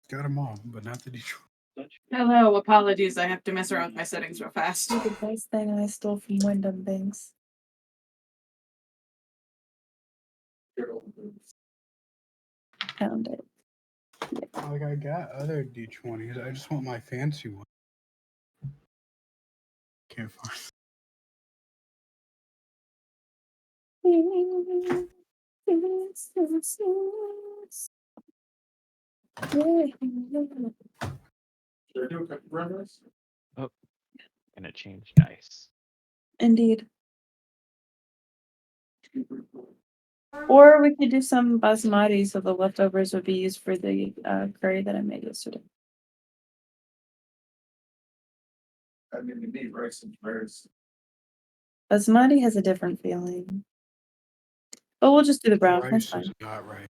Got them all, but not the Detroit. Hello, apologies. I have to mess around with my settings real fast. The device thing I stole from Wyndham Banks. Found it. Like I got other D20s. I just want my fancy one. Can't find. Oh, gonna change dice. Indeed. Or we could do some basmati so the leftovers would be used for the curry that I made yesterday. I mean, you need rice and pears. Basmati has a different feeling. But we'll just do the brown. That's Rice fine. is not right.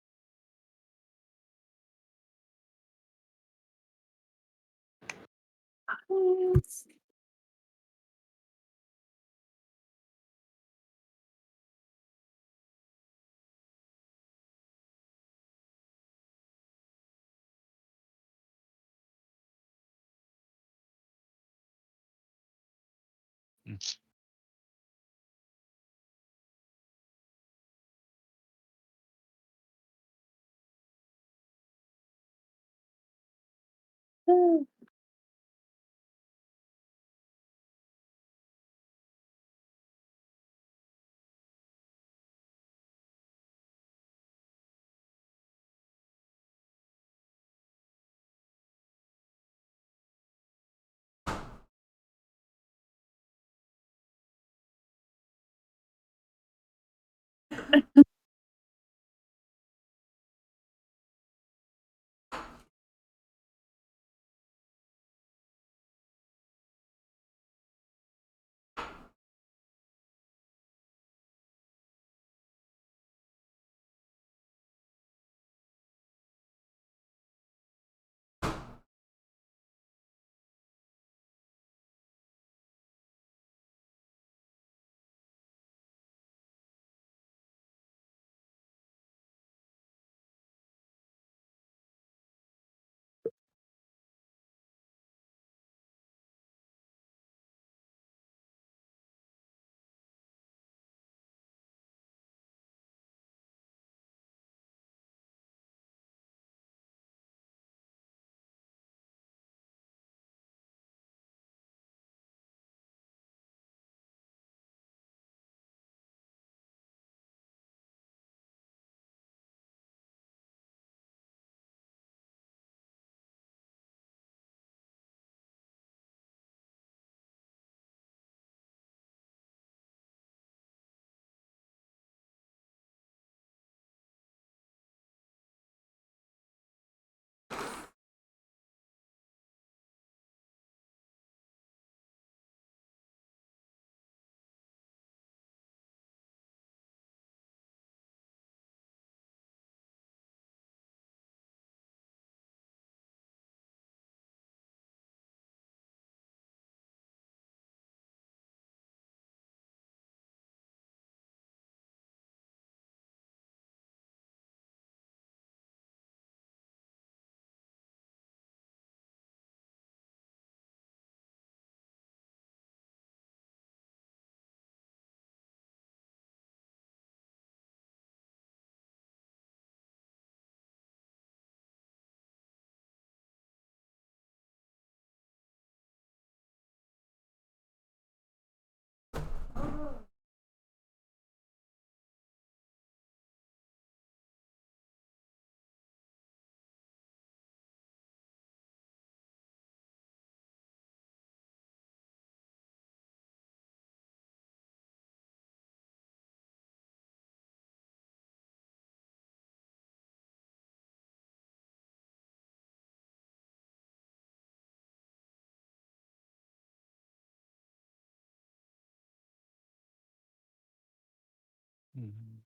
Mhm.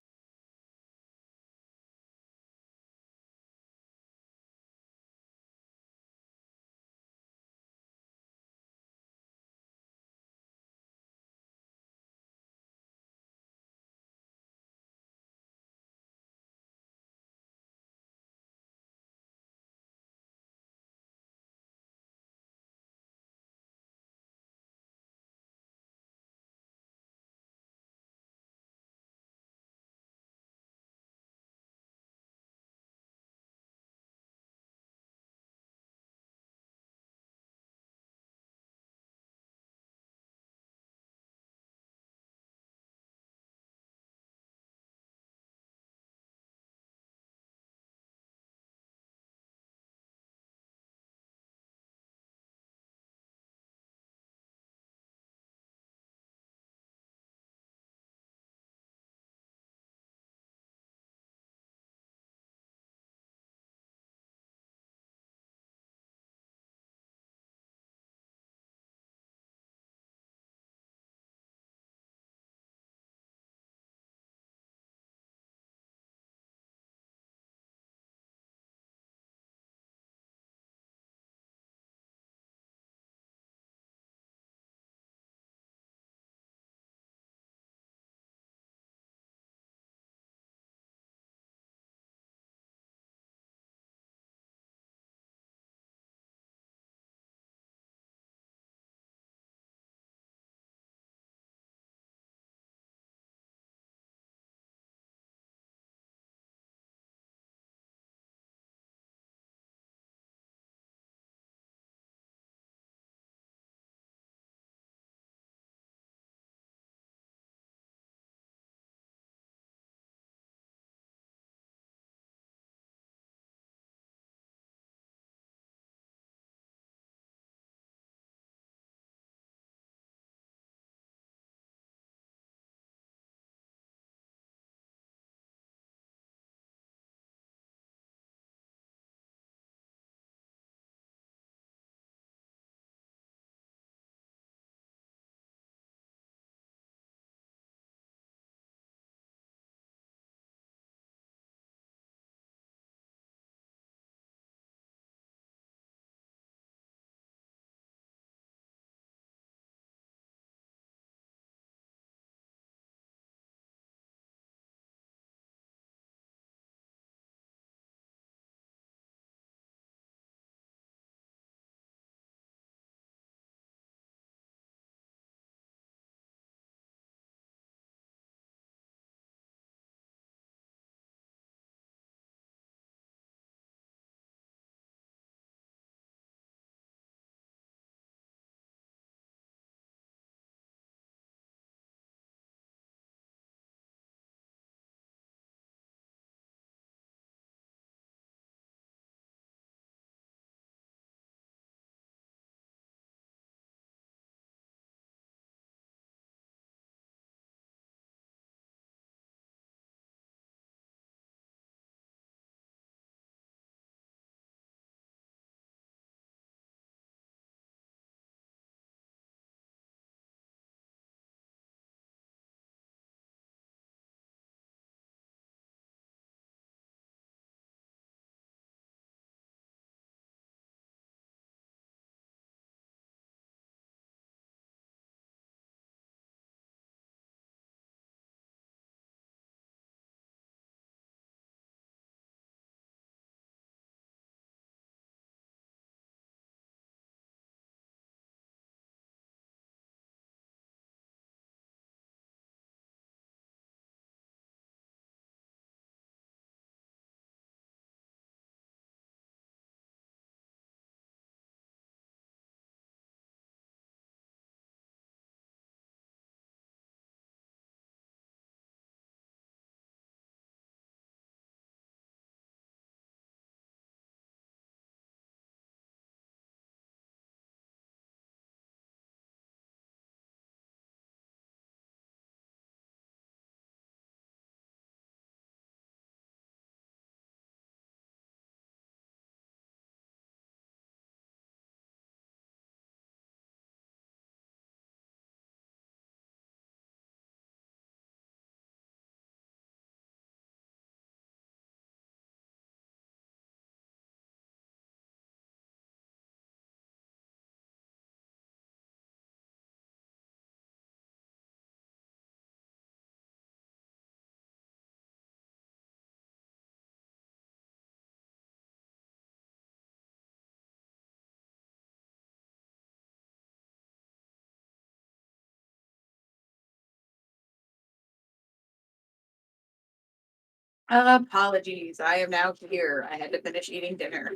Apologies. I am now here. I had to finish eating dinner.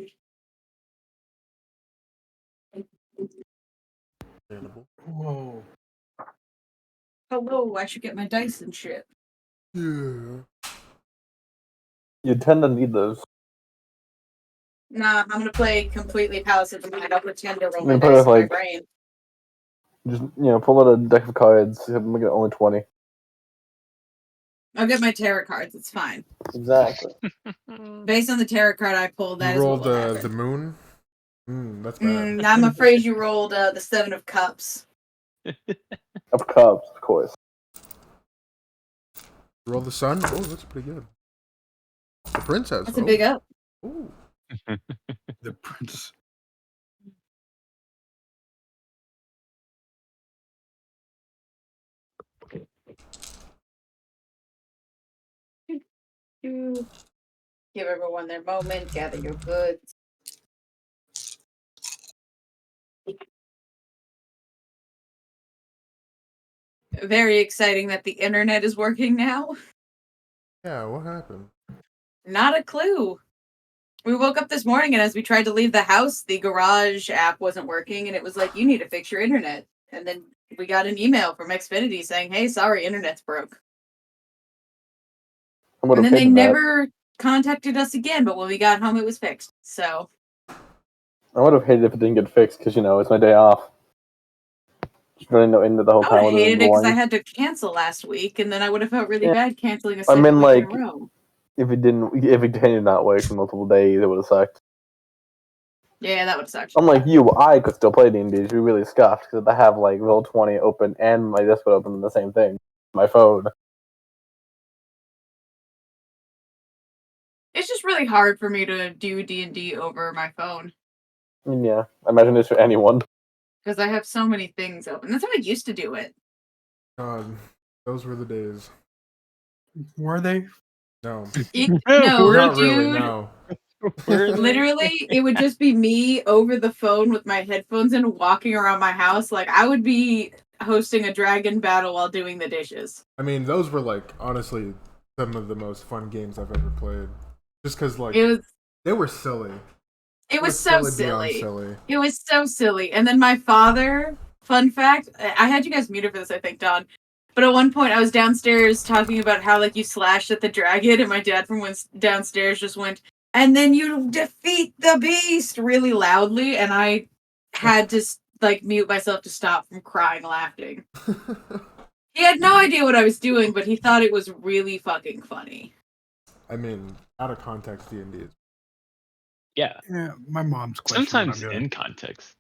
Understandable. Whoa. Hello, I should get my dice and shit. Yeah. You tend to need those. Nah, I'm gonna play completely passive and I'll pretend to roll You my can play dice with, in my like- brain. Just pull out a deck of cards. Look at only 20. I'll get my tarot cards. It's fine. Exactly. Based on the tarot card I pulled, that You is rolled what will the happen. moon? That's bad. I'm afraid you rolled the Seven of Cups. Of cups, of course. You roll the sun? Oh, that's pretty good. The princess. That's a big up. Ooh. The prince. Give everyone their moment. Gather your goods. Very exciting that the internet is working now. Yeah, what happened? Not a clue. We woke up this morning and as we tried to leave the house, the garage app wasn't working and it was like, you need to fix your internet. And then we got an email from Xfinity saying, hey, sorry, internet's broke. I would And have then they taken that. never contacted us again, but when we got home, it was fixed. So I would have hated if it didn't get fixed because, it's my day off. Just running no into the whole I time would have would have hated been it because I boring. had to cancel last week, and then I would have felt really Yeah. bad canceling a I second mean, week in like, a row. If it continued not work for multiple days, it would have sucked. Yeah, that would have sucked. Unlike you, I could still play D&D. You really scuffed because I have like Roll20 open and my Discord open in the same thing. My phone. It's just really hard for me to do D&D over my phone I mean, yeah, I imagine it's for anyone. because I have so many things open. That's how I used to do it. God, those were the days. Were they? No. No, Not dude. really, no. Literally, it would just be me over the phone with my headphones in, walking around my house. Like I would be hosting a dragon battle while doing the dishes. I mean, those were, like, honestly, some of the most fun games I've ever played. Just because, like, they were silly. It was They were so beyond silly. It was so silly. And then my father, fun fact, I had you guys muted for this, I think, Don. But at one point I was downstairs talking about how like you slashed at the dragon and my dad from downstairs just went, and then you defeat the beast really loudly, and I had to like mute myself to stop from crying laughing. He had no idea what I was doing, but he thought it was really fucking funny. I mean, out of context, D&D is... Yeah. Yeah, my mom's question. Sometimes in context.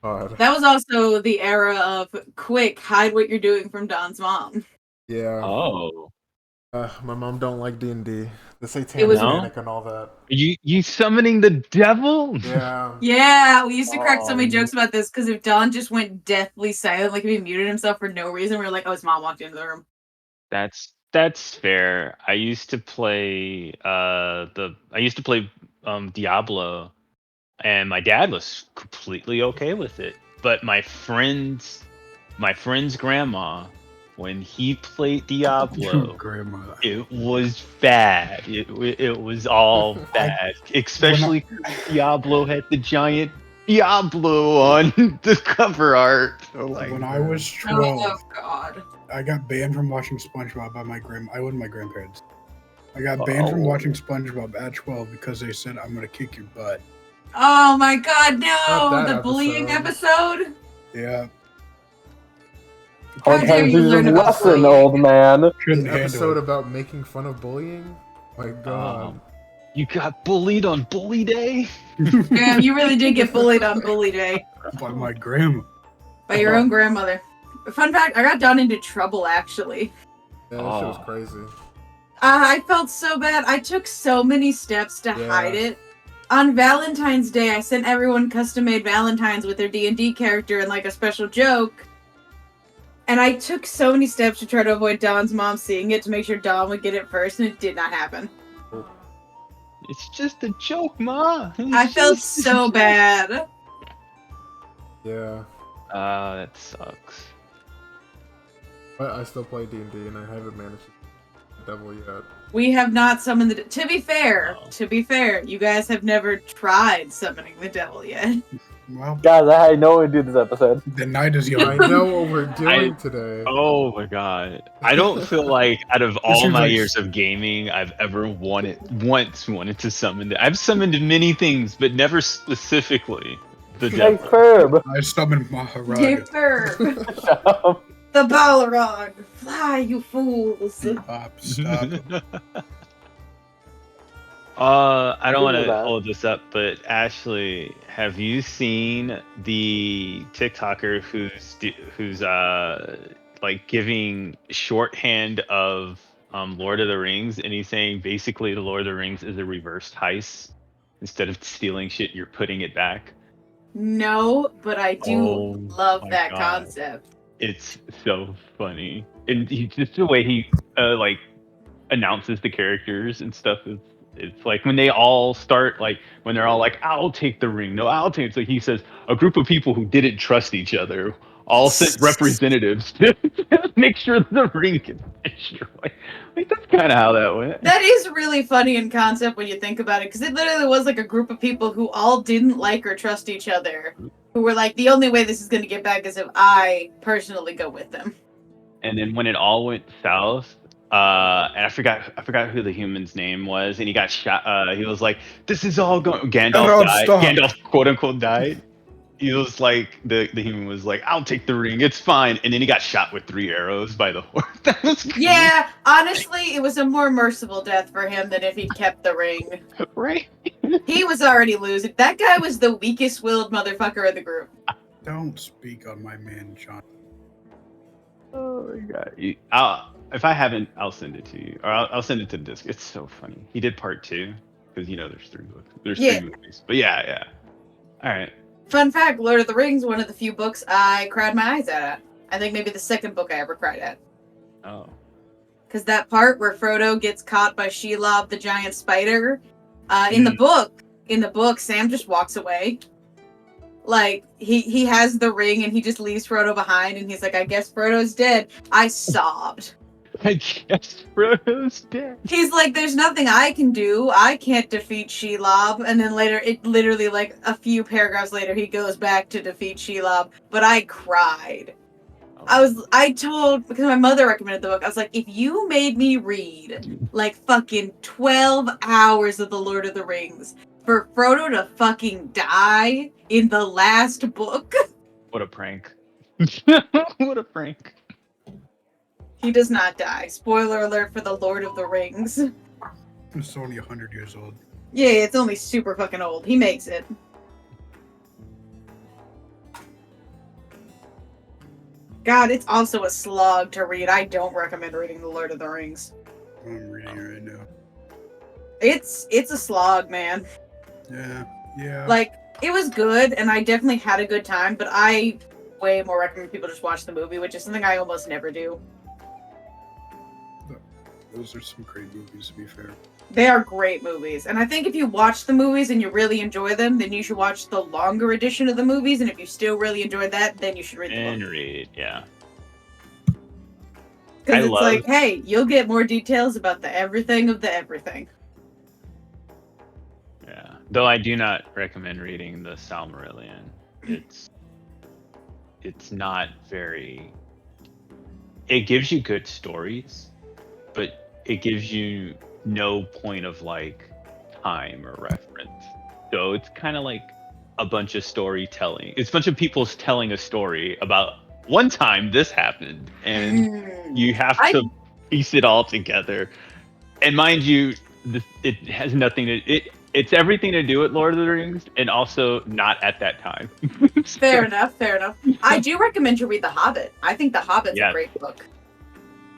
God. That was also the era of quick, hide what you're doing from Don's mom. Yeah. Oh. My mom don't like D&D. The It satanic was- panic and all that. You summoning the devil? Yeah. Yeah, we used to crack so many Oh, jokes about this because if Don just went deathly silent, like if he muted himself for no reason, we were like, oh, his mom walked into the room. That's fair. I used to play Diablo, and my dad was completely okay with it. But my friend's grandma, when he played Diablo, Grandma. it was bad. It was all bad. Especially Diablo had the giant Diablo on the cover art. So, like, When I was 12, Oh, God. I got banned from watching SpongeBob by my I went with my grandparents. I got banned from watching SpongeBob at 12 because they said I'm gonna kick your butt. Oh, my God, Not no! that The bullying episode. episode? Yeah, How Hard dare times you is learn a about lesson, bullying? old man. couldn't The handle episode it. about making fun of bullying? My God. you got bullied on Bully Day? Damn, you really did get bullied on Bully Day By my grandma. by your own grandmother. Fun fact, I got Don into trouble, actually. Yeah, that shit was Oh. crazy. I felt so bad. I took so many steps to Yeah. hide it. On Valentine's Day, I sent everyone custom-made Valentines with their D&D character and like a special joke. And I took so many steps to try to avoid Don's mom seeing it to make sure Don would get it first, and it did not happen. It's just a joke, Ma. I felt so bad. Yeah. That sucks. But I still play D&D and I haven't managed to devil yet. We have not summoned the. To be fair, you guys have never tried summoning the devil yet. Well, Guys, I know we do this episode. the night is I young. know what we're doing today. Oh my god! I don't feel like out of all seems my like- years of gaming, I've ever once wanted to summon it. I've summoned many things, but never specifically the Like devil. Ferb. I summoned Maharaj. Gipper, the Balrog, fly, you fools! Stop. I don't want Look to at that. hold this up, but Ashley, have you seen the TikToker who's like giving shorthand of Lord of the Rings, and he's saying basically the Lord of the Rings is a reversed heist. Instead of stealing shit, you're putting it back. No, but I do Oh love my that God. concept. It's so funny, and just the way he like announces the characters and stuff is. It's like when they all start, like when they're all like, "I'll take the ring." No, I'll take. So he says a group of people who didn't trust each other all sent representatives to make sure the ring gets destroyed. Like that's kind of how that went. That is really funny in concept when you think about it, because it literally was like a group of people who all didn't like or trust each other, who were like, the only way this is going to get back is if I personally go with them. And then when it all went south, and I forgot who the human's name was, and he got shot. He was like, "This is all going." Gandalf died. Stop. Gandalf, quote unquote, died. He was like, the human was like, "I'll take the ring. It's fine." And then he got shot with 3 arrows by the horse. That was cool. Yeah, honestly, it was a more merciful death for him than if he'd kept the ring. Right. He was already losing. That guy was the weakest-willed motherfucker of the group. Don't speak on my man, John. Oh my god. If I haven't, I'll send it to you, or I'll send it to the disc. It's so funny. He did part 2 because there's 3 books. There's Yeah. 3 movies. But yeah. All right. Fun fact, Lord of the Rings, one of the few books I cried my eyes at. I think maybe the second book I ever cried at. Oh. Because that part where Frodo gets caught by Shelob the giant spider, in the book, Sam just walks away. Like, he has the ring and he just leaves Frodo behind and he's like, I guess Frodo's dead. I sobbed. I guess Frodo's dead. He's like, there's nothing I can do. I can't defeat Shelob. And then later, it literally, like, a few paragraphs later, he goes back to defeat Shelob. But I cried. Because my mother recommended the book, I was like, if you made me read, like, fucking 12 hours of The Lord of the Rings for Frodo to fucking die in the last book. What a prank. What a prank. He does not die. Spoiler alert for The Lord of the Rings. It's only 100 years old. Yeah, it's only super fucking old. He makes it. God, it's also a slog to read. I don't recommend reading The Lord of the Rings. I'm reading it right now. It's a slog, man. Yeah. Like, it was good, and I definitely had a good time, but I way more recommend people just watch the movie, which is something I almost never do. Those are some great movies, to be fair. They are great movies, and I think if you watch the movies and you really enjoy them, then you should watch the longer edition of the movies, and if you still really enjoyed that, then you should read the And book. read, yeah. Because it's like, hey, you'll get more details about the everything of the everything. Yeah. Though I do not recommend reading the Silmarillion. It's not very. It gives you good stories, but it gives you no point of like time or reference. So it's kind of like a bunch of storytelling. It's a bunch of people telling a story about one time this happened, and you have to piece it all together. And mind you, it has nothing to it's everything to do with Lord of the Rings, and also not at that time. Fair enough. I do recommend you read The Hobbit. I think The Hobbit's a great book.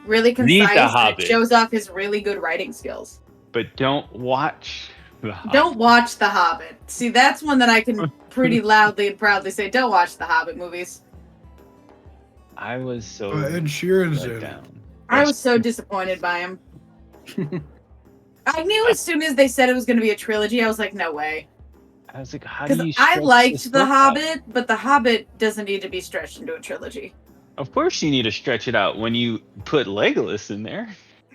Really concise, and it shows off his really good writing skills. But don't watch The Hobbit. Don't watch The Hobbit. See, that's one that I can pretty loudly and proudly say, don't watch The Hobbit movies. I was so Ed Sheeran's in it. down. I was so disappointed by him. I knew as soon as they said it was going to be a trilogy, I was like, no way. I was like, how do you? I liked this The book Hobbit, out? but The Hobbit doesn't need to be stretched into a trilogy. Of course, you need to stretch it out when you put Legolas in there.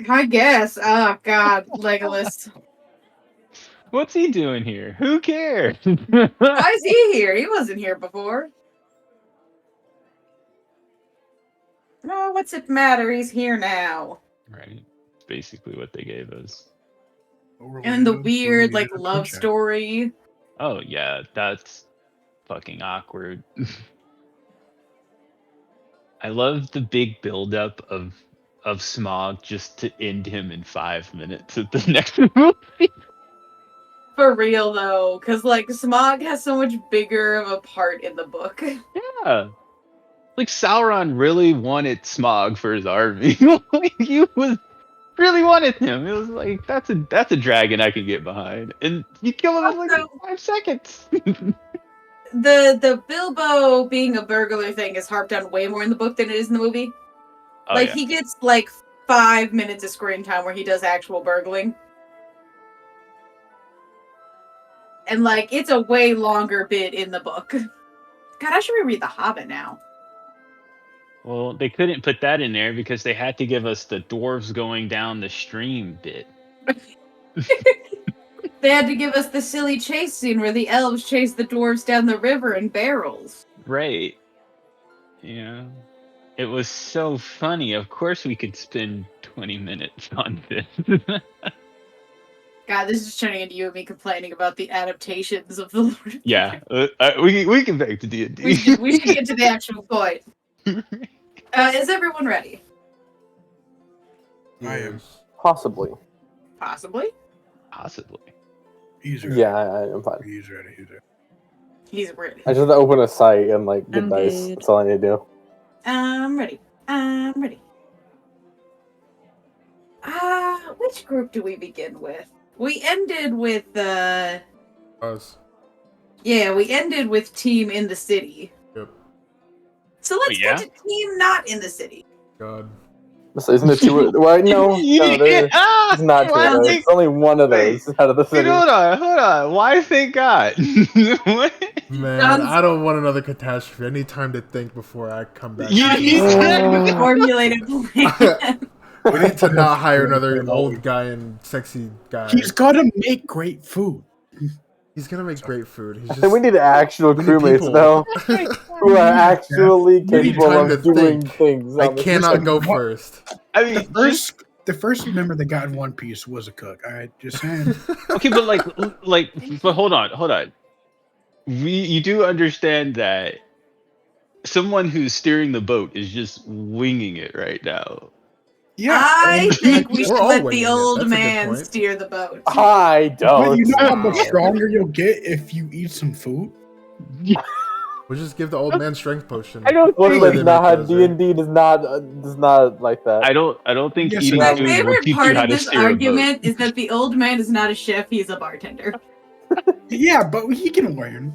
I guess. Oh God, Legolas. What's he doing here? Who cares? Why is he here? He wasn't here before. Oh, what's it matter? He's here now. Right. It's basically what they gave us. And the Orlando's weird, going like, to the love punch out. story. Oh yeah, that's fucking awkward. I love the big buildup of Smog just to end him in 5 minutes at the next movie. For real, though. Because, like, Smog has so much bigger of a part in the book. Yeah. Like Sauron really wanted Smog for his army. Like, he was really wanted him. It was like that's a dragon I can get behind. And you kill him in like Also, 5 seconds. the Bilbo being a burglar thing is harped on way more in the book than it is in the movie. Oh, Like, yeah. he gets, like, 5 minutes of screen time where he does actual burgling. And, like, it's a way longer bit in the book. God, I should reread The Hobbit now. Well, they couldn't put that in there because they had to give us the dwarves going down the stream bit. They had to give us the silly chase scene where the elves chase the dwarves down the river in barrels. Right. Yeah. It was so funny. Of course we could spend 20 minutes on this. God, this is turning into you and me complaining about the adaptations of the Lord of the Yeah. Rings. We can back to D&D. We should get to the actual point. Is everyone ready? I am. Possibly. Possibly. Possibly. He's ready. Yeah, I'm fine. He's ready. He's ready. He's ready. I just have to open a site and like get I'm dice. good. That's all I need to do. I'm ready. I'm ready. Which group do we begin with? We ended with Us. yeah, we ended with team in the city. Yep. So let's yeah? get to team not in the city. God. So isn't it two? Well, no, it's not two. Well, Of those. It's only one of those out of the Wait, city. hold on. Why thank God? What? Man, John's- I don't want another catastrophe. I need time to think before I come back. Yeah, to he's- this. Formulated plan. We need to not hire another old guy and sexy guy. He's gotta make great food. He's gonna make great food. He's I just. think we need actual we need crewmates people. though, who are actually We need capable time of to doing think. things. I on the cannot system. go What? first. I mean, The first member that got in One Piece was a cook. All right, just saying. okay, but but hold on. You do understand that someone who's steering the boat is just winging it right now. Yeah, I think we We're should all let winging the it. old That's a good man point. steer the boat. I but don't. you know how much Wow. stronger you'll get if you eat some food. We'll just give the old man strength potion. I don't Well, think Hopefully that's they not make how those, D right? and D does not like that. I don't think Yes, eating it My is. food will favorite teach part you how of to this steer a boat. argument is that the old man is not a chef, he's a bartender. Yeah, but he can learn.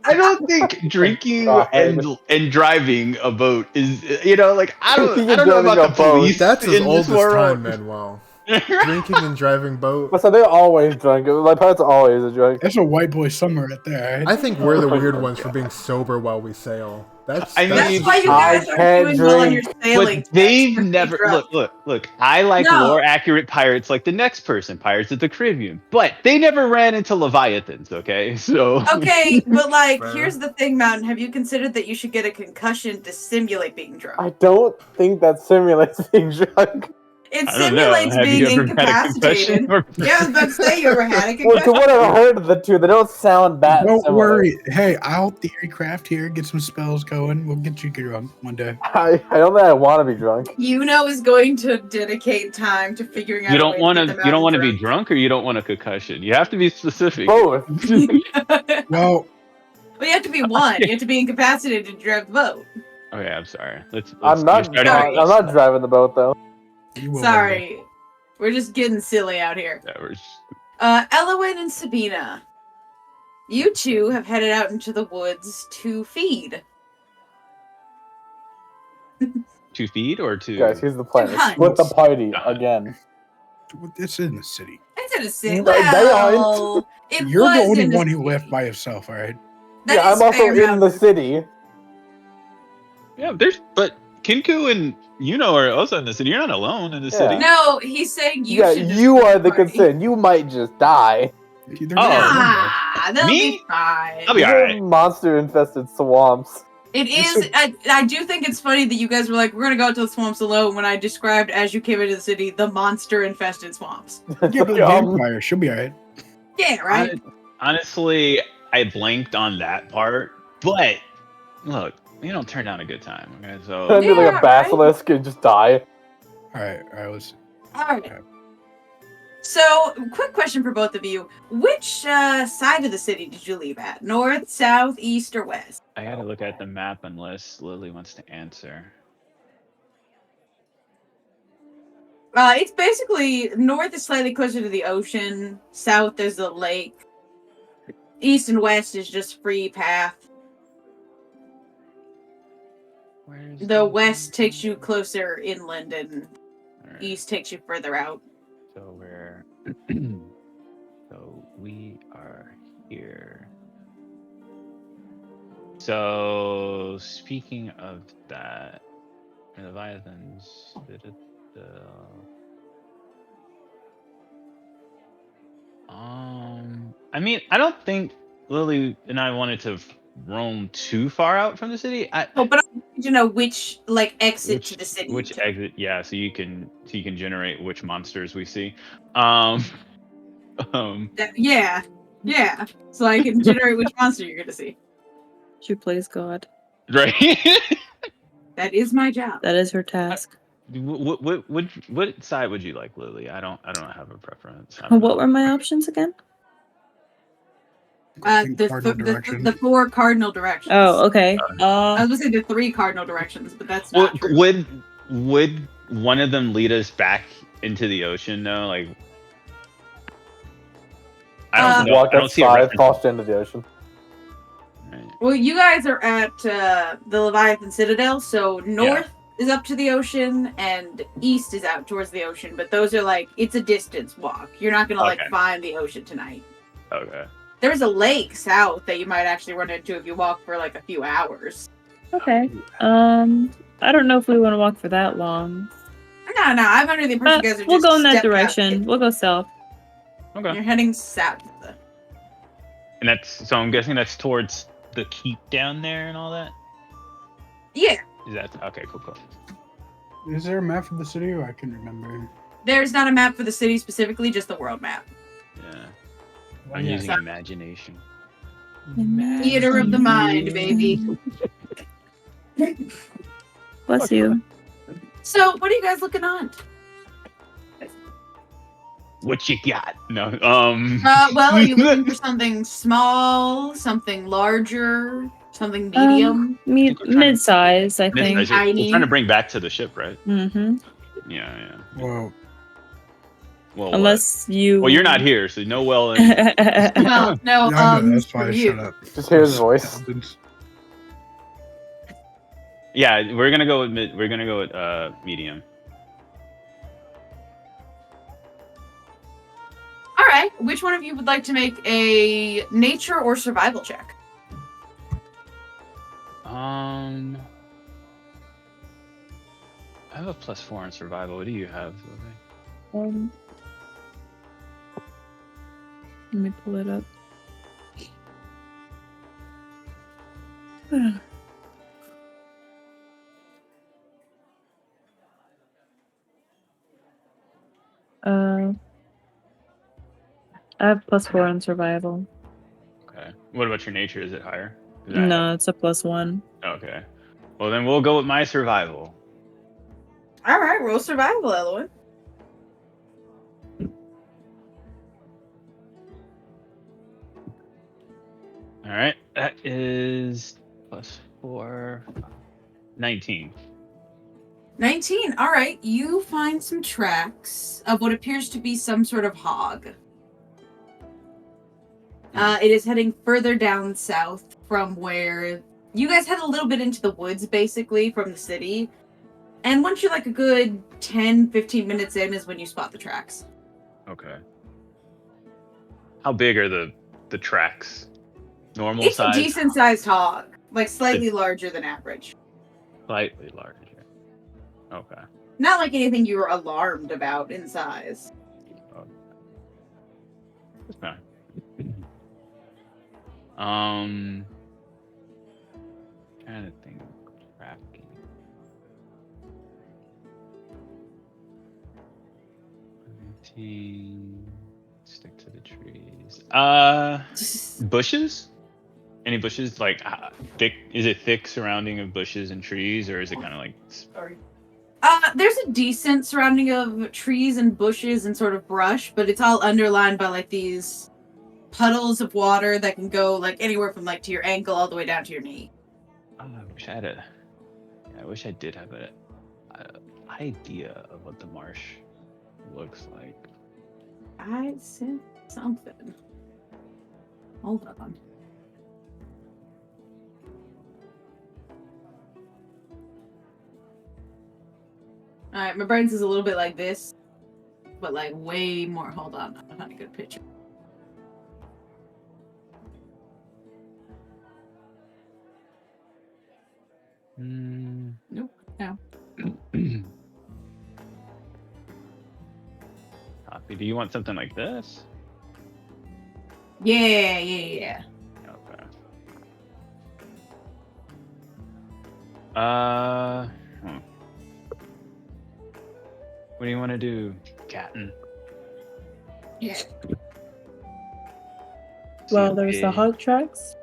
I don't think drinking God. and driving a boat is like I Drinking don't and know driving about a the boat. police That's as in old this as world. time, Manuel. Drinking and driving boat. But so they're always drunk. My parents are always drunk. That's a white boy summer right there. Right? I think we're the Oh my weird ones for God. being sober while we sail. That's. I mean, That's why you I guys are can't doing well on your drink. sailing. But they've tests. never Drunk. look. I like No. lore accurate pirates like the next person, Pirates of the Caribbean. But they never ran into Leviathans, okay? So Okay, but like, Fair. here's the thing, Mountain. Have you considered that you should get a concussion to simulate being drunk? I don't think that simulates being drunk. It I don't know. simulates Have being you ever had a concussion? incapacitated. Or- Yeah, I was about to say you ever had a Well, concussion. to what I've heard of the two, they don't sound that Don't similar. worry. Hey, I'll theory craft here. Get some spells going. We'll get you drunk one day. I don't think I want to be drunk. Yuno is going to dedicate time to figuring out. You a don't way want to. to. You don't want to be drunk, or you don't want a concussion. You have to be specific. Both. Well, Well, you have to be one. You have to be incapacitated to drive the boat. Okay, I'm sorry. Let's I'm not. you're starting I'm not driving the boat though. you will. Sorry, we're just getting silly out here. Yeah, we're just- Elowin and Sabina, you two have headed out into the woods to feed. to feed or to. Guys, here's the plan. Hunt. Split the party Hunt. again. It's in the city. It's in a city. They Well, it You're the was only in a one who city. left by yourself. All right. That Yeah, is I'm also fair, in the Mountain. city. Yeah, but Kinku and are also in the city. You're not alone in the city. No, he's saying you Yeah, should just you join are the party. concern. You might just die. There's Oh. Nah, they'll Me? be fine. I'll be These alright. are monster-infested swamps. It It's is. I do think it's funny that you guys were like, we're gonna go out to the swamps alone when I described as you came into the city the monster-infested swamps. Yeah, but vampire, she'll be alright. Yeah, right. Honestly, I blanked on that part, but look, you don't turn down a good time. Okay, so Turn into like Yeah, a basilisk and just die. Alright, let's see. All right. So, quick question for both of you: which side of the city did you leave at? North, south, east, or west? I gotta look at the map unless Lily wants to answer. It's basically north is slightly closer to the ocean. South is the lake. East and west is just free path. Where's The west takes you closer inland, and Alright, east takes you further out. so we're so we are here. So speaking of that, Leviathans. I mean, I don't think Lily and I wanted to roam too far out from the city. Oh, but I need to know which exit to the city. Which you took. exit? Yeah, so you can generate which monsters we see. Um, Yeah. So I can generate which monster you're gonna see. She plays God. right. That is my job. That is her task. What side would you like, Lily? I don't have a preference. I don't What know. were my options again? I think The cardinal direction. 4 cardinal directions. Oh, okay. I was gonna say the 3 cardinal directions, but that's Well, not true. would one of them lead us back into the ocean? though? Like, I don't know. Walk I don't see a outside, reference. tossed into the ocean. Right. Well, you guys are at the Leviathan Citadel, so north is up to the ocean and east is out towards the ocean, but those are it's a distance walk. You're not gonna Okay. find the ocean tonight. Okay. There's a lake south that you might actually run into if you walk for a few hours. Okay. I don't know if we want to walk for that long. No, I'm under the impression you guys are We'll just go in that stepping out. direction. We'll go south. Okay. You're heading south. And so I'm guessing that's towards the keep down there and all that. Yeah. Is that okay? Cool. Is there a map for the city? I can remember. There's not a map for the city specifically, just the world map. Yeah. Oh, I'm yeah. using imagination. Theater of the mind, baby. Bless you. So, what are you guys looking on? What you got? No. Well, are you looking for something small, something larger, something medium? Mid-size, I think. We're Tiny. trying to bring back to the ship, right? Mm-hmm. Yeah. Well, Well, Unless you. well, you're not here, so no. Well, Well, no, yeah, I know, that's why for I you. shut up. Just hear his voice. Skeletons. yeah, we're gonna go with we're gonna go with medium. All right. Which one of you would like to make a nature or survival check? I have a +4 on survival. What do you have, Lily? Let me pull it up. I have +4 on survival. Okay. What about your nature? Is it higher? No, it's a +1. Okay. Well, then we'll go with my survival. All right. Roll survival, Eloy. All right. That is +4. 19. 19. All right. You find some tracks of what appears to be some sort of hog. It is heading further down south from where you guys head a little bit into the woods, basically, from the city. And once you're a good 10, 15 minutes in is when you spot the tracks. Okay. How big are the tracks? Normal It's size? a decent-sized hog. Slightly larger than average. Slightly larger. Okay. Not like anything you were alarmed about in size. Okay. Trying to think of crafting. Stick to the trees. Bushes? Any bushes? Like thick? Is it thick surrounding of bushes and trees, or is it kind of like? Sorry. There's a decent surrounding of trees and bushes and sort of brush, but it's all underlined by like these puddles of water that can go like anywhere from like to your ankle all the way down to your knee. Oh, I wish I had a. Yeah, I wish I did have a idea of what the marsh looks like. I sent something. Hold on. Alright, my brain's is a little bit like this, but like way more. Hold on, I'm not a good picture. Nope, no. Copy. Do you want something like this? Yeah. Okay. What do you want to do, Captain? Yeah. Well, there's the hog tracks,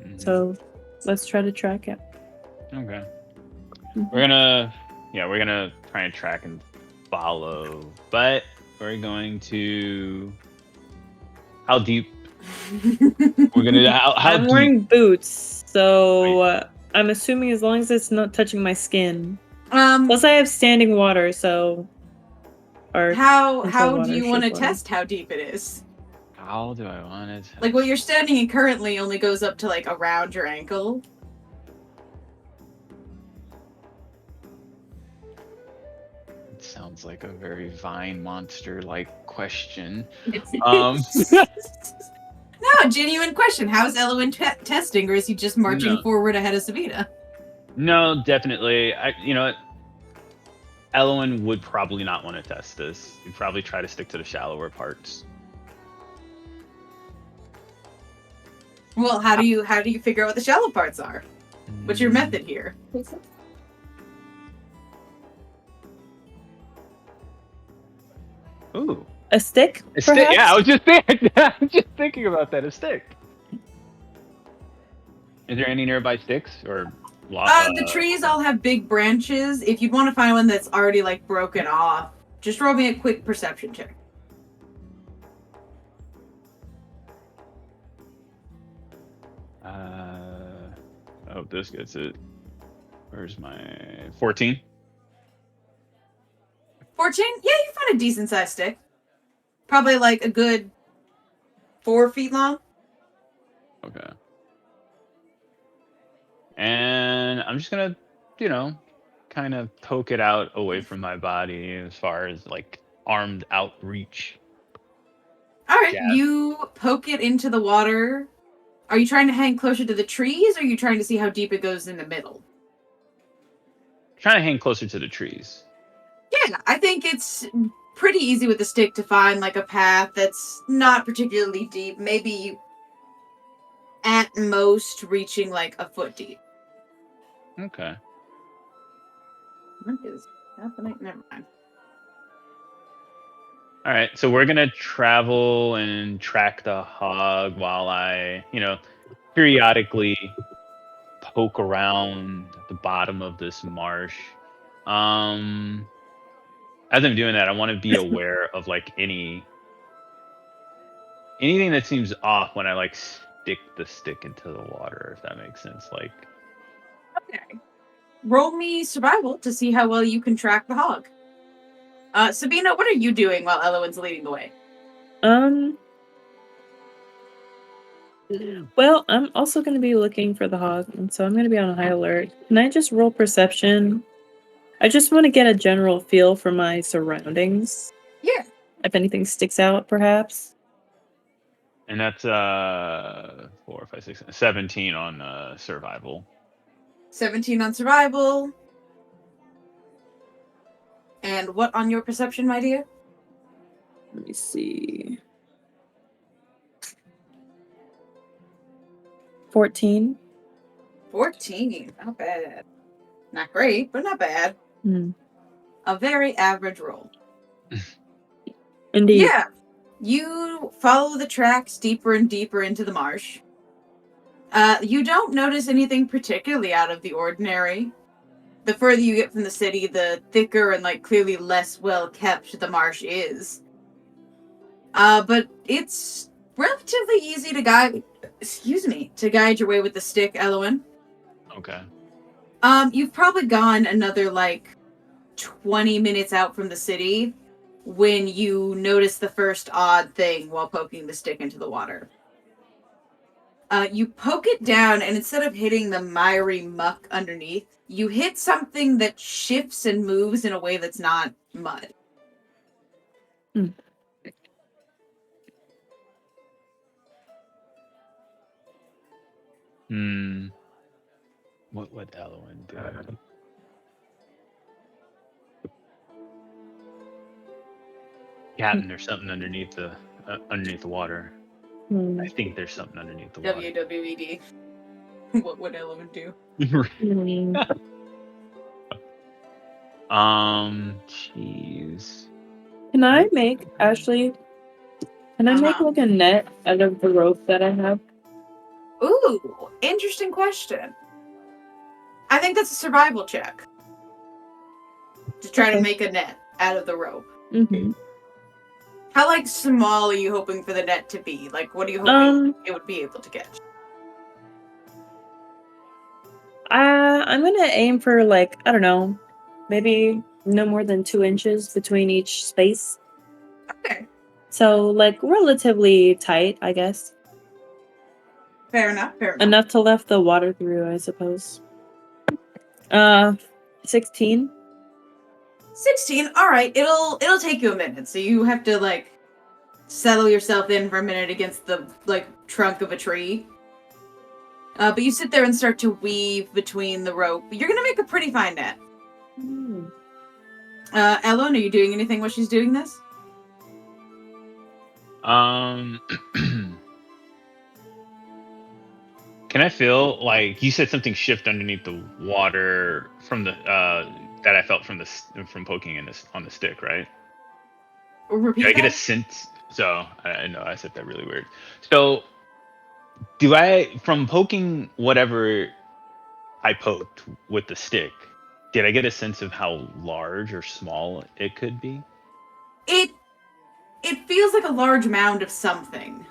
Mhm. so let's try to track it. Okay. Mhm. We're gonna try and track and follow, but we're going to. How deep? We're gonna how I'm deep? wearing boots, so I'm assuming as long as it's not touching my skin. Plus, I have standing water, so. How do you want to test how deep it is? How do I want it? Like what you're standing in currently only goes up to like around your ankle. It sounds like a very Vine monster-like question. No, genuine question. How is Elwin testing, or is he just marching forward ahead of Sabina? No, definitely. You know what? Elwin would probably not want to test this. He'd probably try to stick to the shallower parts. Well, how do you figure out what the shallow parts are? What's your method here? Ooh. A stick? A stick? Yeah, I was just thinking about that. A stick. Is there any nearby sticks or? The trees all have big branches. If you'd want to find one that's already like broken off, just roll me a quick perception check. Oh, this gets it. Where's my 14? 14? Yeah, you find a decent sized stick. Probably like a good 4 feet long. Okay. And I'm just gonna, kind of poke it out away from my body as far as like armed outreach. All right, Yeah. you poke it into the water. Are you trying to hang closer to the trees, or are you trying to see how deep it goes in the middle? Trying to hang closer to the trees. Yeah, I think it's pretty easy with the stick to find like a path that's not particularly deep. Maybe at most reaching like a foot deep. Okay. What is happening? Never mind. All right, so we're gonna travel and track the hog while I, periodically poke around the bottom of this marsh. As I'm doing that, I want to be aware of like anything that seems off when I like stick the stick into the water, if that makes sense. Like, Okay. Roll me survival to see how well you can track the hog. Sabina, what are you doing while Elowin's leading the way? Well, I'm also going to be looking for the hog, and so I'm going to be on high alert. Can I just roll perception? I just want to get a general feel for my surroundings. Yeah. If anything sticks out, perhaps. and that's 4, 5, 6, 17 on survival. 17 on survival. And what on your perception, my dear? Let me see. 14. 14. Not bad. Not great, but not bad. Hmm. A very average roll. Indeed. Yeah. You follow the tracks deeper and deeper into the marsh. You don't notice anything particularly out of the ordinary. The further you get from the city, the thicker and like clearly less well kept the marsh is. But it's relatively easy to guide your way with the stick, Elowen. Okay. You've probably gone another like 20 minutes out from the city when you notice the first odd thing while poking the stick into the water. You poke it down, and instead of hitting the miry muck underneath, you hit something that shifts and moves in a way that's not mud. What would Elowen do? Captain, there's something underneath the water. Hmm. I think there's something underneath the water. WWED. What would Elowen do? Hmm. Jeez. Can I make like a net out of the rope that I have? Ooh, interesting question. I think that's a survival check. To try to make a net out of the rope. Mm-hmm. How like small are you hoping for the net to be? Like, what are you hoping it would be able to catch? I'm gonna aim for like, I don't know, maybe no more than 2 inches between each space. Okay. So like relatively tight, I guess. Fair enough. Enough to let the water through, I suppose. 16. 16. All right. It'll take you a minute. So you have to like settle yourself in for a minute against the like trunk of a tree. But you sit there and start to weave between the rope. You're gonna make a pretty fine net. Ellen, are you doing anything while she's doing this? Can I feel like you said something shift underneath the water from the that I felt from poking in this on the stick, right? Repeat Do I get a that? sense? So I know I said that really weird. So do I, from poking whatever I poked with the stick, did I get a sense of how large or small it could be? It feels like a large mound of something.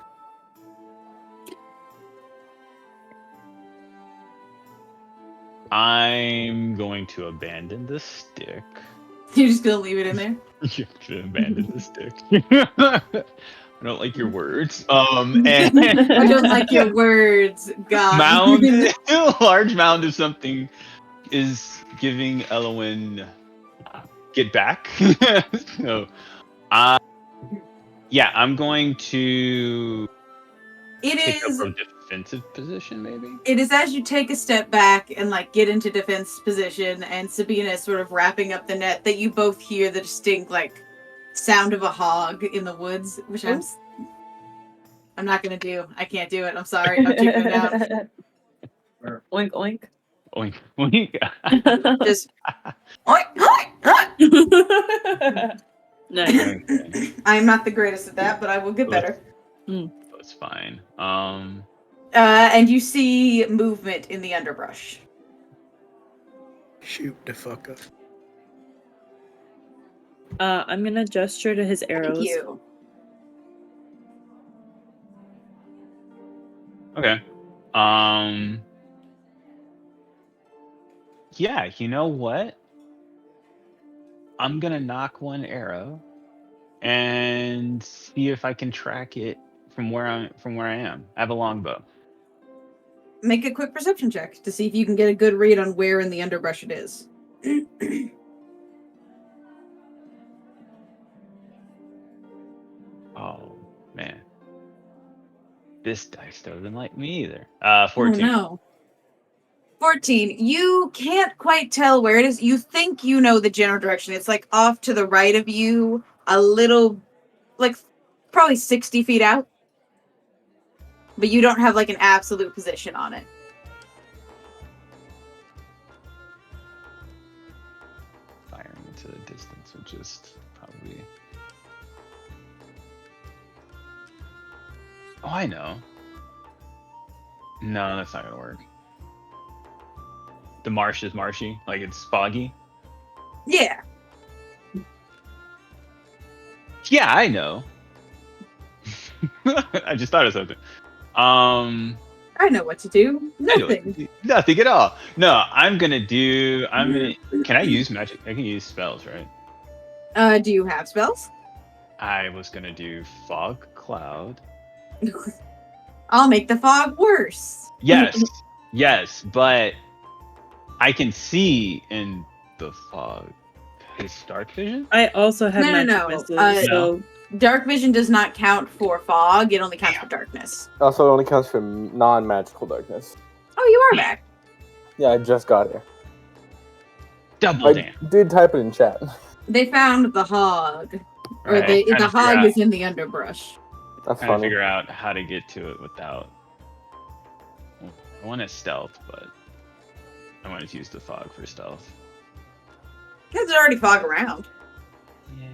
I'm going to abandon the stick. You're just gonna leave it in there? You should abandon the stick. I don't like your words. And I don't like your words, God. large mound of something is giving Elowen get back. So, yeah, I'm going to take up a defensive position, maybe. It is as you take a step back and like get into defense position, and Sabina is sort of wrapping up the net, that you both hear the distinct like sound of a hog in the woods, which I'm not gonna do. I can't do it. I'm sorry. I'm chickening out. Oink oink. Oink, oink. Just oink, oink. Nice. Okay. I am not the greatest at that, but I will get better. That's fine. And you see movement in the underbrush. Shoot the fuck up. I'm gonna gesture to his arrows. Thank you. Okay. Yeah, you know what? I'm gonna knock one arrow and see if I can track it from where I am. I have a longbow. Make a quick perception check to see if you can get a good read on where in the underbrush it is. Oh man, this dice doesn't like me either. 14. Oh no. 14. You can't quite tell where it is. You think you know the general direction. It's like off to the right of you, a little, like probably 60 feet out. But you don't have like an absolute position on it. Firing into the distance would just probably. Oh, I know. No, that's not gonna work. The marsh is marshy, like it's foggy. Yeah. Yeah, I know. I just thought of something. I know what to do. Nothing. Nothing at all. No, I'm gonna. Can I use magic? I can use spells, right? Do you have spells? I was gonna do fog cloud. I'll make the fog worse. Yes, but I can see in the fog. Is dark vision? I also have magic No. missile, so Dark vision does not count for fog. It only counts for darkness. Also, it only counts for non-magical darkness. Oh, you are back. Yeah, I just got here. Double damn. Did type it in chat. They found the hog. Or Right, the trying to hog figure is in the underbrush. That's Trying to funny. figure out how to get to it without. I want to stealth, but I want to use the fog for stealth. There's already fog around. Yeah.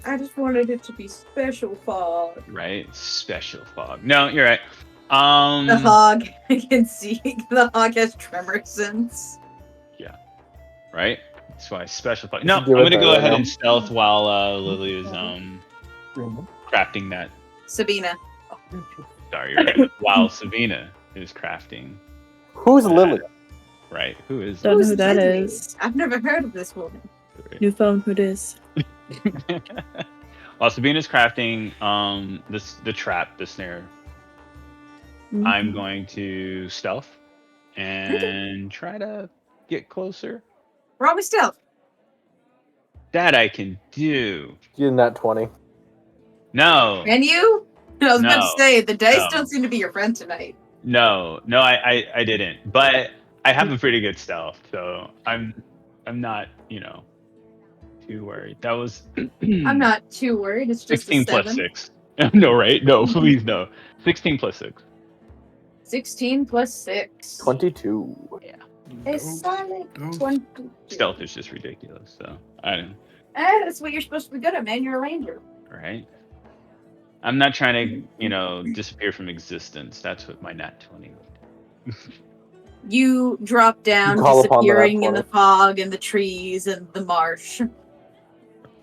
I just wanted it to be special fog. Right? Special fog. No, you're right. The hog, I can see the hog has tremor sense. Right? That's why special fog. No, I'm Do it gonna that go right ahead now. and stealth while Lily is crafting that. Sabina. Sorry, you're right. While Sabina is crafting. Who's Lily? Right? Who is don't know Who's who that Lily? is. I've never heard of this woman. New phone, who dis? While Sabina's crafting the trap, the snare, Mm-hmm. I'm going to stealth and try to get closer. Roll me stealth. That I can do. You in that 20. No. And you? I was about No. to say, the dice No. don't seem to be your friend tonight. No, I didn't. But I have a pretty good stealth, so I'm not, too worried. That was I'm not too worried. It's just 16 a 7. plus 6. No, right? No, please no. 16 plus 6. 16 plus 6. 22. A solid Don't. 20. Stealth is just ridiculous, so I don't That's what you're supposed to be good at, man. You're a ranger. right? I'm not trying to, disappear from existence. That's what my nat 20 would do. You drop down, You call upon the disappearing in nat the fog and the trees and the marsh,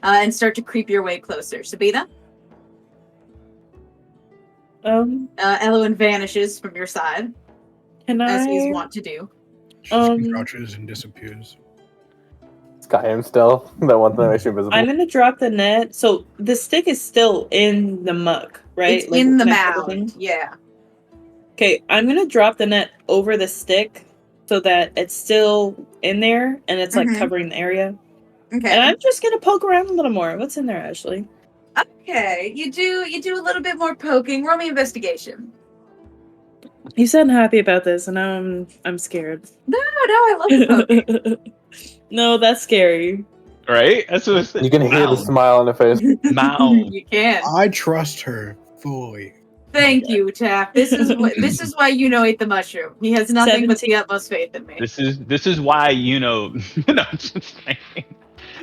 and start to creep your way closer. Sabina, Elowen vanishes from your side, Can as he's I? wont to do. She crouches and disappears. Skyrim still. That one thing that makes you invisible. I'm gonna drop the net. So the stick is still in the muck, right? It's in the connected to mound. things? Yeah. Okay, I'm gonna drop the net over the stick so that it's still in there and it's like Mhm. covering the area. Okay. And I'm just gonna poke around a little more. What's in there, Ashley? Okay. You do a little bit more poking. Roll me investigation. You sound happy about this, and now I'm scared. No, I love the poking. No, that's scary. Right? That's what I said. You can hear the Mound. smile on her face. Mound. You can. I trust her fully. Thank you, Taff. This is why ate the mushroom. He has nothing but 17. the utmost faith in me. This is why no, just saying.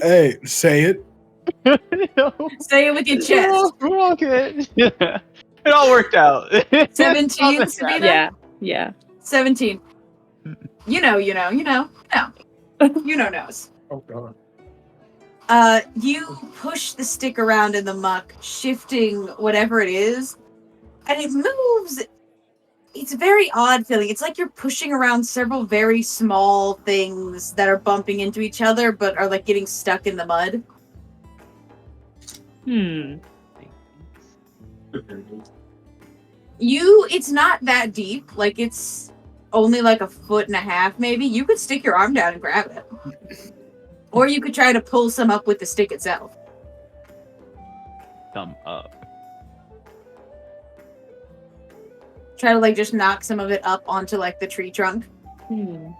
Hey, say it. No. Say it with your chest. We're all good. It all worked out. 17, Sabina? Yeah. 17. You know. Knows. Oh god. You push the stick around in the muck, shifting whatever it is, and it moves. It's a very odd feeling. It's like you're pushing around several very small things that are bumping into each other, but are like getting stuck in the mud. It's not that deep. Like, it's only like 1.5 feet, maybe. You could stick your arm down and grab it. Or you could try to pull some up with the stick itself. Thumb up. Try to like just knock some of it up onto like the tree trunk. Hmm.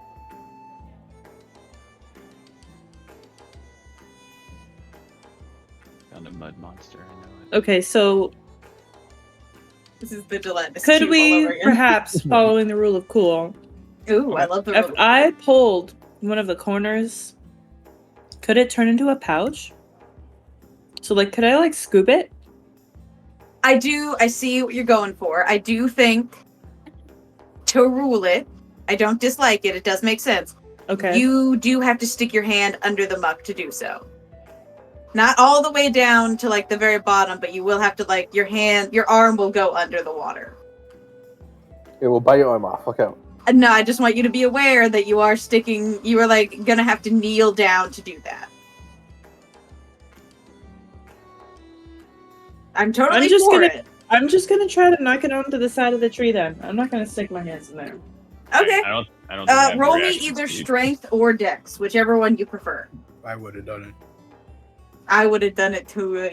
Found a mud monster. I know it. Okay, so This is the gelatinous could cube all we over again. perhaps, following the rule of cool, Ooh, I love the if rule. I pulled one of the corners, could it turn into a pouch? So like, could I like scoop it? I see what you're going for. I do think to rule it, I don't dislike it. It does make sense. Okay. You do have to stick your hand under the muck to do so. Not all the way down to like the very bottom, but you will have to like your arm will go under the water. It will bite your arm off. Okay. No, I just want you to be aware that you are like gonna have to kneel down to do that. I'm totally for it. I'm just gonna try to knock it onto the side of the tree then. I'm not gonna stick my hands in there. Okay. I don't think I have Roll the me reaction either speed. strength or dex, whichever one you prefer. I would have done it. I would have done it too,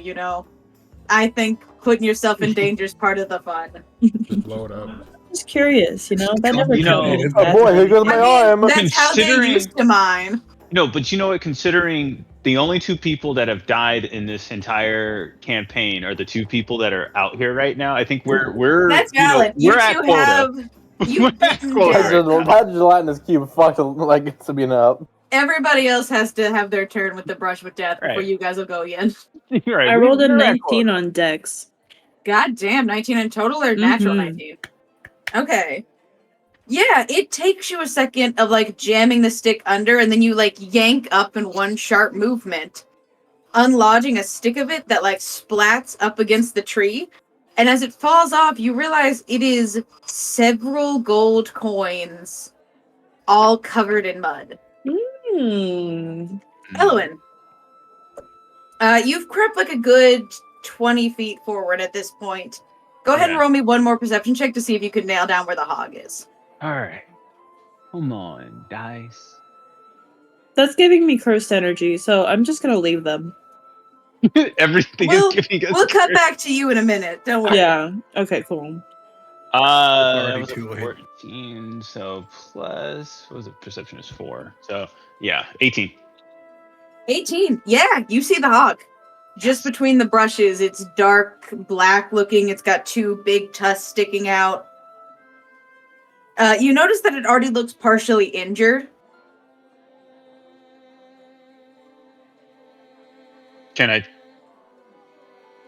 I think putting yourself in danger is part of the fun. Just blow it up. Just curious, that never You know- killed me. Oh boy, here goes my arm. That's how they Considering- used to mine. No, but you know what? Considering the only two people that have died in this entire campaign are the two people that are out here right now, I think we're That's you know, valid. we're You at two quota. have you've We're at beaten quota. Derek. That gelatinous cube fucked like Sabina up. Everybody else has to have their turn with the brush with death before Right. you guys will go again. You're right, I rolled a we're at 19 on Dex. God damn, 19 in total or natural Mhm. 19? Okay. Yeah, it takes you a second of like jamming the stick under and then you like yank up in one sharp movement, unlodging a stick of it that like splats up against the tree. And as it falls off, you realize it is several gold coins all covered in mud. Hmm. Elwin, you've crept like a good 20 feet forward at this point. Go ahead and Yeah. roll me one more perception check to see if you can nail down where the hog is. All right. Come on, dice. That's giving me cursed energy, so I'm just gonna leave them. Everything We'll- is giving us. We'll cut curse. back to you in a minute. Don't worry. Yeah. Okay, cool. That Already was a too late. 14. So plus, what was it? Perception is 4. So yeah, 18. 18. Yeah, you see the hog. Just between the brushes, it's dark black looking. It's got two big tusks sticking out. You notice that it already looks partially injured.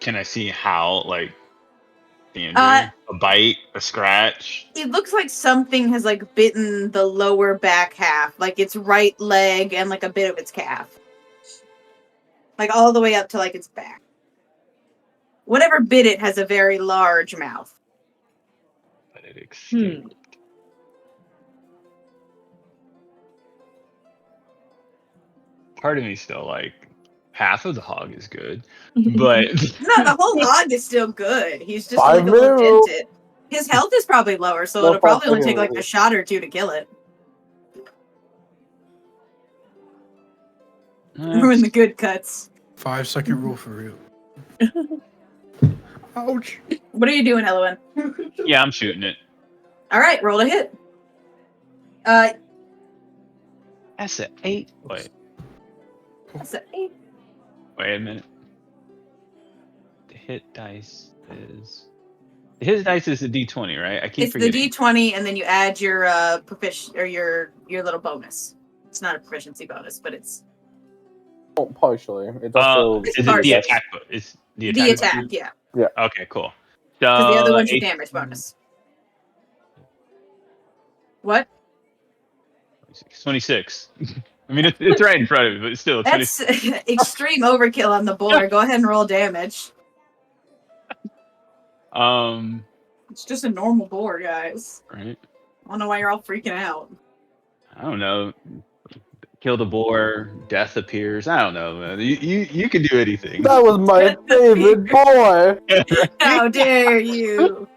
Can I see how, like, the injury? Uh, A bite, a scratch? It looks like something has like bitten the lower back half, like its right leg and like a bit of its calf. Like all the way up to like its back. Whatever bit it has a very large mouth. But it escaped. Part of me still like half of the hog is good, but No, the whole hog is still good. He's just 5 like a little minutes. dented. His health is probably lower, so No, it'll probably 5 only take like a minutes. shot or two to kill it. Ruin the good cuts. 5-second rule for real. Ouch. What are you doing, Elowen? yeah, I'm shooting it. All right, roll a hit. That's an 8. That's an 8. Wait a minute. The hit dice is a D20, right? I keep It's the forgetting. D20, and then you add your proficient or your little bonus. It's not a proficiency bonus, but it's Oh, partially. It's also Is it the partial. attack? Is the attack? the attack, yeah. Okay, cool. So Because the other one's your 18 damage bonus. What? 26. I mean, it's right in front of me, but still, 26. That's extreme overkill on the board. Go ahead and roll damage. It's just a normal board, guys. Right. I don't know why you're all freaking out. I don't know. Kill the boar, death appears. I don't know, man. You can do anything. that was my favorite boy. How dare you?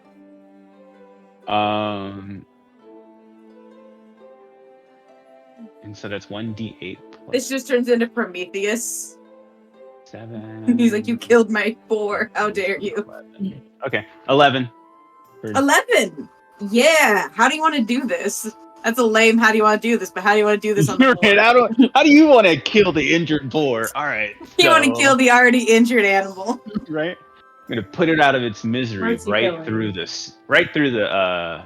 And so that's 1d8 This plus just turns into Prometheus. 7. He's like, you killed my boar. How dare you? 11. Okay, 11. 11. Yeah, how do you want to do this? That's a lame, how do you want to do this? But how do you want to do this on the board? How do you want to kill the injured boar? All right. You want to so- kill the already injured animal. right? I'm gonna put it out of its misery Where's he right going? through the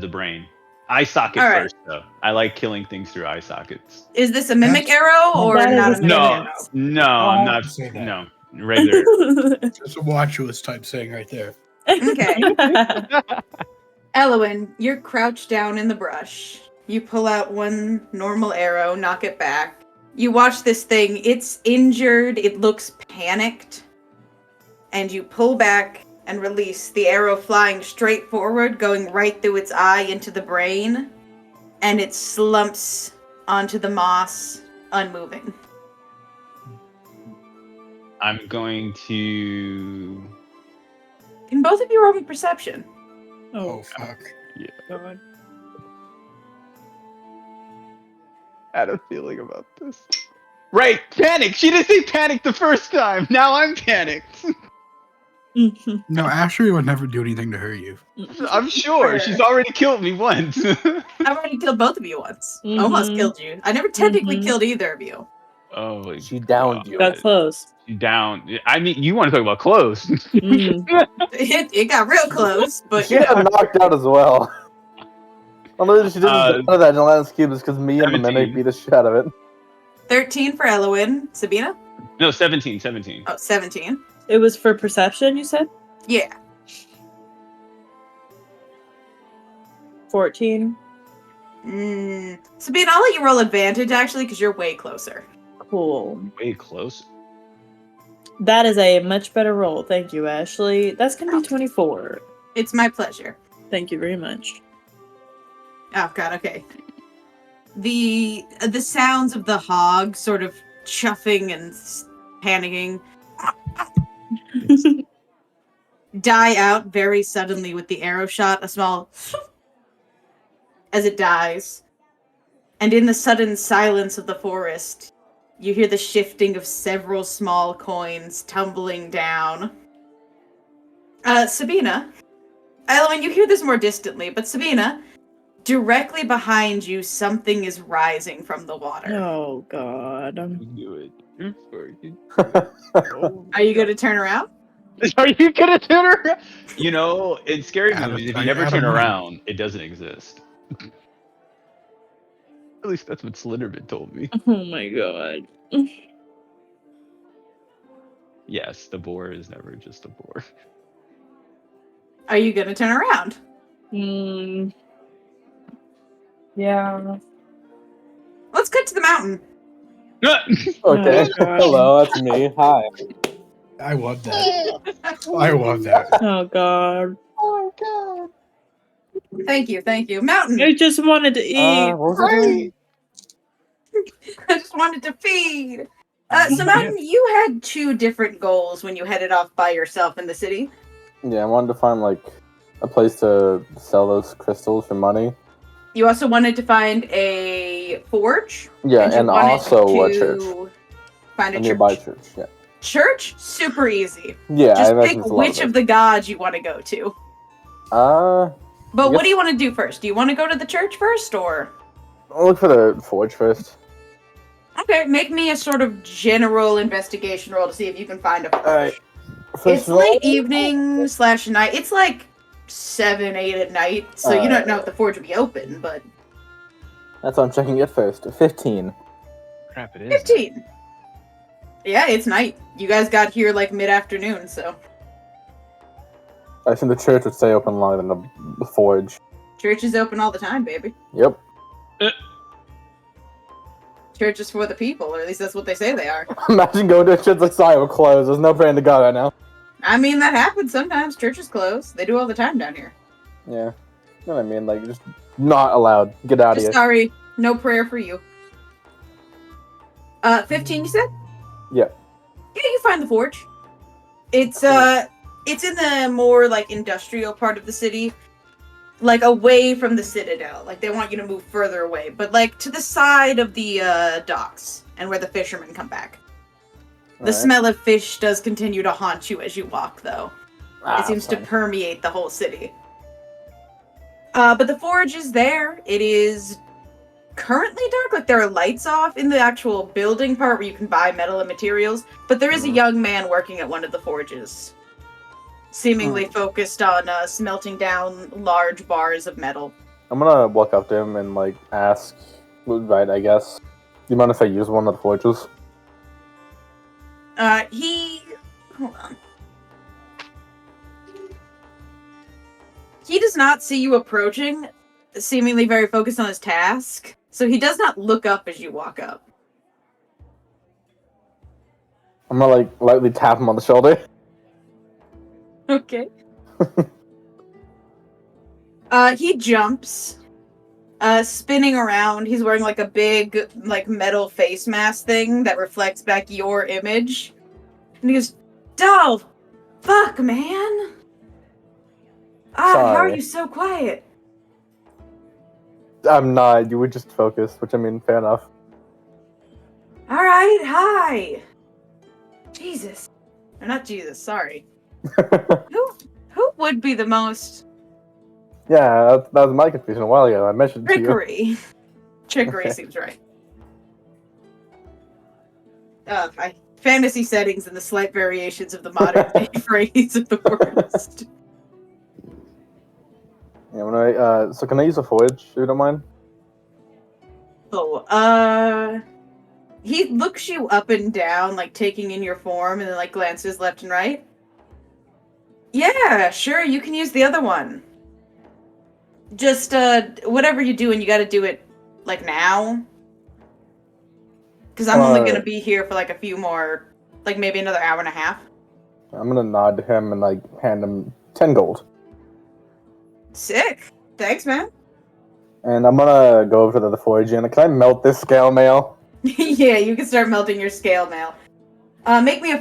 brain. Eye socket All right. first, though. I like killing things through eye sockets. Is this a mimic arrow or That is not a a mimic No, arrow? no, I'm not. Say that. No, regular. That's a watchulous type saying right there. Okay. Elwyn, you're crouched down in the brush. You pull out one normal arrow, knock it back. You watch this thing. It's injured. It looks panicked. And you pull back and release the arrow flying straight forward, going right through its eye into the brain. And it slumps onto the moss, unmoving. I'm going to. Can both of you roll me perception? Oh, fuck. God. I had a feeling about this. Right, panic. She didn't say panic the first time. Now I'm panicked. No, Ashley would never do anything to hurt you. I'm sure she's already killed me once. I've already killed both of you once. Mhm. Almost killed you. I never technically Mhm. killed either of you. Oh, my She downed you. Got close. She down. I mean, you want to talk about close? Mm. It got real close, but She you got know. knocked out as well. Only she didn't get out of that Gelatinous Cube is because me and the 17. Mimic beat the shit out of it. 13 for Elwyn. Sabina? No, 17. 17. Oh, 17. It was for perception, you said? Yeah. 14. Sabina, I'll let you roll advantage actually, because you're way closer. Cool. Way close. That is a much better roll. Thank you, Ashley. That's going to be 24. It's my pleasure. Thank you very much. Oh god, okay. The sounds of the hog sort of chuffing and panicking die out very suddenly with the arrow shot, a small as it dies. And in the sudden silence of the forest, you hear the shifting of several small coins tumbling down. Sabina, Elwyn, you hear this more distantly, but Sabina, directly behind you, something is rising from the water. Oh, God. Do it. Are you going to turn around? Are you gonna turn around? You know, in scary Adam, movies, if are you you never out of turn mind? around, it doesn't exist. At least that's what Slenderman told me. Oh, my God. Yes, the boar is never just a boar. Are you going to turn around? Yeah. Let's cut to the mountain. Okay. Oh, gosh. Hello, that's me. Hi. I love that. I love that. Oh, God. Thank you. Mountain! I just wanted to eat. What was I doing? I just wanted to feed. So Mountain, you had two different goals when you headed off by yourself in the city. Yeah, I wanted to find like a place to sell those crystals for money. You also wanted to find a forge. Yeah, you and wanted also a to church. Find A a nearby church. church, yeah. Church? Super easy. Yeah, Just I imagine pick it's a lot which of the gods you want to go to. But I what guess- do you want to do first? Do you want to go to the church first, or? I'll look for the forge first. Okay, make me a sort of general investigation roll to see if you can find a forge. Alright. It's First of all, late evening / night. It's like 7, 8 at night, so you don't know if the forge will be open, but that's why I'm checking it first. 15. Crap, it is. 15. Yeah, it's night. You guys got here like mid-afternoon, so I think the church would stay open longer than the forge. church is open all the time, baby. Yep. Church is for the people, or at least that's what they say they are. Imagine going to a church like sorry, we're closed. There's no praying to God right now. I mean, that happens sometimes. Churches close. They do all the time down here. Yeah. You know what I mean? Like, just not allowed. Get out of Just here. sorry, no prayer for you. 15, you said? Yeah. Yeah, you find the forge. It's in the more like industrial part of the city, like away from the citadel. Like they want you to move further away, but like to the side of the docks and where the fishermen come back. The Alright. smell of fish does continue to haunt you as you walk, though. Ah, It seems to fine. permeate the whole city. But the forge is there. It is currently dark, like there are lights off in the actual building part where you can buy metal and materials, but there is a young man working at one of the forges, seemingly focused on smelting down large bars of metal. I'm gonna walk up to him and like ask, right? I guess. Do you mind if I use one of the forges? Hold on. He does not see you approaching, seemingly very focused on his task, so he does not look up as you walk up. I'm gonna like lightly tap him on the shoulder. Okay. He jumps, spinning around. He's wearing like a big, like metal face mask thing that reflects back your image. And he goes, "Dolph, fuck, man. Ah, how are Sorry. you so quiet?" I'm not. You were just focused, which I mean, fair enough. All right, hi. Jesus, or not Jesus. Sorry. Who would be the most Yeah, that was my confusion a while ago. I mentioned it to you. trickery? Trickery Okay. seems right. Fantasy settings and the slight variations of the modern day phrase of the worst. Yeah, when I so can I use a forge if you don't mind? Oh, he looks you up and down, like taking in your form, and then like glances left and right. Yeah, sure, you can use the other one. Just whatever you're doing, you got to do it like now, because I'm only gonna be here for like a few more, like maybe another hour and a half. I'm gonna nod to him and like hand him 10 gold. Sick. Thanks, man. And I'm gonna go over to the forge and can I melt this scale mail? Yeah, you can start melting your scale mail. Make me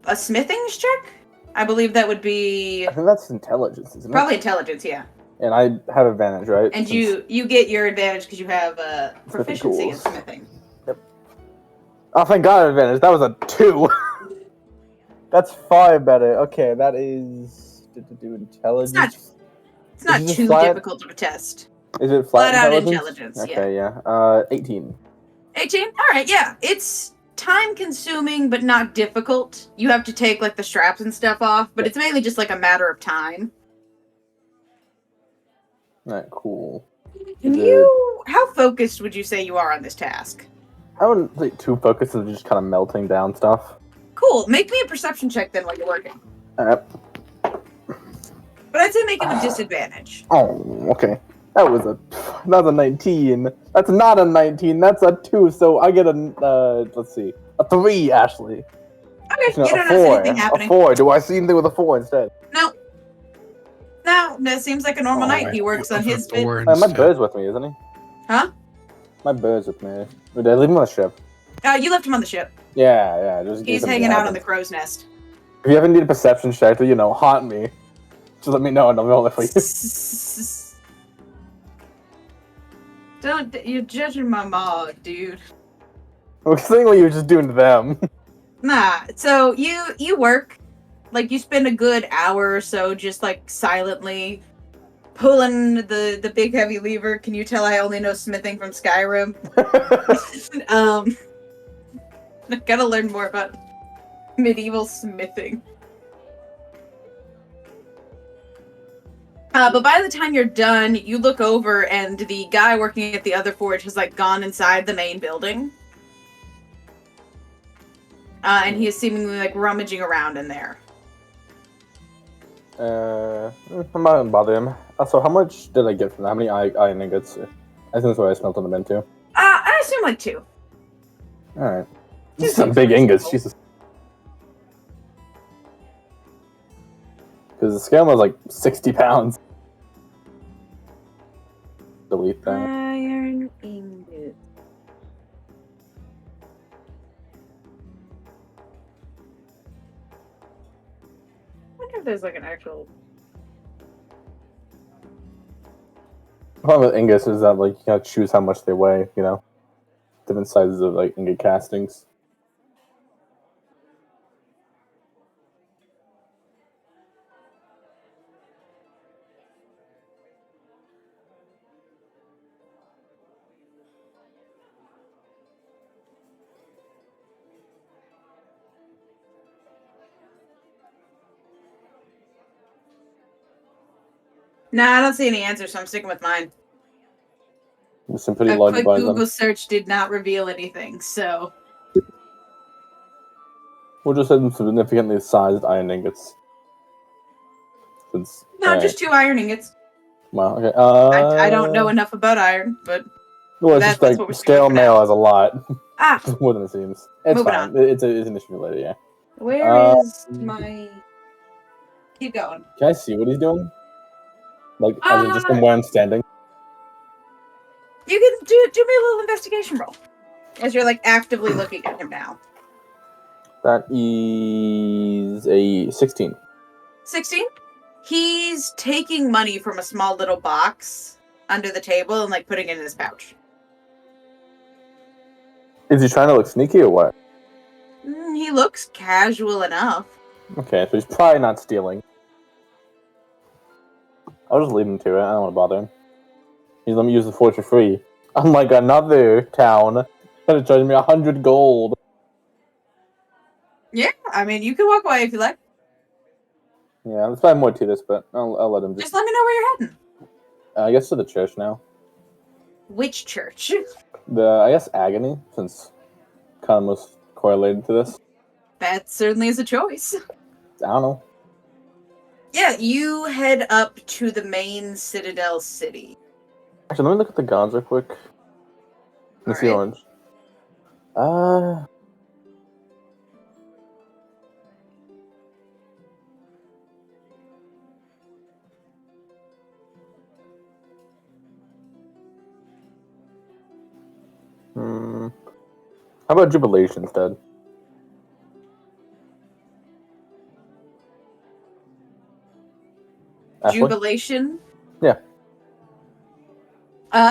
a smithing's check. I believe that would be I think that's intelligence, isn't it? probably intelligence, yeah. And I have advantage, right? And Since you get your advantage because you have proficiency in tools. smithing. Oh, thank God, advantage. That was a 2. That's far better. Okay, that is to do intelligence. It's not Is it too flat? difficult of a test. Is it flat Flat out intelligence? intelligence, Okay, yeah. 18. 18? Alright, yeah. It's time consuming but not difficult. You have to take like the straps and stuff off, but it's mainly just like a matter of time. Alright, cool. How focused would you say you are on this task? I wouldn't say too focused on just kind of melting down stuff. Cool. Make me a perception check then while you're working. Alright. But I'd say make it with disadvantage. Oh, okay. That was a 19. That's not a 19. That's a 2. So I get a let's see, a 3, Ashley. Okay, No, you a don't 4. notice anything happening. A 4. Do I see anything with a 4 instead? No. No, that seems like a normal night. He works on his bit. My bird's with me, isn't he? Huh? My bird's with me. Did I leave him on the ship? You left him on the ship. Yeah. Just He's hanging out on the crow's nest. If you ever need a perception check to, haunt me, just let me know and I'll roll it for you. You're judging my mod, dude. I'm saying what you were just doing to them. Nah, so you work, like you spend a good hour or so just like silently pulling the big heavy lever. Can you tell I only know smithing from Skyrim? I gotta learn more about medieval smithing. But by the time you're done, you look over and the guy working at the other forge has like gone inside the main building. And he is seemingly like rummaging around in there. I'm not gonna bother him. Also, how much did I get from that? How many iron ingots? I think that's what I smelted them into. I assume like 2. Alright. These are some big ingots, Jesus. Because the scale was like 60 pounds. Delete that. Iron ingot. I wonder if there's like an actual. The problem with ingots is that like you gotta choose how much they weigh, Different sizes of like ingot castings. Nah, I don't see any answers, so I'm sticking with mine. Some pretty A large quick buys Google then. search did not reveal anything, so We'll just say them significantly sized iron ingots. Since, no, just 2 iron ingots. Wow, okay. I don't know enough about iron, but Well, it's just like what we're scale sticking for mail now. has a lot. Ah, More than it seems. It's Moving fine. It's an issue later, yeah. where is my? Keep going. Can I see what he's doing? Like, as in just from where I'm standing? You can do me a little investigation roll as you're like actively looking at him now. That is a 16. 16. He's taking money from a small little box under the table and like putting it in his pouch. Is he trying to look sneaky or what? He looks casual enough. Okay, so he's probably not stealing. I'll just leave him to it. I don't want to bother him. He's let me use the forge for free. Unlike another town that charged me 100 gold. Yeah, I mean, you can walk away if you like. Yeah, there's probably more to this, but I'll let him Just let me know where you're heading. I guess to the church now. Which church? I guess Agony, since kind of most correlated to this. That certainly is a choice. I don't know. Yeah, you head up to the main Citadel City. Actually, let me look at the gods real quick. Let me see Alright. orange. How about Jubilation instead? Ashley? Jubilation? Yeah.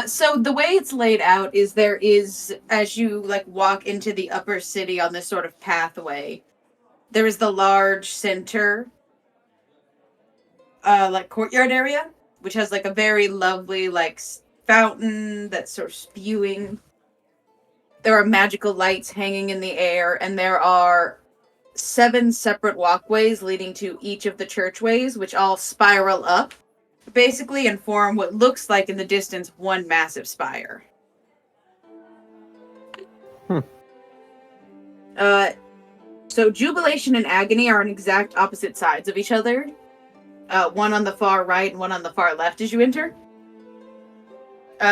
So the way it's laid out is there is, as you like walk into the upper city on this sort of pathway, there is the large center, like courtyard area, which has like a very lovely like fountain that's sort of spewing. There are magical lights hanging in the air, and there are 7 separate walkways leading to each of the churchways, which all spiral up, basically, and form what looks like in the distance one massive spire. So Jubilation and Agony are on exact opposite sides of each other. One on the far right and one on the far left as you enter.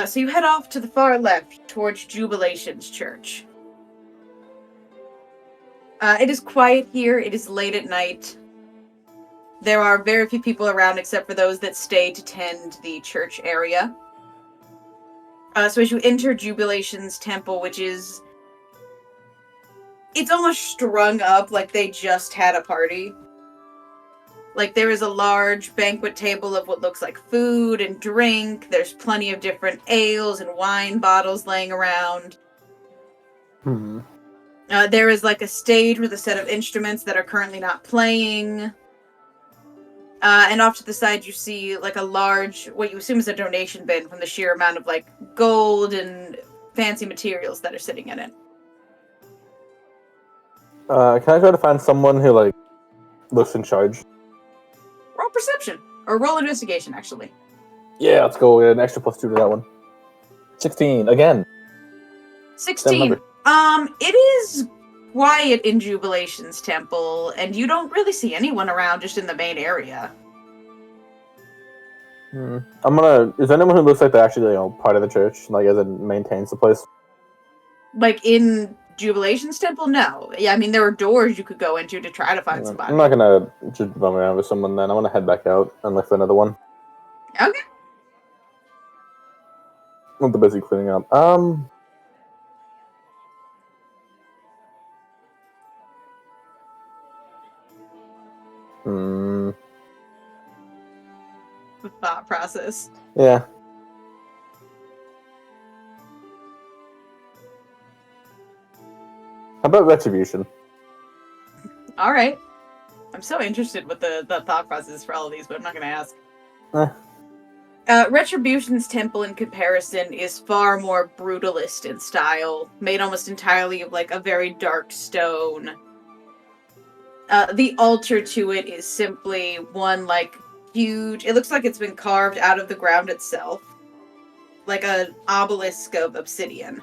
So you head off to the far left towards Jubilation's church. It is quiet here. It is late at night. There are very few people around except for those that stay to tend the church area. So as you enter Jubilation's temple, which is... It's almost strung up like they just had a party. Like, there is a large banquet table of what looks like food and drink. There's plenty of different ales and wine bottles laying around. There is, like, a stage with a set of instruments that are currently not playing. And off to the side, you see, like, a large, what you assume is a donation bin from the sheer amount of, like, gold and fancy materials that are sitting in it. Can I try to find someone who, like, looks in charge? Roll perception. Or roll investigation, actually. Yeah, let's go with an extra +2 to that one. 16, again. 16. 700. It is quiet in Jubilation's temple, and you don't really see anyone around just in the main area. Is there anyone who looks like they're actually, part of the church? Like, as it maintains the place? Like, in Jubilation's temple? No. Yeah, I mean, there are doors you could go into to try to find somebody. I'm not gonna just bum around with someone then. I want to head back out and look for another one. Okay. I'm busy cleaning up. The thought process. Yeah. How about Retribution? Alright. I'm so interested with the thought process for all of these, but I'm not going to ask. Retribution's temple, in comparison, is far more brutalist in style, made almost entirely of, like, a very dark stone. The altar to it is simply one, like, huge. It looks like it's been carved out of the ground itself, like an obelisk of obsidian.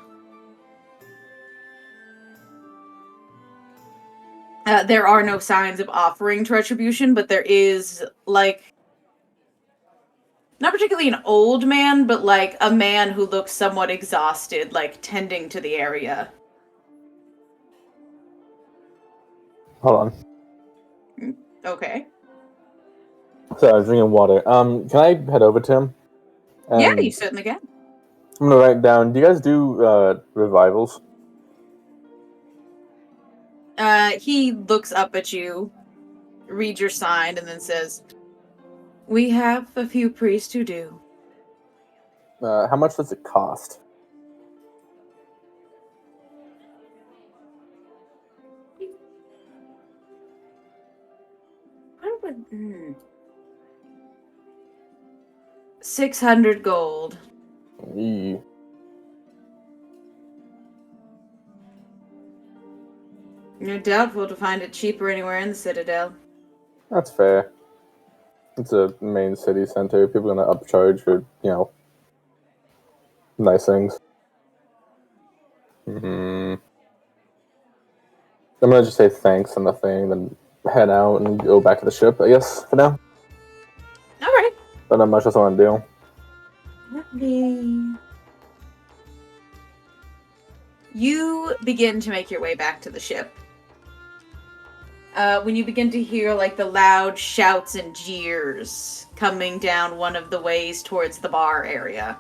There are no signs of offering to retribution, but there is, like, not particularly an old man, but like a man who looks somewhat exhausted, like tending to the area. Hold on. Okay. So I was drinking water. Can I head over to him? Yeah, you certainly can. I'm gonna write down. Do you guys do revivals? He looks up at you, reads your sign, and then says, "We have a few priests who do." How much does it cost? What would 600 gold. Eee. You're doubtful to find it cheaper anywhere in the Citadel. That's fair. It's a main city center. People are gonna upcharge for, nice things. I'm gonna just say thanks on the thing, then head out and go back to the ship, I guess, for now. Alright. But not much else I want to do. Let me... You begin to make your way back to the ship. When you begin to hear, like, the loud shouts and jeers coming down one of the ways towards the bar area.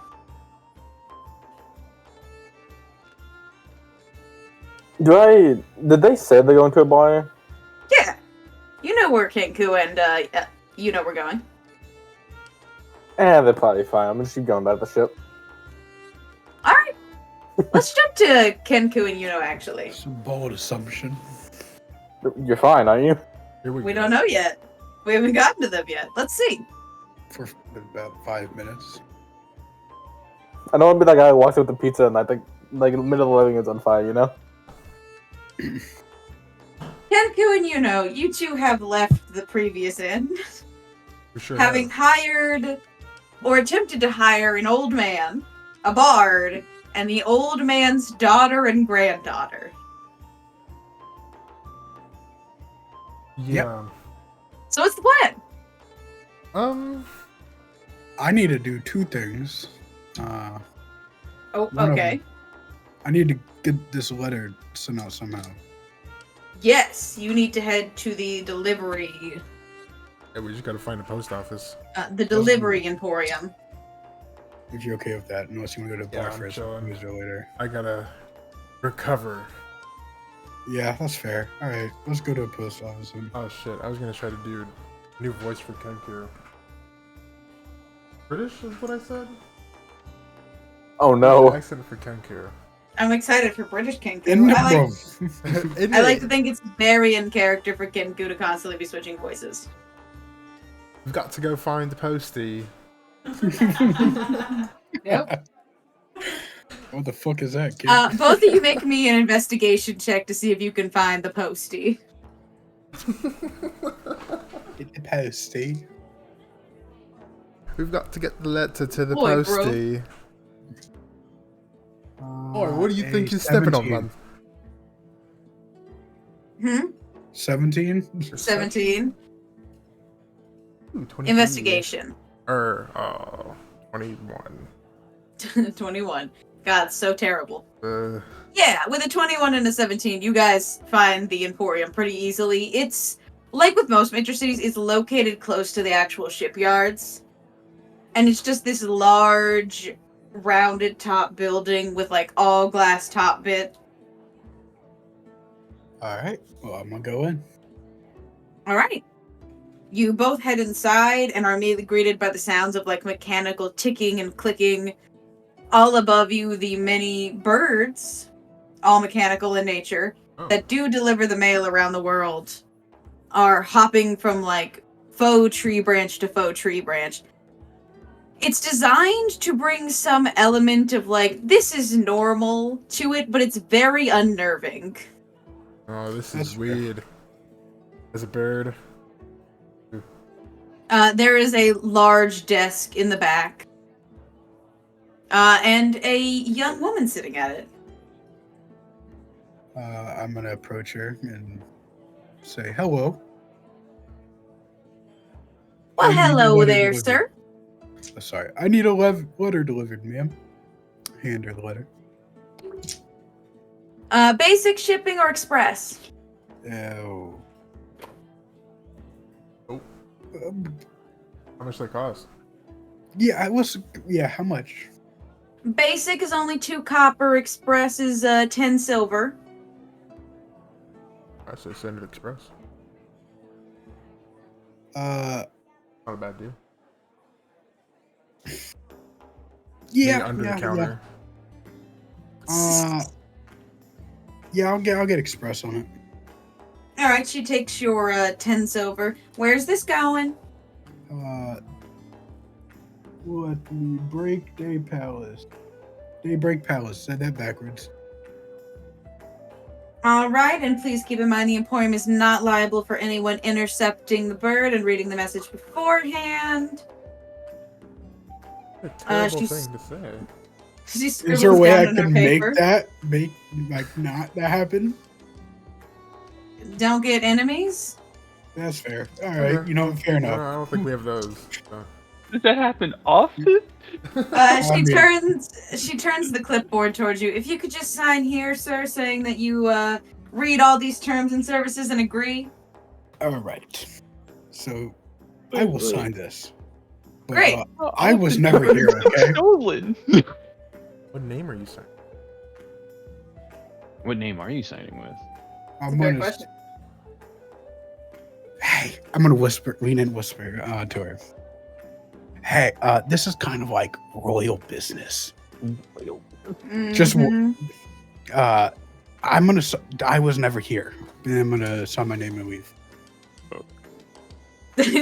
Did they say they're going to a bar? Yeah. You know where Kenku and, you know we're going. They're probably fine. I'm gonna just keep going back to the ship. Alright. Let's jump to Kenku and Yuno, actually. It's a bold assumption. You're fine, aren't you? Here We don't know yet. We haven't gotten to them yet. Let's see. For about 5 minutes. I don't want to be that guy who walks out with the pizza and I think, like, in the middle of the living is on fire, you know? Kenku and Yuno, you two have left the previous inn, For sure. having hired or attempted to hire an old man, a bard, and the old man's daughter and granddaughter. Yeah. So what's the plan? I need to do 2 things. Oh, one of okay. them, I need to get this letter sent out somehow. Yes, you need to head to the delivery, Yeah, we just gotta find a post office. the delivery emporium. If you're okay with that, unless you want to go to the bar I'm first, chilling. we'll go later. I gotta recover. Yeah, that's fair. Alright, let's go to a post office then. Oh shit, I was gonna try to do a new voice for Kenku. British is what I said? Oh no. Accent for Kenku. I'm excited for British Kenku. In the I like to think it's very in character for Kenku to constantly be switching voices. We've got to go find the postie. Yep. What the fuck is that, kid? Both of you make me an investigation check to see if you can find the postie. Get the postie. We've got to get the letter to the Boy, bro. postie. Boy, what do you think you're stepping on, man? 17? 17. Ooh, 23. Investigation. 21. 21. God, so terrible. Uh, Yeah, with a 21 and a 17, you guys find the Emporium pretty easily. It's, like with most major cities, it's located close to the actual shipyards. And it's just this large, rounded top building with, like, all glass top bit. Alright, well, I'm gonna go in. Alright. You both head inside and are immediately greeted by the sounds of, like, mechanical ticking and clicking. All above you, the many birds, all mechanical in nature, that do deliver the mail around the world, are hopping from, like, faux tree branch to faux tree branch. It's designed to bring some element of, like, this is normal to it, but it's very unnerving. oh, this That's is fair. weird. There's a bird. There is a large desk in the back. And a young woman sitting at it. I'm gonna approach her and say hello. Well, I need a hello letter there, delivered. sir. Sorry, I need a letter delivered, ma'am. Hand her the letter. Basic shipping or express? Oh. Oh. How much they cost? Yeah, how much? Basic is only 2 copper. Express is 10 silver. I say send it express. Uh, Not a bad deal. yeah, Maybe under the counter. Yeah, I'll get express on it. All right, she takes your 10 silver. Where's this going? What the Daybreak Palace? Daybreak Palace. Said that backwards. All right, and please keep in mind the Emporium is not liable for anyone intercepting the bird and reading the message beforehand. What a terrible she's- thing to say. She Is scribbles there a way down I on her can make paper. not that happen? Don't get enemies. That's fair. All right, Okay. fair No, enough. I don't think we have those. So. Does that happen often? She mean- turns the clipboard towards you. If you could just sign here, sir, saying that you read all these terms and services and agree. All right. So I will sign this. But, Great. I was never here. Okay. Stolen. What name are you saying? What name are you signing with? I'm Fair gonna. question. Hey, I'm gonna lean in, whisper to her. Hey, this is kind of like royal business. Just Mhm. I was never here. And I'm gonna sign my name and leave.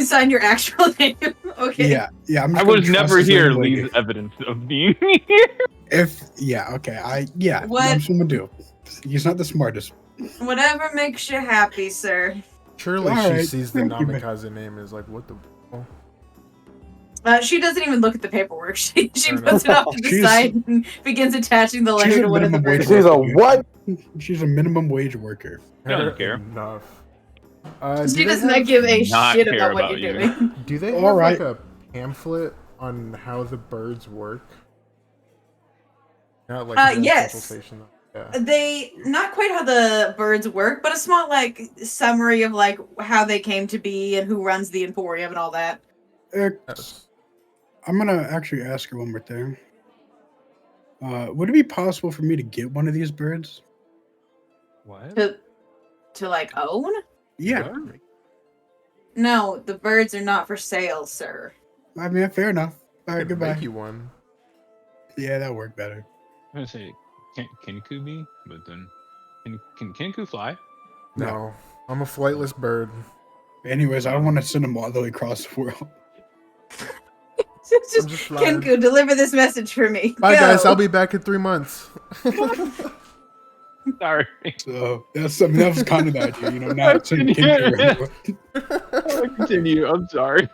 Sign your actual name. Okay. Yeah. I'm I just gonna was trust never this here. lady. Leaves evidence of being here. Okay. What? I'm just gonna do. He's not the smartest. Whatever makes you happy, sir. Surely All she right, sees the thank you, man. Namikaze name is like, what the hell? She doesn't even look at the paperwork. She Fair puts it off to the She's- side and begins attaching the She's letter a to one of the minimum wage birds. She's a worker, dude. what? She's a minimum wage worker. Don't care. Enough. She does not give a not shit care about what about you're you. doing. Do they All have right. like a pamphlet on how the birds work? Not like the yes. consultation. Yeah. They not quite how the birds work, but a small summary of how they came to be and who runs the Emporium and all that. Yes. I'm gonna actually ask her one more thing. Would it be possible for me to get one of these birds? What? To own? Yeah. No, the birds are not for sale, sir. I mean, fair enough. All right, Could goodbye. make you one. Yeah, that worked better. I'm gonna say Kenku be, but then can Kenku fly? No. I'm a flightless bird. Anyways, I don't want to send them all the way across the world. Just I'm just flying. Kenku, deliver this message for me. Bye Go. guys, I'll be back in 3 months. Sorry. So that was kind of the idea, not sending Kinker. Continue. I'm sorry.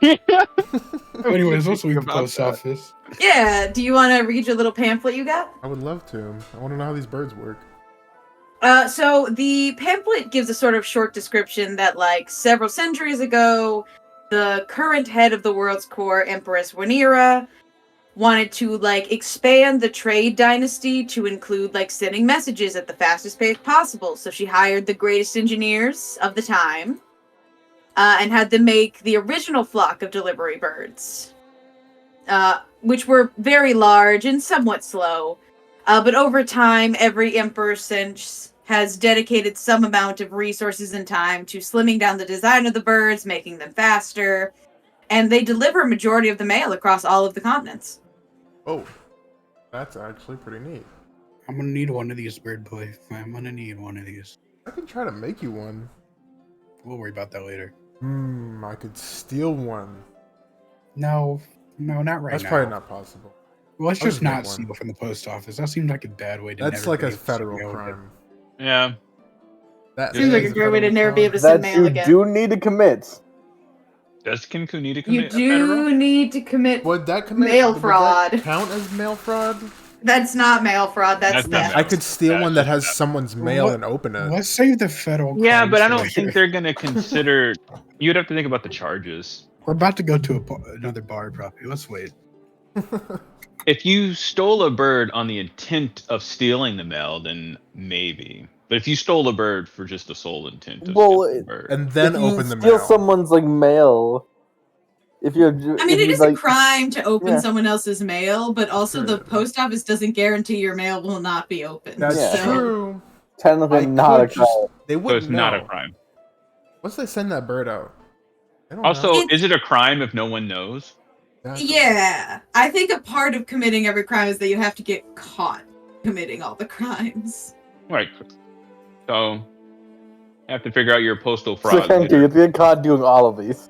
Anyways, let's leave the About post that. office. Yeah, do you want to read your little pamphlet you got? I would love to. I want to know how these birds work. So the pamphlet gives a sort of short description that, several centuries ago, the current head of the world's core, Empress Rhaenyra, wanted to, expand the trade dynasty to include, sending messages at the fastest pace possible. So she hired the greatest engineers of the time, and had them make the original flock of delivery birds, which were very large and somewhat slow. But over time, every emperor since has dedicated some amount of resources and time to slimming down the design of the birds, making them faster, and they deliver a majority of the mail across all of the continents. Oh, that's actually pretty neat. I'm gonna need one of these, bird boy. I'm gonna need one of these. I can try to make you one. We'll worry about that later. I could steal one. No, not right That's now. probably not possible. Well, let's I'll just just make not one. steal from the post office. That seems like a bad way to. That's never like be a able to federal mail again. crime. Yeah. That Seems like is a great way to federal never be able crime. to send That mail you again. do need to commit. Does Kinku need to You commit a federal? do need to commit. Would that Mail would fraud. that count as mail fraud? That's not mail fraud. That's That's not theft. I could steal That's one that just has theft. someone's mail What- and open it. Let's save the federal. Yeah, crimes but I for don't later. think they're gonna consider. You'd have to think about the charges. We're about to go to another bar, probably. Let's wait. If you stole a bird on the intent of stealing the mail, then maybe. But if you stole a bird for just the sole intent of Well, stealing the bird, And then if you open the steal mail. someone's like mail, if you're, I mean, if it you, is like, a crime to open Yeah. someone else's mail, but also the True. post office doesn't guarantee your mail will not be opened. That's Yeah. true. technically I not a could just- crime. They so wouldn't it's not a know. crime. Once they send that bird out. They don't Also, know. is it a crime if no one knows? Exactly. Yeah, I think a part of committing every crime is that you have to get caught committing all the crimes. Right. So, you have to figure out your postal So fraud. Kenku, you get caught doing all of these.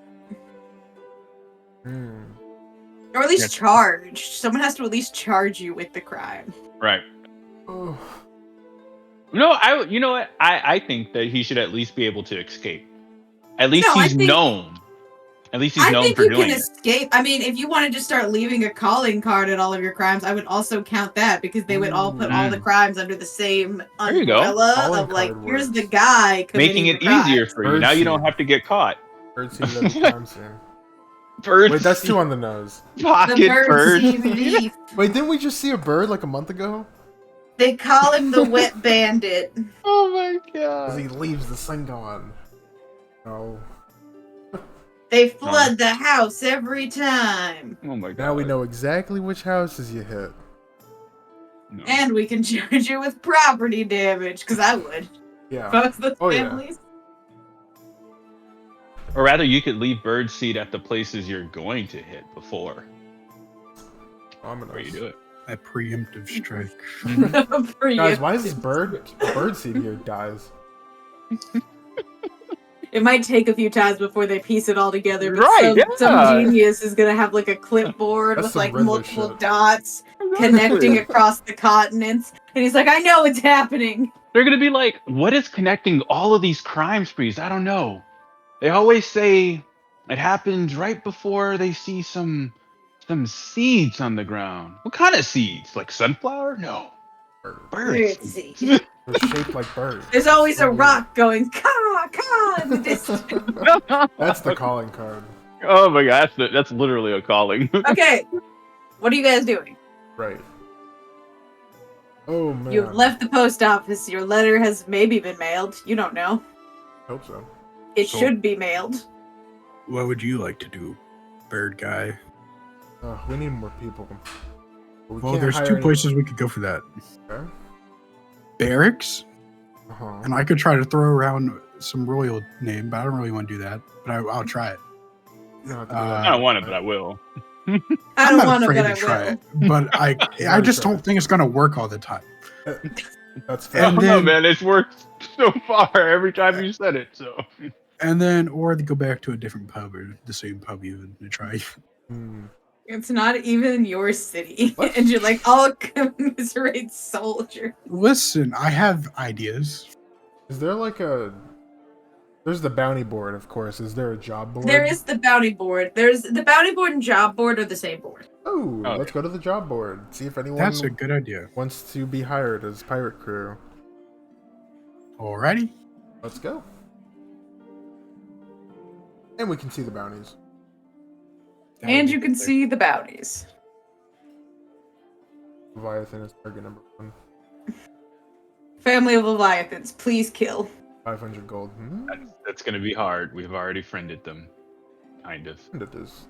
Hmm. Or at least Yes. charged. Someone has to at least charge you with the crime. Right. Oh. No, you know what? I think that he should at least be able to escape. At least No, I he's think- known. At least he's I known think for you doing can it. escape. I mean, if you want to just start leaving a calling card at all of your crimes, I would also count that because they would all put all the crimes under the same There you go. umbrella Calling of like, card here's works. the guy committing Making it the crime. easier for you. Now you don't Birdseed. have to get caught. Bird seed at a crime scene. Bird Wait, that's seed- two on the nose. pocket The bird bird. seed leaf. Wait, didn't we just see a bird like a month ago? They call him the wet bandit. Oh my Because god. he leaves the sink on. No. They flood the house every time. Oh my god. Now we know exactly which houses you hit. No. And we can charge you with property damage, because I would. Yeah. Both the Oh, yeah. families. Or rather, you could leave bird seed at the places you're going to hit before Ominous. you do it. A preemptive strike. Guys, why is this bird seed here dies? It might take a few times before they piece it all together, but Right, some yeah. genius is gonna have like a clipboard That's with some like Riddler multiple shit. dots connecting across the continents, and he's like, "I know it's happening." They're gonna be like, what is connecting all of these crime sprees? I don't know. They always say it happens right before they see some seeds on the ground. What kind of seeds? Like sunflower? No. Bird. Birds. Let's see. They're shaped like birds. There's always a rock going "Caw, caw" in the distance. That's the calling card. Oh my gosh, that's literally a calling. Okay, what are you guys doing? Right. Oh man. You've left the post office. Your letter has maybe been mailed. You don't know. Hope so. It So- should be mailed. What would you like to do, bird guy? We need more people. But we Well, can't there's hire two any- places we could go for that. Okay. Barracks, Uh-huh. and I could try to throw around some royal name, but I don't really want to do that. But I'll try it. You don't have to do I that. don't want it, but I will. I I'm don't not want to, afraid but I to try will. it. But I Yeah, just try don't it. think it's gonna work all the time. That's I fair. And don't know, then- man. It's worked so far every time you said it. So And then, or they go back to a different pub or the same pub even to try. Hmm. It's not even your city, What? and you're like, "I'll commiserate soldier." Listen, I have ideas. Is there like a? There's the bounty board, of course. Is there a job board? There is the bounty board. There's the bounty board and job board are the same board. Oh, Okay. let's go to the job board. See if anyone That's a good idea. wants to be hired as pirate crew. Alrighty. Let's go. And we can see the bounties. And you can see the bounties. Leviathan is target number 1. Family of Leviathans, please kill. 500 gold. that's gonna be hard. We've already friended them, kind of And it is.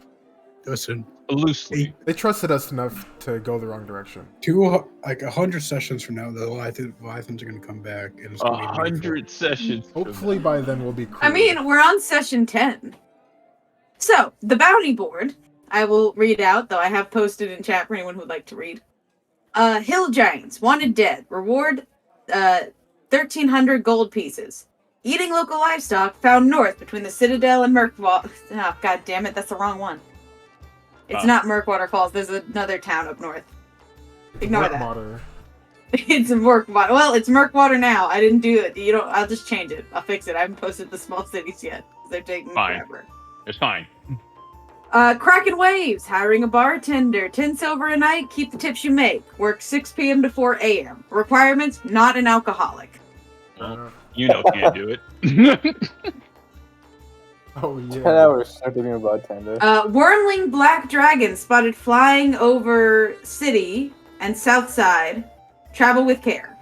Listen, loosely. They trusted us enough to go the wrong direction. 100 sessions from now, the Leviathans are gonna come back, and it's gonna be meaningful. 100 sessions. from Hopefully now. by then we'll be crew. I mean, we're on session 10. So, the bounty board, I will read out, though I have posted in chat for anyone who would like to read. Hill Giants, wanted dead. Reward, 1,300 gold pieces. Eating local livestock, found north between the Citadel and Murkwater. Oh, god damn it, that's the wrong one. It's Oh. not Murkwater Falls, there's another town up north. Ignore that. Murkwater. It's Murkwater. Well, it's Murkwater now. I didn't do it. I'll just change it. I'll fix it. I haven't posted the small cities yet. They're taking Fine. forever. It's fine. Kraken Waves, hiring a bartender, 10 silver a night, keep the tips you make. Work 6 p.m. to 4 a.m. Requirements, not an alcoholic. You know, can't do it. Oh yeah. 10 hours starting a bartender. Wormling black dragon spotted flying over city and south side. Travel with care.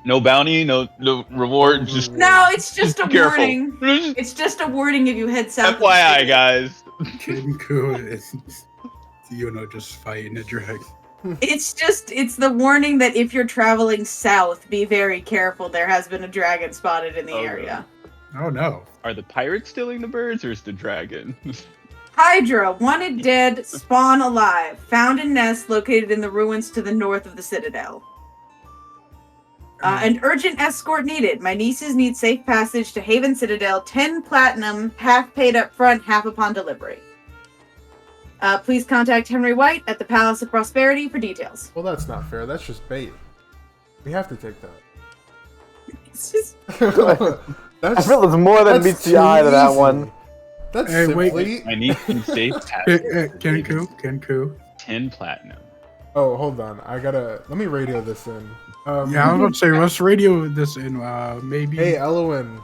No bounty, no reward. Just No, it's just a careful. warning. It's just a warning if you head south. of the FYI, city. guys. Kenku is, just fighting a dragon. It's the warning that if you're traveling south, be very careful. There has been a dragon spotted in the area. Oh no. Are the pirates stealing the birds, or is the dragon? Hydra, wanted dead, spawn alive. Found in nest located in the ruins to the north of the citadel. An urgent escort needed. My nieces need safe passage to Haven Citadel. 10 platinum, half paid up front, half upon delivery. Please contact Henry White at the Palace of Prosperity for details. Well, that's not fair. That's just bait. We have to take that. It's just... I feel there's more than meets the eye to that one. That's Hey, wait. simply... I need some safe passage. Kenku. 10 platinum. Oh, hold on. Let me radio this in. Yeah, I was about to say, let's radio this in, maybe. Hey, Elowen.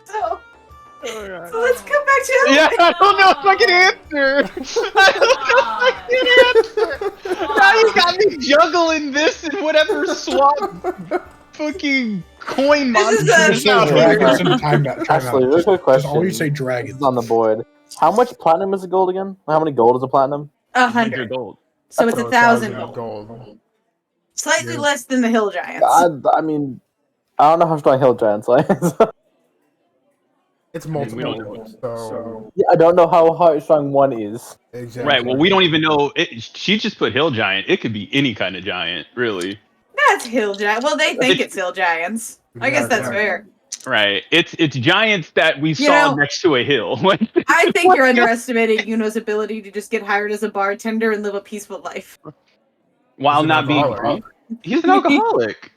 So let's come back to Yeah, I don't know if I can answer. I don't know if I can answer. Now you got me juggling this and whatever swap fucking coin This is monster. a- Just say dragons and time out. Actually, there's a quick Just question. always say dragons. It's on the board. How much platinum is a gold again? How many gold is a platinum? 100. gold. So it's So 1,000 1,000 gold. Slightly Yeah. less than the Hill Giants. I mean, I don't know how strong Hill Giants are. It's we don't multiple, know. so... Yeah, I don't know how strong one is. Exactly. Right, well, we don't even know. She just put hill giant. It could be any kind of giant, really. That's Hill Giants. Well, they think it's Hill Giants. I guess that's Exactly. fair. Right. It's giants that we saw know- next to a hill. I think you're underestimating Yuno's ability to just get hired as a bartender and live a peaceful life. While He's an not being alcoholic. drunk. He's an alcoholic.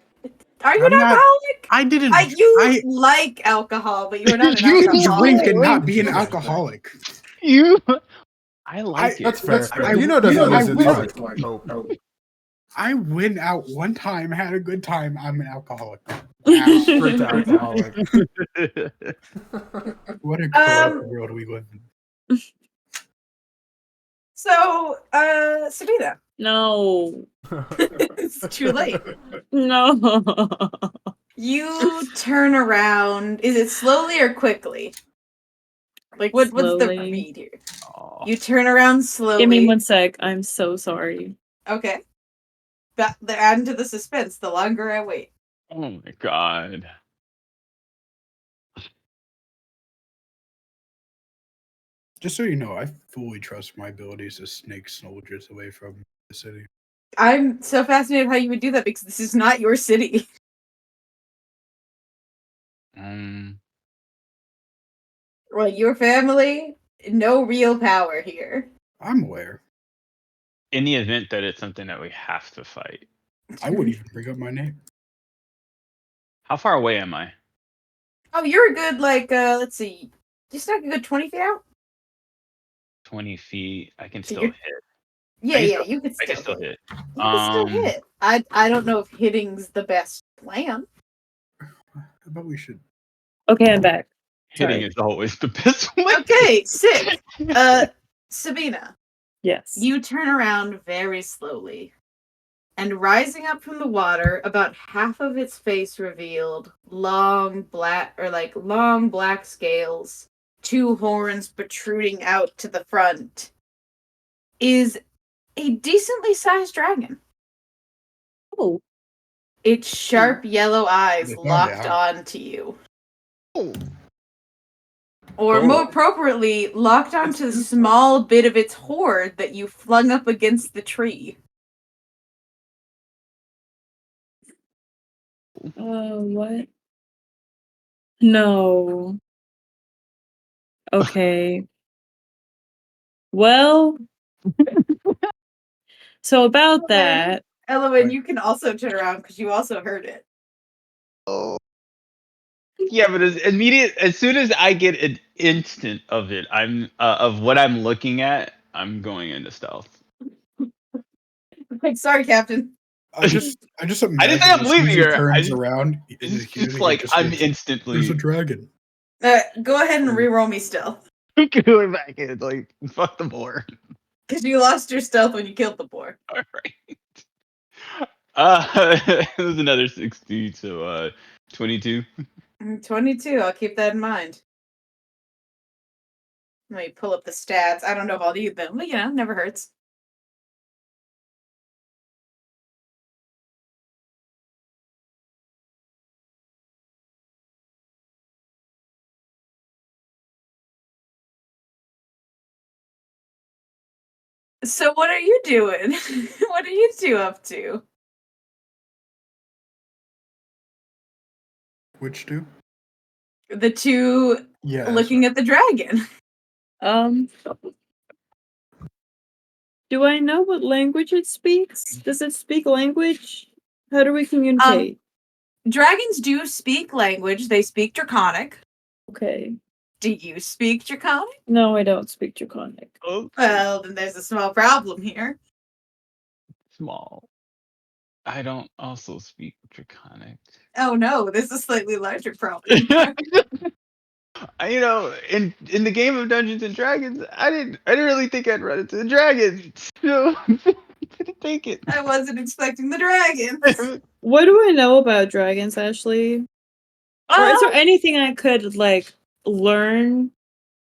Are you I'm an not- alcoholic? I didn't. You like alcohol, but you're not an You can alcoholic. drink and not be an alcoholic. I like it. That's fair. That's fair. You know doesn't I use it will- to like hope. I went out one time, had a good time. I'm an alcoholic. Straight to alcoholic. What a corrupt world we live in. So, Sabina, No. it's too late. No. You turn around. Is it slowly or quickly? Like, what's the Slowly. read here? Aw. You turn around slowly. Give me 1 sec. I'm so sorry. Okay. They're adding to the suspense the longer I wait. Oh my god. Just so you know, I fully trust my abilities to snake soldiers away from the city. I'm so fascinated how you would do that because this is not your city. Like, your family, no real power here. I'm aware. In the event that it's something that we have to fight. I wouldn't even bring up my name. How far away am I? Oh, you're a good, like, let's see. Just like a good 20 feet out? 20 feet. I can So still you're- hit. Yeah, I can yeah, still- you could I still can still hit. hit. You can still hit. I don't know if hitting's the best plan. How about we should? Okay, I'm back. Hitting Sorry. is always the best way. Okay, sick. Sabina, Yes. you turn around very slowly. And rising up from the water, about half of its face revealed, long black scales, 2 horns protruding out to the front, is a decently sized dragon. Oh. Its sharp yellow eyes They found it, locked huh? onto you. Oh. Or more appropriately, locked onto the small bit of its hoard that you flung up against the tree. What? No. Okay. Well, so about that, Elowen, you can also turn around because you also heard it. Yeah, but as soon as I get an instant of it, I'm of what I'm looking at, I'm going into stealth. Like, sorry, Captain. I just I didn't say imagine I'm as soon as leaving he her. turns around in It's his just community, like just I'm goes, "There's a instantly dragon." Go ahead and re-roll me stealth. going back in. Like fuck the boar. Because you lost your stealth when you killed the boar. All right. It was another 60, so 22. 22. I'll keep that in mind. Let me pull up the stats. I don't know if I'll need them, but never hurts. So what are you doing? What are you two up to? Which two? The two Yeah. looking at the dragon. Do I know what language it speaks? Does it speak language? How do we communicate? Dragons do speak language. They speak Draconic. Okay. Do you speak Draconic? No, I don't speak Draconic. Oh, Well, then there's a small problem here. small. I don't also speak Draconic. Oh no, there's a slightly larger problem. In the game of Dungeons and Dragons, I didn't really think I'd run into the dragon. So didn't take it. I wasn't expecting the dragons. What do I know about dragons, Ashley? Or is there anything I could learn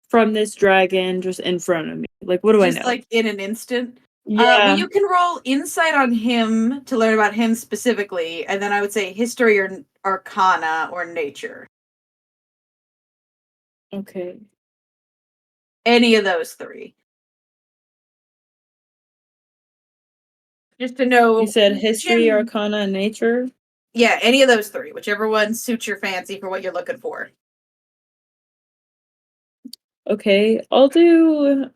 from this dragon just in front of me? Like, what do I know? Just like in an instant. Yeah. Well, you can roll insight on him to learn about him specifically, and then I would say history or arcana or nature. Okay. Any of those three. Just to know. You said history, Jim- arcana, and nature? Yeah, any of those three. Whichever one suits your fancy for what you're looking for. Okay, I'll do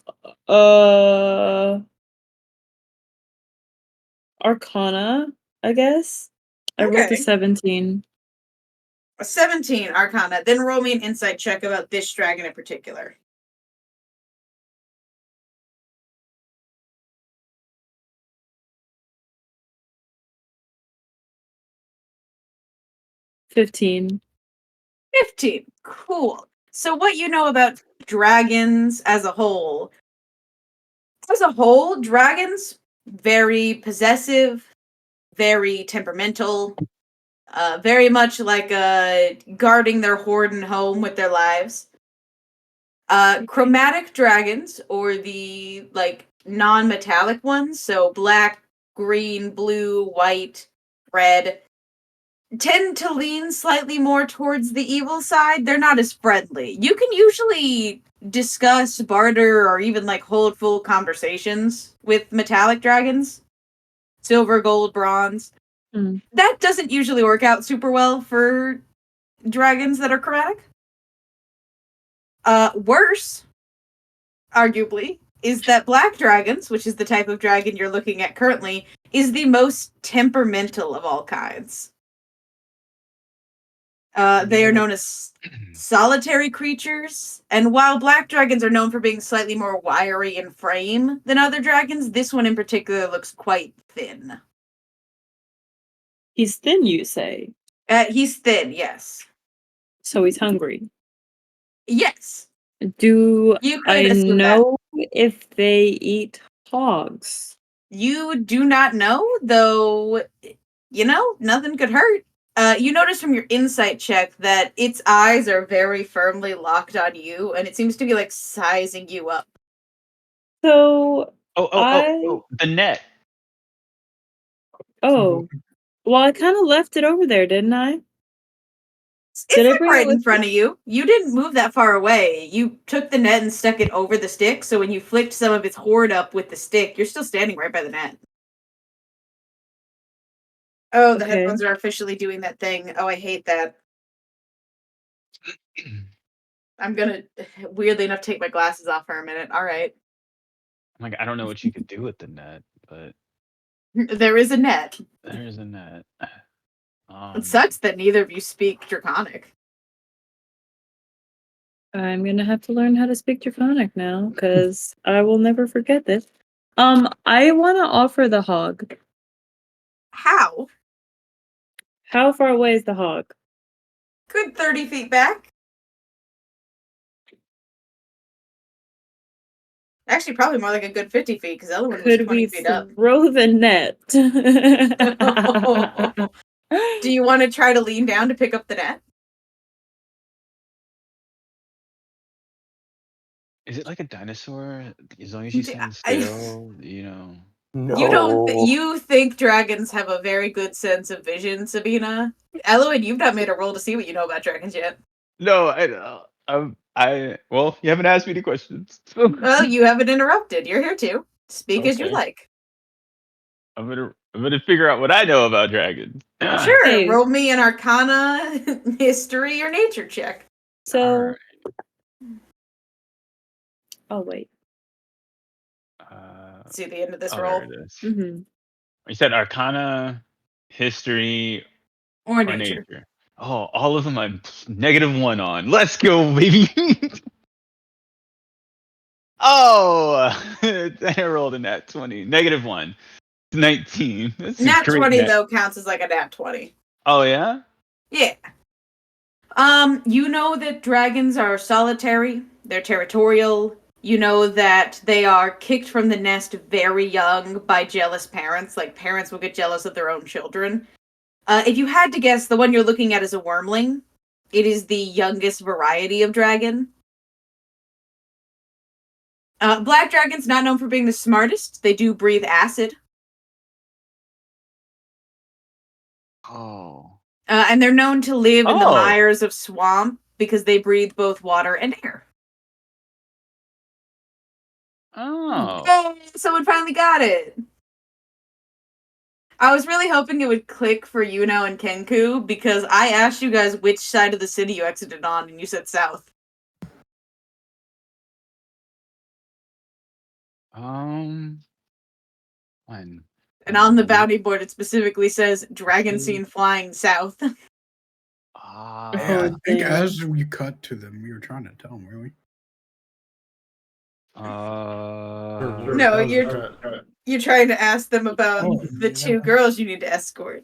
arcana, I guess. I rolled a Okay. 17. A 17 arcana. Then roll me an insight check about this dragon in particular. $15. 15. Cool. So what you know about dragons as a whole? As a whole, dragons very possessive, very temperamental, very much like guarding their hoard and home with their lives. Chromatic dragons, or the non-metallic ones, so black, green, blue, white, red, tend to lean slightly more towards the evil side. They're not as friendly. You can usually discuss, barter, or even hold full conversations with metallic dragons. Silver, gold, bronze. Mm. That doesn't usually work out super well for dragons that are chromatic. Worse, arguably, is that black dragons, which is the type of dragon you're looking at currently, is the most temperamental of all kinds. They are known as solitary creatures, and while black dragons are known for being slightly more wiry in frame than other dragons, this one in particular looks quite thin. He's thin, you say? He's thin, yes. So he's hungry. Yes. Do You could I assume know if they eat hogs? You do not know, though, nothing could hurt. You notice from your insight check that its eyes are very firmly locked on you, and it seems to be sizing you up. So the net. Oh. Well, I kind of left it over there, didn't I? It's right in front of you. You didn't move that far away. You took the net and stuck it over the stick, so when you flicked some of its hoard up with the stick, you're still standing right by the net. Oh, the headphones are officially doing that thing. Oh, I hate that. I'm gonna, weirdly enough, take my glasses off for a minute. All right. I don't know what you could do with the net, but there is a net. There is a net. It sucks that neither of you speak Draconic. I'm gonna have to learn how to speak Draconic now, because I will never forget this. I want to offer the hog. How? How far away is the hog? Good 30 feet back. Actually, probably more like a good 50 feet, because the other one was Could 20 we feet up. throw the net? Do you want to try to lean down to pick up the net? Is it like a dinosaur? As long as you stand still, you know. No. You don't. You think dragons have a very good sense of vision, Sabina? Eloin, you've not made a roll to see what you know about dragons yet. No, well, you haven't asked me any questions. Well, you haven't interrupted. You're here to speak as you Okay. like. I'm gonna figure out what I know about dragons. Sure. Hey. Roll me an Arcana, History, or Nature check. So, Alright. oh wait. See the end of this Oh, roll. there it is. Mm-hmm. You said Arcana, History, Or or nature. Nature. Oh, all of them I'm -1 on. Let's go, baby. Oh, I rolled a nat 20. -1. 19. That's a Nat great 20 net. though counts as like a nat 20. Oh yeah? Yeah. You know that dragons are solitary, they're territorial. You know that they are kicked from the nest very young by jealous parents, like parents will get jealous of their own children. If you had to guess, the one you're looking at is a wormling. It is the youngest variety of dragon. Black dragons, not known for being the smartest. They do breathe acid. Oh. And they're known to live in the Oh. mires of swamp because they breathe both water and air. Oh. Yay! Someone finally got it. I was really hoping it would click for Yuno and Kenku because I asked you guys which side of the city you exited on, and you said south. When? And on the bounty board, it specifically says "dragon seen flying south." Yeah, I Oh, think damn. as we cut to them, we were trying to tell them, were we? No, you're trying to ask them about Oh, the yeah. two girls you need to escort.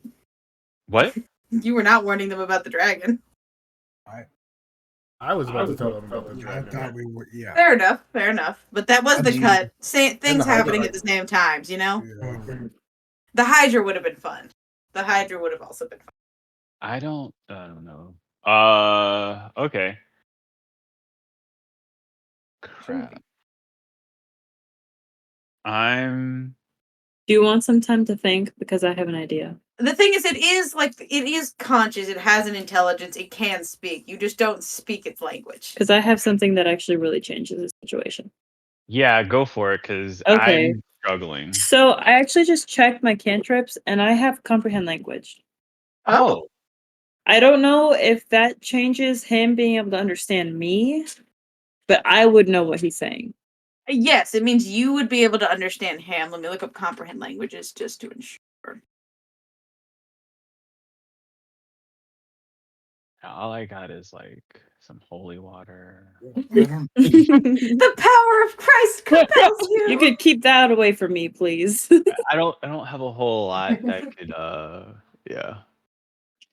What? You were not warning them about the dragon. I was about to tell them about the I dragon. thought we were, yeah. Fair enough, fair enough. But that was the cut. Things the happening Hydra. at the same times, you know? Yeah. The Hydra would have been fun. The Hydra would have also been fun. I don't know. Okay. Crap. Do you want some time to think? Because I have an idea. The thing is, it is conscious. It has an intelligence. It can speak. You just don't speak its language. Because I have something that actually really changes the situation. Yeah, go for it, because Okay. I'm struggling. So I actually just checked my cantrips, and I have comprehend language. Oh. I don't know if that changes him being able to understand me, but I would know what he's saying. Yes, it means you would be able to understand him. Let me look up comprehend languages just to ensure. All I got is like some holy water. I don't, The power of Christ compels you. You could keep that away from me, please. I don't have a whole lot that could yeah.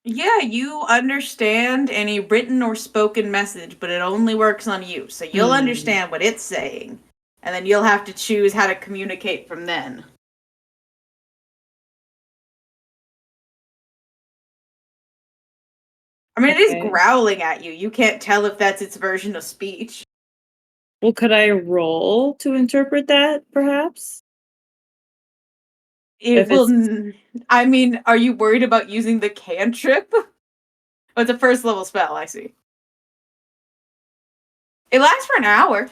Yeah, you understand any written or spoken message, but it only works on you. So you'll understand what it's saying, and then you'll have to choose how to communicate from then. I mean, it is growling at you. You can't tell if that's its version of speech. Well, could I roll to interpret that, perhaps? It will. I mean, are you worried about using the cantrip? Oh, it's a first level spell, I see. It lasts for an hour.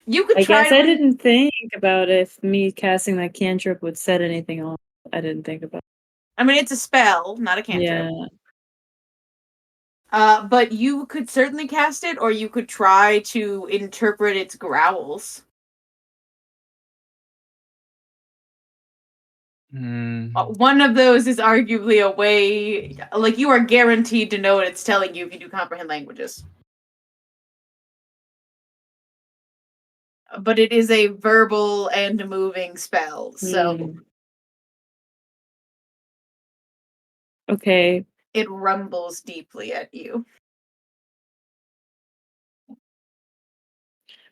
You could try. I guess I didn't think about if me casting that cantrip would set anything off. I didn't think about it. I mean, it's a spell, not a cantrip. Yeah. But you could certainly cast it, or you could try to interpret its growls. One of those is arguably a way, like you are guaranteed to know what it's telling you if you do comprehend languages. But it is a verbal and moving spell, so Okay. it rumbles deeply at you.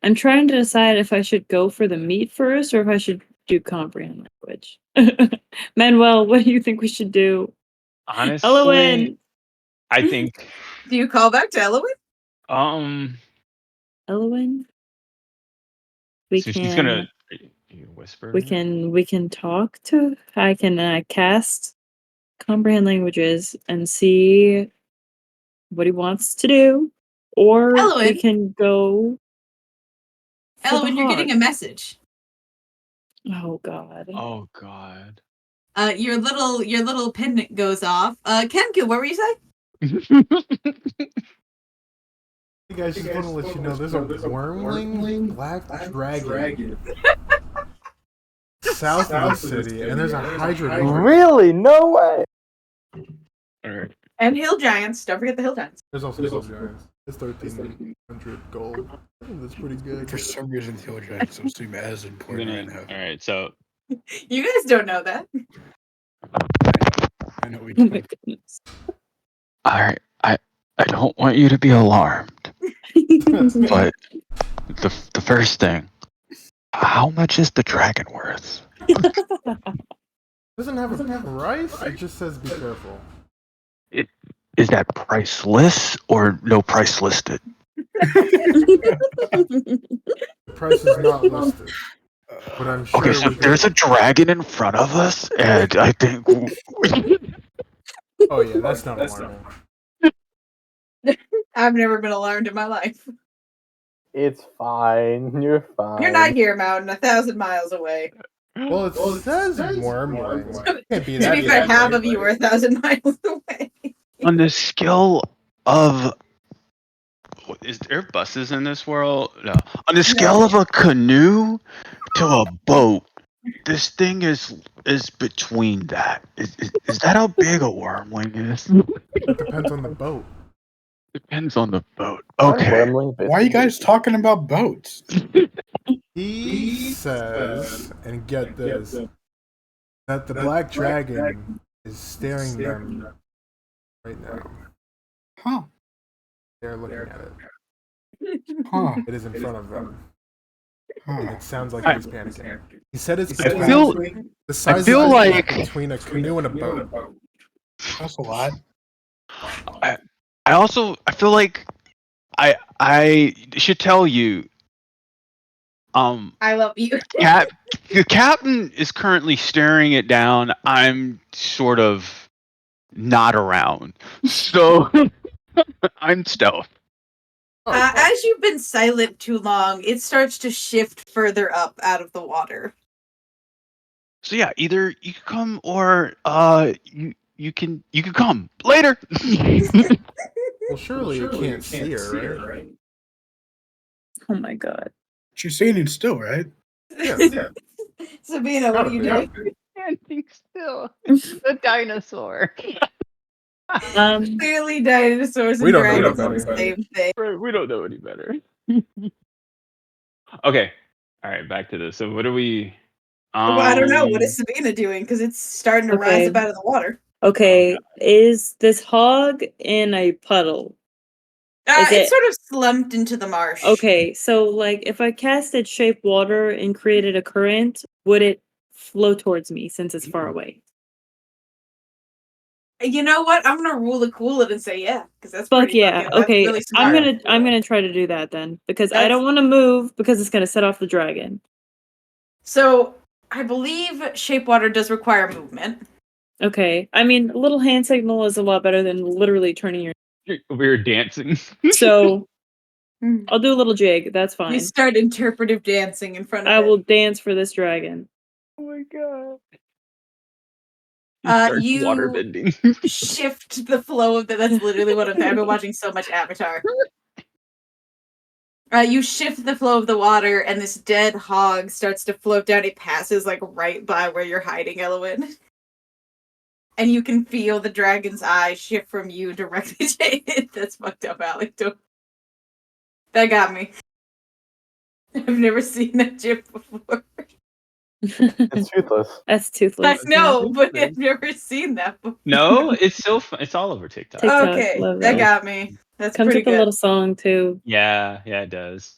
I'm trying to decide if I should go for the meat first or if I should do comprehend language. Manuel, what do you think we should do? Honestly, Elowen! I think Do you call back to Elowen? Elowen? We so can she's gonna you whisper. we can talk to I can cast comprehend languages and see what he wants to do. Or we Elowen? can go for the Elowen, you're getting a hog. message. Oh god. Oh god. Your little pendant goes off. Kenku, what were you saying? You guys just want to let you know there's a wormling black dragon south of the city, and there's a hydra. Really? No way. Alright. And hill giants. Don't forget the hill giants. There's also hill giants. It's 1,300 gold. I think that's pretty good. For some reason, the hill giants don't seem as important right now. Alright, so You guys don't know that. I know we Oh do. my goodness. Alright, I don't want you to be alarmed. But the first thing, how much is the dragon worth? Doesn't have a price. It just says be careful. Is that priceless or no price listed? The price is not listed, but I'm sure. Okay, so we there's a dragon in front of us, and I think. Oh yeah, that's not alarming. I've never been alarmed in my life. It's fine. You're fine. You're not here, Mountain, 1,000 miles away. Well, it says wormling. Can't be To that be fair, bad, half right? of you are 1,000 miles away. On the scale of. Is there buses in this world? No. On the scale of a canoe to a boat, this thing is between that. Is that how big a wormling is? It depends on the boat. Depends on the boat. Aren't Okay. wormling Why are you guys talking about boats? He says, and get this, that the black dragon is staring them right now. Huh. They're looking at it. Huh. It is in front of them. Huh. It sounds like he's panicking. He said it's I between feel- the size feel of like- between a canoe and a boat. That's a lot. I feel like I should tell you. I love you. The captain is currently staring it down. I'm sort of not around, so I'm stealth. As you've been silent too long, it starts to shift further up out of the water. So yeah, either you can come or you can come later. Well, surely you can't see her, right? Oh my god. She's standing still, right? Yeah. Sabina, what are you doing? Standing still. The dinosaur. Clearly, dinosaurs We and don't know dragons any are the same thing. We don't know any better. Okay, all right, back to this. So what are we? Well, I don't know. What is Sabina doing? Because it's starting to rise Okay. up out of the water. Okay, is this hog in a puddle? Is It's it- sort of slumped into the marsh. Okay, so like if I casted shape water and created a current, would it flow towards me since it's far away? You know what? I'm gonna rule it cool it and say yeah, because that's Fuck pretty yeah. fucking- that's Okay, really I'm smart. gonna try to do that then because I That's- don't want to move because it's gonna set off the dragon. So I believe shape water does require movement. Okay, I mean a little hand signal is a lot better than literally turning your. We're dancing. So I'll do a little jig. That's fine. You start interpretive dancing in front of I it. will dance for this dragon. Oh my god. You Water bending. shift the flow of the. That's literally what I've been watching so much Avatar. You shift the flow of the water, and this dead hog starts to float down. It passes like right by where you're hiding, Elowen. And you can feel the dragon's eyes shift from you directly to it. That's fucked up, Alec. That got me. I've never seen that GIF before. It's toothless. That's I toothless. know, but I've never seen that before. No, it's so fun. It's all over TikTok. TikTok, Okay, love that that. got me. That's Comes pretty with a good. little song too. Yeah, it does.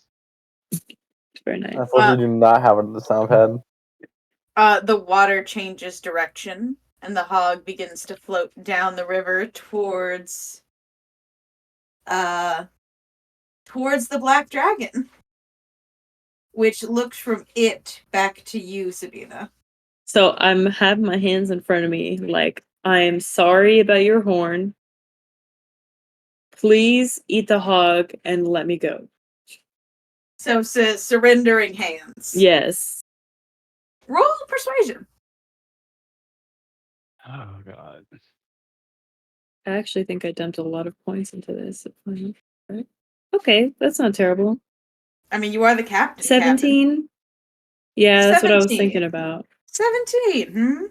It's very nice. Unfortunately, do not have it on the sound pad. The water changes direction, and the hog begins to float down the river towards the black dragon, which looks from it back to you, Sabina. So I'm have my hands in front of me, like, I'm sorry about your horn. Please eat the hog and let me go. So surrendering hands. Yes. Roll persuasion. Oh god. I actually think I dumped a lot of points into this. Right? Okay, that's not terrible. I mean, you are the captain. 17? Yeah, that's what I was 17. thinking about. 17.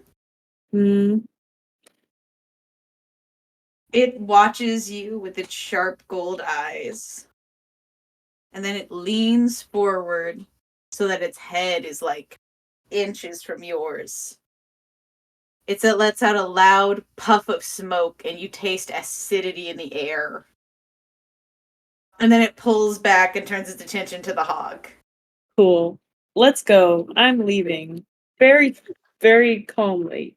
It watches you with its sharp gold eyes. And then it leans forward so that its head is like inches from yours. It lets out a loud puff of smoke, and you taste acidity in the air. And then it pulls back and turns its attention to the hog. Cool. Let's go. I'm leaving. Very, very calmly.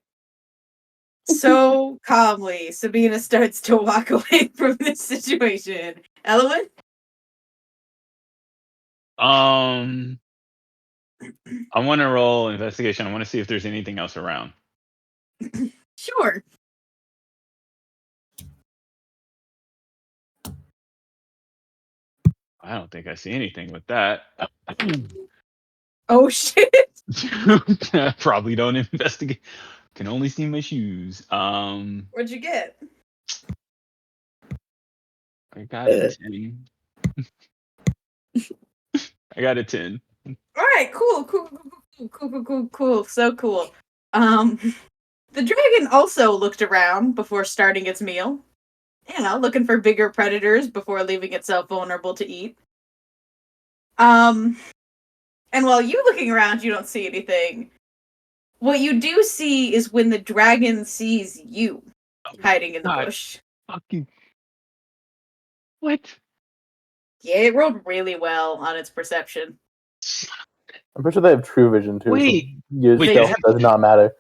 So calmly, Sabina starts to walk away from this situation. Elowen? I want to roll investigation. I want to see if there's anything else around. Sure. I don't think I see anything with that. Oh shit. Probably don't investigate. Can only see my shoes. What'd you get? I got a 10. I got a 10. Alright, cool. So cool. The dragon also looked around before starting its meal. You know, looking for bigger predators before leaving itself vulnerable to eat. And while you looking around, you don't see anything. What you do see is when the dragon sees you hiding in the bush. Fucking. What? Yeah, it rolled really well on its perception. I'm pretty sure they have true vision too. Wait, so your stealth does not matter.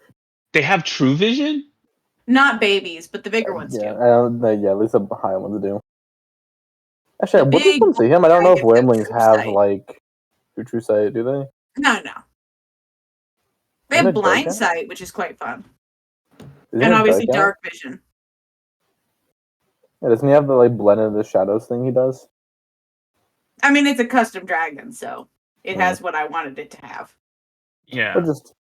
They have true vision? Not babies, but the bigger ones Yeah, do. I don't know. Yeah, at least the high ones do. Actually, The what does big one see him? I don't know if dragons have wormlings true have sight. like true sight. Do they? No. They Isn't have it blind dark out? sight, which is quite fun. Isn't And it obviously out? dark vision. Yeah, doesn't he have the like blend of the shadows thing he does? I mean, it's a custom dragon, so it Mhm. has what I wanted it to have. Yeah. Or just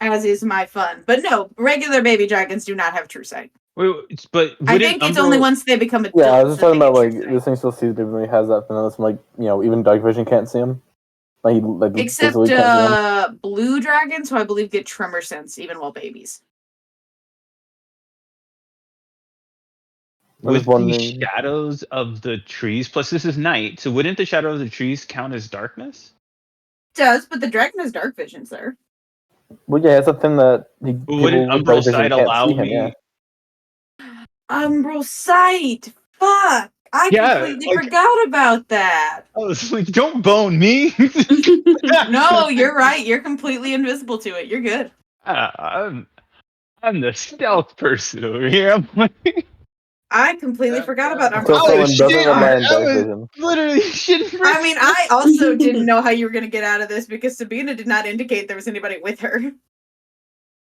As is my fun. But no, regular baby dragons do not have true sight. Wait, but I think it's only once they become adults. yeah, I was just that talking they about get like true sight. this thing still sees differently, has that thing that's like even dark vision can't see him. Like he like Except physically can't see him. blue dragons, who I believe get tremor sense even while babies. I'm with just the wondering. shadows of the trees, plus this is night, so wouldn't the shadow of the trees count as darkness? It does, but the dragon has dark vision, sir. Well, yeah, it's a thing that But wouldn't people with dark umbral vision sight can't allow see him. me? Yeah. Umbral sight! Fuck! I Yeah, completely like- forgot about that. I was like, don't bone me. No, you're right. You're completely invisible to it. You're good. I'm the stealth person over here. I'm like, I completely forgot about Until Umbral someone sight. doesn't shit, rely on I dark was vision. literally shitting for I mean, I also didn't know how you were going to get out of this because Sabina did not indicate there was anybody with her.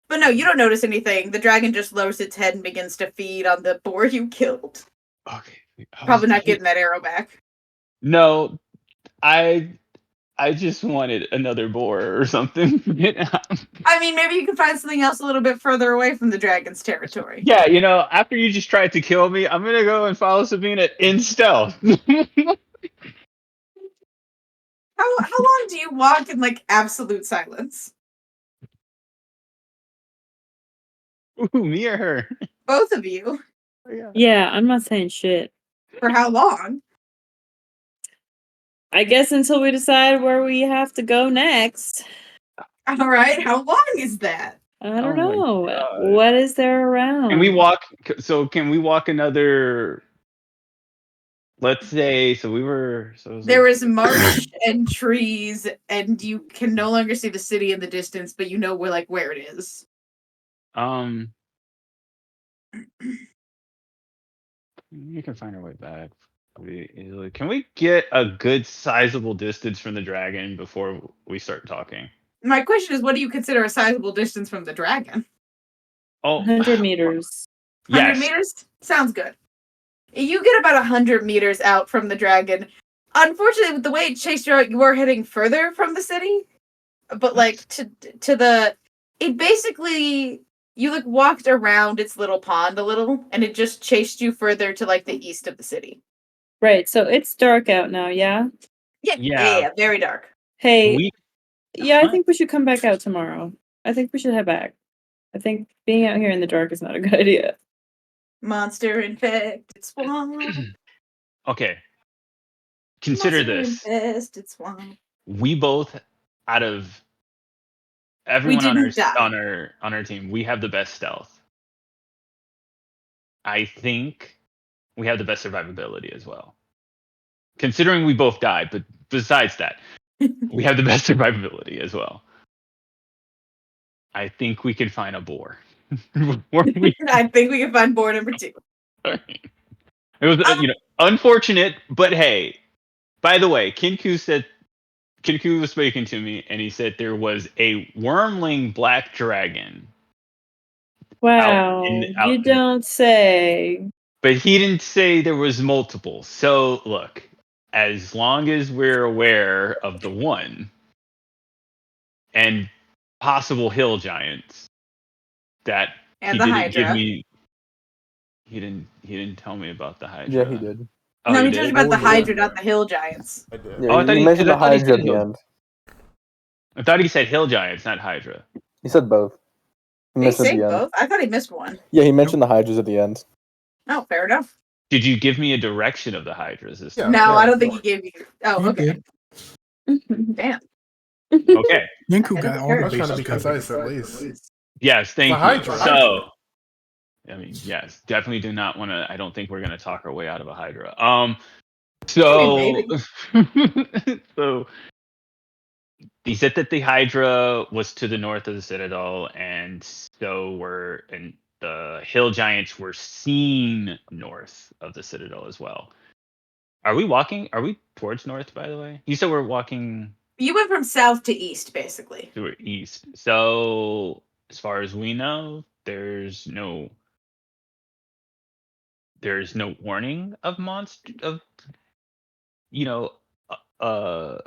But no, you don't notice anything. The dragon just lowers its head and begins to feed on the boar you killed. Okay. Probably not getting that arrow back. No, I just wanted another boar or something. I mean, maybe you can find something else a little bit further away from the dragon's territory. Yeah, after you just tried to kill me, I'm gonna go and follow Sabina in stealth. How long do you walk in like absolute silence? Ooh, me or her? Both of you. Yeah, I'm not saying shit. For how long? I guess until we decide where we have to go next. All right. How long is that? I don't Oh my know. God. What is there around? Can we walk? So can we walk another? Let's say. So we were. So it was There like, is marsh and trees, and you can no longer see the city in the distance, but you know where it is. You can find our way back pretty easily. Can we get a good sizable distance from the dragon before we start talking? My question is, what do you consider a sizable distance from the dragon? Oh, 100 meters. 100 yes. meters? Sounds good. You get about 100 meters out from the dragon. Unfortunately, with the way it chased you out, you are heading further from the city. But like to the, it basically, you like walked around its little pond a little, and it just chased you further to like the east of the city. Right, so it's dark out now, yeah? Yeah, very dark. Hey, We yeah, I What? think we should come back out tomorrow. I think we should head back. I think being out here in the dark is not a good idea. Monster infected swamp. Okay. Consider Monster this. infested swamp. We both, out of We everyone on didn't die. on our team, we have the best stealth. I think we have the best survivability as well. Considering we both died, but besides that, we have the best survivability as well. I think we could find a boar. Before we- I think we can find board number 2. It was unfortunate, but hey. By the way, Kinku was speaking to me, and he said there was a wormling black dragon. Wow, you don't say. But he didn't say there was multiple. So look, as long as we're aware of the one and possible hill giants that And he the didn't give Hydra. me. He didn't tell me about the Hydra. Yeah, he did. Oh, No, he he told did? you about the Oh, yeah. Hydra, not the hill giants. I did. Yeah, Oh, I thought he he- mentioned the I thought he Hydra at said the hill- end. I thought he said hill giants, not Hydra. He said both. He Did he missed at say the end. both? I thought he missed one. Yeah, he mentioned the Hydras at the end. Oh, fair enough. Did you give me a direction of the Hydras this Yeah. time? No, I don't think he gave you. Oh, You okay. did. Damn. Okay. Yinku Ahead of got the all curve. the I was trying to be bases covered. concise at least. Yes, thank The you. Hydra. So, I mean, yes, definitely do not want to. I don't think we're going to talk our way out of a Hydra. So, so he said that the Hydra was to the north of the Citadel, and the hill giants were seen north of the Citadel as well. Are we walking? Are we towards north? By the way, you said we're walking You went from south to east, basically. to east. So, as far as we know, there's no warning of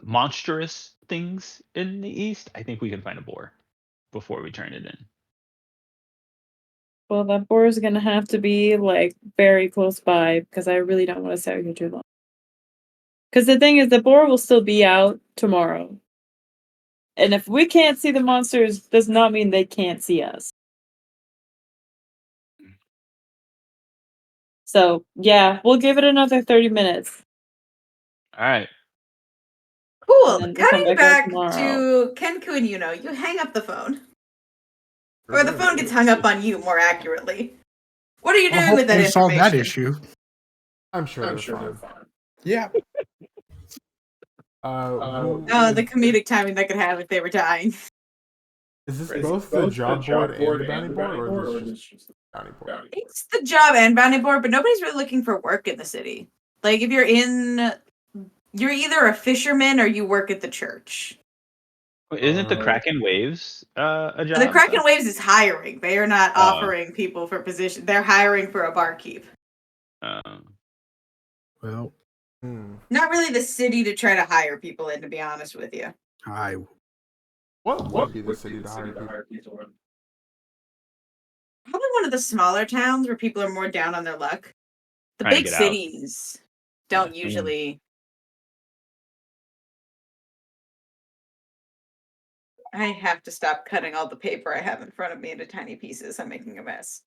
monstrous things in the east. I think we can find a boar before we turn it in. Well, that boar is gonna have to be like very close by because I really don't want to stay out here too long. Because the thing is, the boar will still be out tomorrow, and if we can't see the monsters, does not mean they can't see us. So yeah, we'll give it another 30 minutes. All right. Cool. And then we'll come Cutting back out back tomorrow. to Kenku and Yuno, you hang up the phone. Or the phone gets hung up on you, more accurately. What are you I doing hope with that we solve information? that issue. I'm sure they're fine. Yeah. Oh, the comedic timing that could have if they were dying. Is this both the job board and the bounty board, or is this just the bounty board? It's the job and bounty board, but nobody's really looking for work in the city. Like, if you're either a fisherman or you work at the church. Isn't the Kraken Waves a job? The Kraken Waves is hiring. They are not offering people for position. They're hiring for a barkeep. Well, not really the city to try to hire people in, to be honest with you. What would be the city to hire people? Probably one of the smaller towns where people are more down on their luck. The Trying to big get out. cities don't usually. I have to stop cutting all the paper I have in front of me into tiny pieces. I'm making a mess.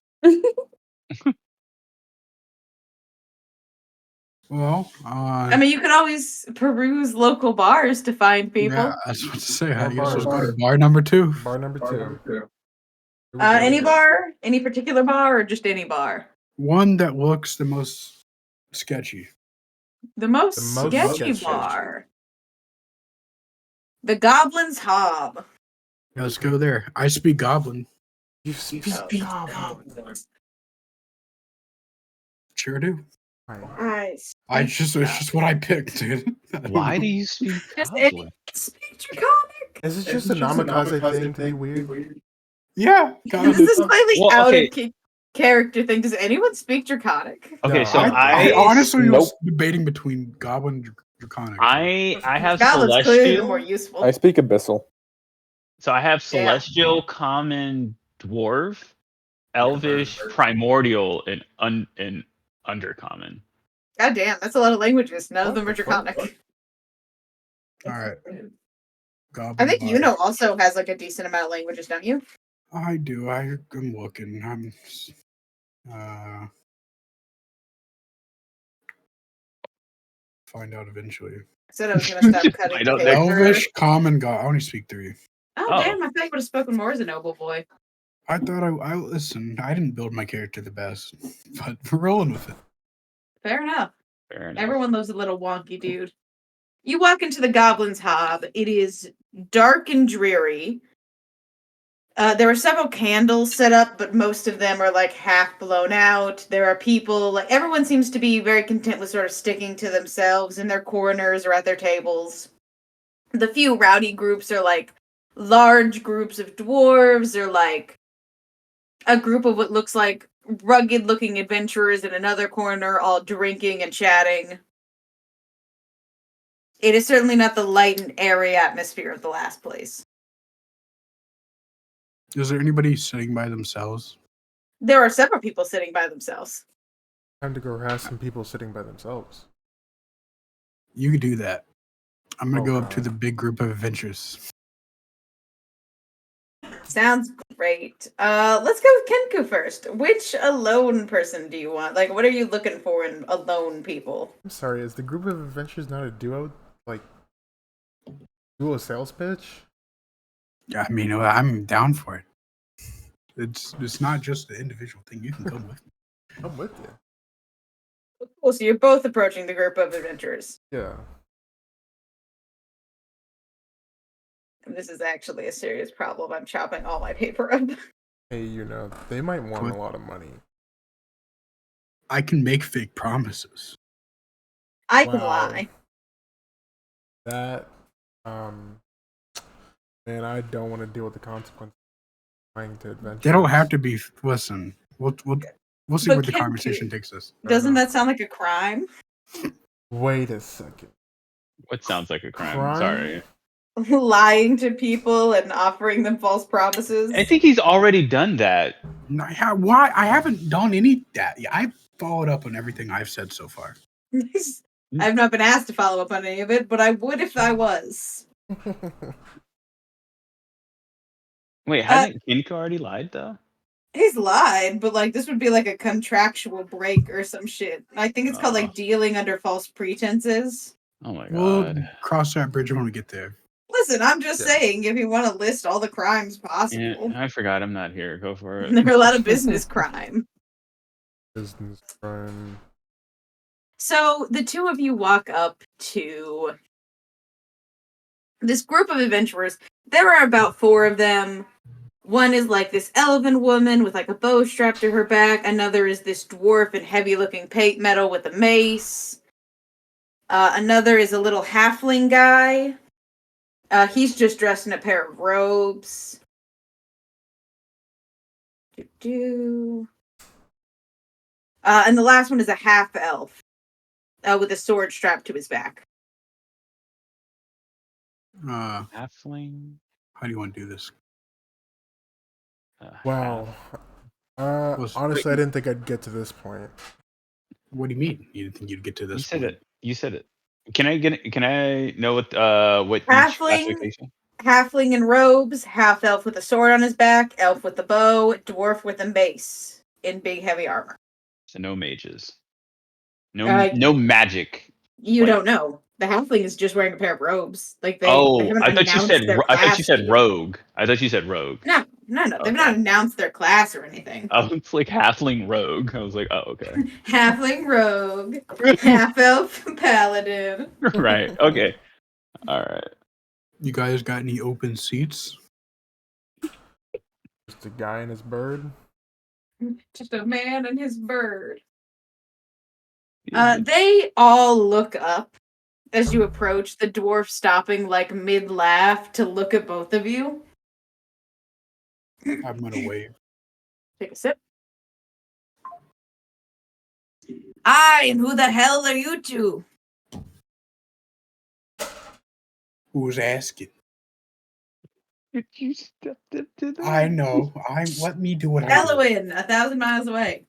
Well, I mean, you could always peruse local bars to find people. yeah, I was about to say, I What guess let's bar? go to bar number 2. Bar number 2. Here we go. Any bar? Any particular bar or just any bar? One that looks the most sketchy. The most sketchy sketchy. bar. The Goblin's Hob. Yeah, let's go there. I speak Goblin. You speak Goblin. Sure do. Nice. It's just what I picked, dude. Why do you speak Just Goblin? speak Draconic. Is it just a Namikaze thing to be weird? Yeah, This is a slightly Well, out okay. of character thing. Does anyone speak Draconic? Okay, No. so I honestly was Nope. debating between Goblin and Draconic. I have Goblin's clearly the more Celestial. useful. I speak Abyssal. So I have Yeah. Celestial, Common, Dwarf, Elvish, Primordial, and Undercommon. God damn, that's a lot of languages. None of them are What the fuck? Draconic. All right. Goblin I think bar. also has like a decent amount of languages, don't you? I do. I'm looking. I'm. Find out eventually. I said I was gonna stop cutting I the don't paper. think- Elvish, Common, God. I only speak 3. Oh damn! I thought you would have spoken more as a noble boy. I thought I listen. I didn't build my character the best, but we're rolling with it. Fair enough. Fair enough. Everyone loves a little wonky dude. You walk into the Goblin's Hob. It is dark and dreary. There are several candles set up, but most of them are like half blown out. There are people, like everyone seems to be very content with sort of sticking to themselves in their corners or at their tables. The few rowdy groups are like large groups of dwarves or like a group of what looks like rugged looking adventurers in another corner, all drinking and chatting. It is certainly not the light and airy atmosphere of the last place. Is there anybody sitting by themselves? There are several people sitting by themselves. Time to go harass some people sitting by themselves. You could do that. I'm gonna Oh, go up to God. the big group of adventurers. Sounds great. Let's go with Kenku first. Which alone person do you want? Like, what are you looking for in alone people? I'm sorry, is the group of adventures not a duo? Like, duo sales pitch? Yeah, I mean, I'm down for it. It's not just an individual thing. You can come with me. I'm with you. Cool, so you're both approaching the group of adventurers. Yeah. And this is actually a serious problem. I'm chopping all my paper up. Hey, you know, they might want a lot of money. I can make fake promises. I can Wow. lie. That, man, I don't want to deal with the consequences of trying to adventure. They don't have to be. Listen, we'll see But where the Kenku- conversation takes us. Doesn't that sound like a crime? Wait a second. What sounds like a crime? Crime? Sorry. Lying to people and offering them false promises. I think he's already done that. Why? I haven't done any that. Yeah, I followed up on everything I've said so far. I've not been asked to follow up on any of it, but I would if I was. Wait, hasn't Kinko already lied though? He's lied, but like this would be like a contractual break or some shit. I think it's called like dealing under false pretenses. Oh my We'll god. cross that bridge when we get there. Listen, I'm just Yeah. saying if you want to list all the crimes possible. Yeah, I forgot I'm not here. Go for it. There are a lot of business crime. Business crime. So the two of you walk up to this group of adventurers. There are about 4 of them. One is like this elven woman with like a bow strapped to her back. Another is this dwarf in heavy looking plate metal with a mace. Another is a little halfling guy. He's just dressed in a pair of robes. And the last one is a half elf with a sword strapped to his back. Halfling. How do you want to do this? Wow. Honestly, I didn't think I'd get to this point. What do you mean? You didn't think you'd get to this? You said it. Can I know what each Halfling? classification? halfling in robes, half elf with a sword on his back, elf with the bow, dwarf with a mace in big heavy armor. So no mages. No magic. You don't know. The halfling is just wearing a pair of robes. Like they haven't I thought you announced said their I thought class you said to you. rogue. I thought you said rogue. No. They've not announced their class or anything. I was like halfling rogue. I was like, oh, okay. Halfling rogue, half elf paladin. Right. Okay. All right. You guys got any open seats? Just a guy and his bird. Just a man and his bird. They all look up as you approach, the dwarf stopping like mid-laugh to look at both of you. I'm gonna wave. Take a sip. Aye, and who the hell are you two? Who's asking? You stepped into that. I know. Let me do what I do. Halloween, 1,000 miles away.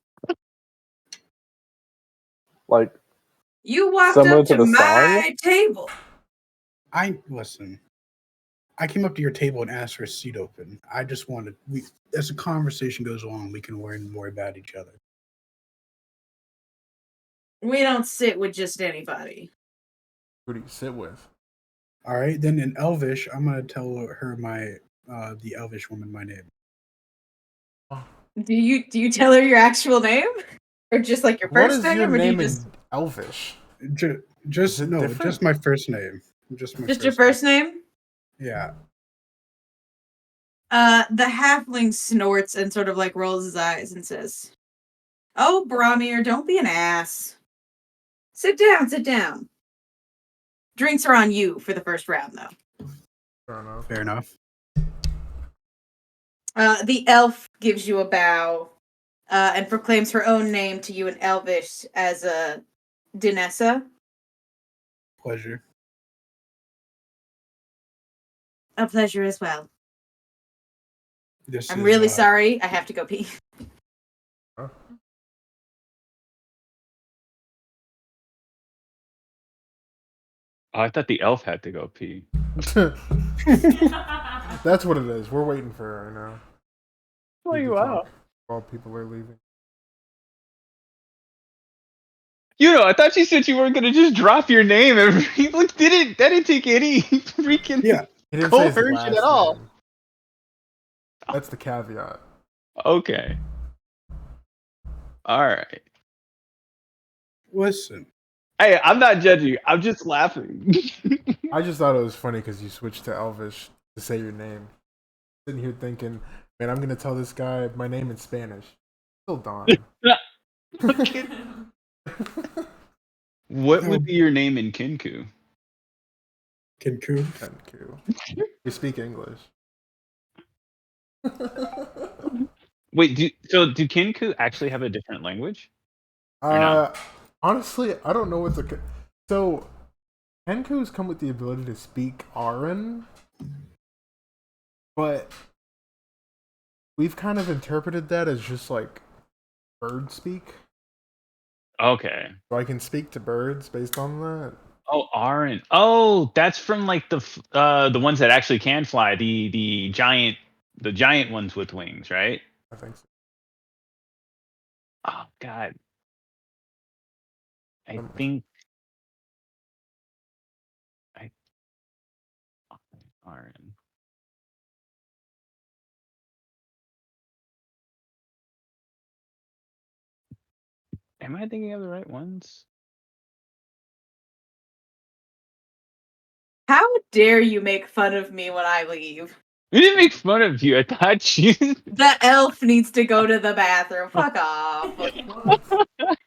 Like, You walked similar up to to the my table. Listen. I came up to your table and asked for a seat open. I just wanted as the conversation goes on, we can learn more about each other. We don't sit with just anybody. Who do you sit with? All right, then in Elvish, I'm gonna tell her the Elvish woman my name. Do you tell her your actual name, or just like your first What is your name, or do you name just in Elvish? Just Is it no, different? just my first name. Just your first name? Yeah. The halfling snorts and sort of like rolls his eyes and says, "Oh, Bromir, don't be an ass. Sit down, sit down. Drinks are on you for the first round, though." Fair enough. The elf gives you a bow and proclaims her own name to you in Elvish as a Dinessa. Pleasure. A pleasure as well. I'm I'm really sorry. I have to go pee. Huh? Oh, I thought the elf had to go pee. That's what it is. We're waiting for her right now. Oh, We can wow. talk while people are leaving. I thought you said you weren't gonna just drop your name. That didn't take any freaking Yeah. He didn't say his Coercion last at all. name. That's the caveat. Okay. All right. Listen. Hey, I'm not judging. I'm just laughing. I just thought it was funny because you switched to Elvish to say your name. Sitting here thinking, man, I'm gonna tell this guy my name in Spanish. Still Don. What would be your name in Kinku? Kinku. Kinku. You speak English. Wait, do Kinku actually have a different language? No? Honestly, I don't know what the so Kenku's come with the ability to speak Aran, but we've kind of interpreted that as just like bird speak. Okay. So I can speak to birds based on that. Oh, Aran. Oh, that's from like the ones that actually can fly. The giant ones with wings, right? I think so. Oh God. I think Aran. Am I thinking of the right ones? How dare you make fun of me when I leave? We didn't make fun of you. I thought you. The elf needs to go to the bathroom. Fuck off. I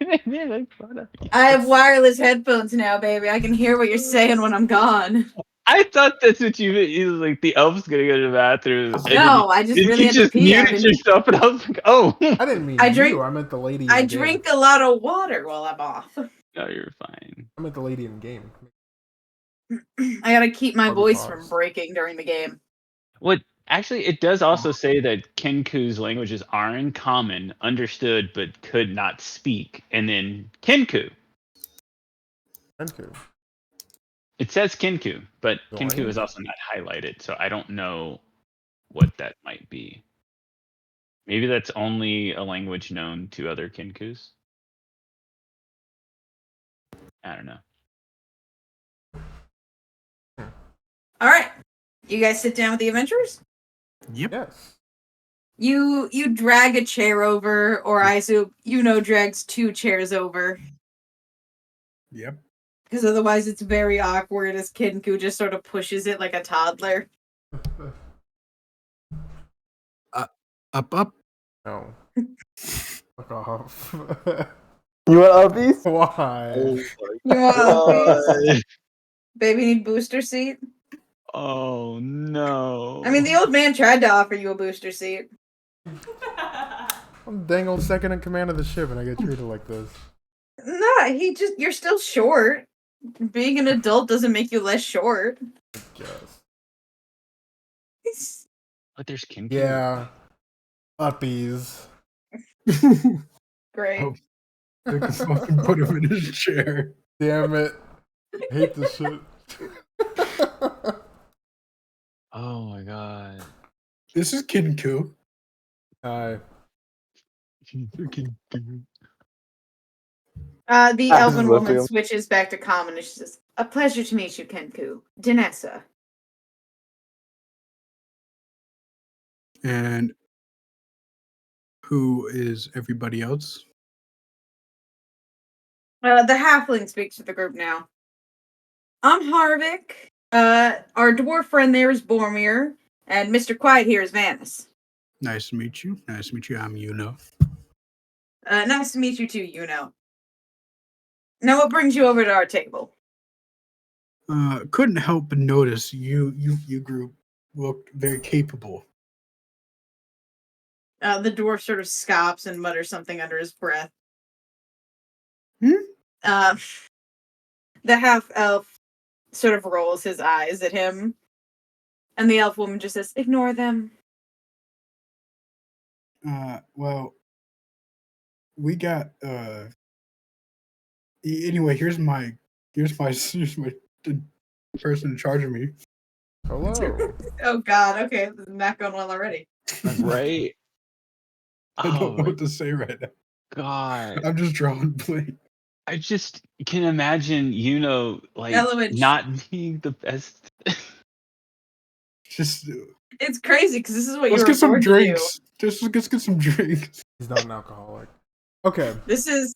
didn't make fun of you. I have wireless headphones now, baby. I can hear what you're saying when I'm gone. I thought that's what you meant. You was like the elf's gonna go to the bathroom. And No, I just really you had to just pee. muted yourself, and I was like, oh. I didn't mean I you. drink- I meant the lady. I in game. drink a lot of water while I'm off. No, you're fine. I meant the lady in game. I gotta keep my Or the voice pause. from breaking during the game. What actually it does also say that Kenku's languages are in common, understood, but could not speak, and then Kenku. Kenku. It says Kinku, but Kinku Join? is also not highlighted, so I don't know what that might be. Maybe that's only a language known to other Kinkus. I don't know. All right, you guys sit down with the adventurers. Yep. Yes. You drag a chair over, or I assume drags 2 chairs over, Yep. because otherwise it's very awkward as Kinku just sort of pushes it like a toddler. Up. No. Fuck off. You want uppies? Why? You want uppies? Baby need booster seat? Oh no. I mean, the old man tried to offer you a booster seat. I'm dang old second in command of the ship and I get treated like this. Nah, you're still short. Being an adult doesn't make you less short. I guess. But there's Kinku. Yeah. Uppies. Great. Oh, they can fucking put him in his chair. Damn it. I hate this shit. Oh my god. This is Kinku. Hi. The Ah, elven this is woman Lithium. switches back to common and she says, "A pleasure to meet you, Kenku. Dinessa." And who is everybody else? The halfling speaks to the group now. I'm Harvick. Our dwarf friend there is Boromir, and Mr. Quiet here is Vanis. Nice to meet you. Nice to meet you. I'm Yuno. Nice to meet you too, Now, what brings you over to our table? Couldn't help but notice you group looked very capable. The dwarf sort of scoffs and mutters something under his breath. Hmm? The half elf sort of rolls his eyes at him, and the elf woman just says, "Ignore them." Well, we got anyway, here's my the person in charge of me. Hello. Oh God! Okay, this is not going well already. Right? I don't Oh know my what to say right now. god. I'm just drawing blank. I just can imagine, like Element. not being the best. Just It's crazy because this is what let's you were get some born drinks. Let's get some drinks. He's not an alcoholic. Okay. to do. This is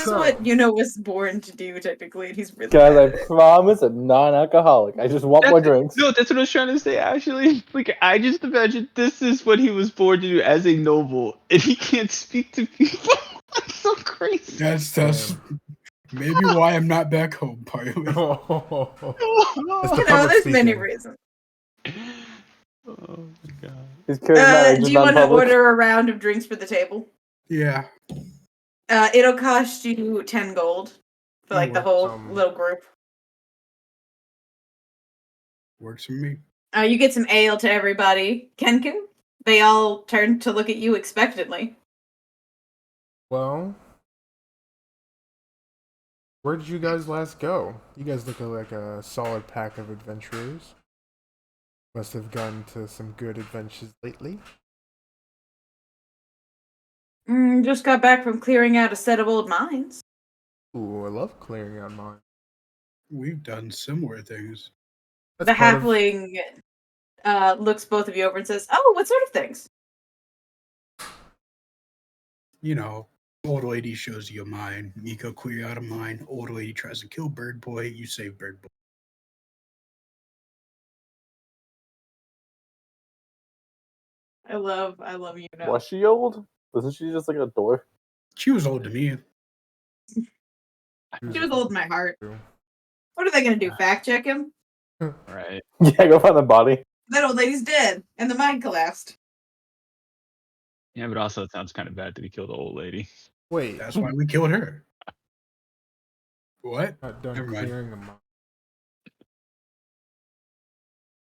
So- what was born to do technically, and he's really Guys, bad I at it. promise I'm non-alcoholic. I just want more drinks. No, that's what I was trying to say, actually. Like, I just imagine this is what he was born to do as a noble, and he can't speak to people. That's so crazy. That's maybe why I'm not back home, partly. That's the You know, public there's many speaking. reasons. Oh my god. He's charismatic, Do just you want to non-public. order a round of drinks for the table? Yeah. It'll cost you 10 gold for like the whole Um, little group. Works for me. You get some ale to everybody. Kenku? They all turn to look at you expectantly. Well, where did you guys last go? You guys look like a solid pack of adventurers. Must have gotten to some good adventures lately. Just got back from clearing out a set of old mines. Ooh, I love clearing out mine. We've done similar things. The That's part of- halfling looks both of you over and says, "Oh, what sort of things?" You know, old lady shows you a mine. You go clear out a mine. Old lady tries to kill Bird Boy. You save Bird Boy. I love Was she old? Wasn't she just like a dwarf? She was old to me. She was old in my heart. True. What are they gonna do? Fact check him? Right. Yeah, go find the body. That old lady's dead, and the mine collapsed. Yeah, but also it sounds kind of bad that he killed the old lady. Wait, That's why we killed her. What? not done Never mind. clearing a mine.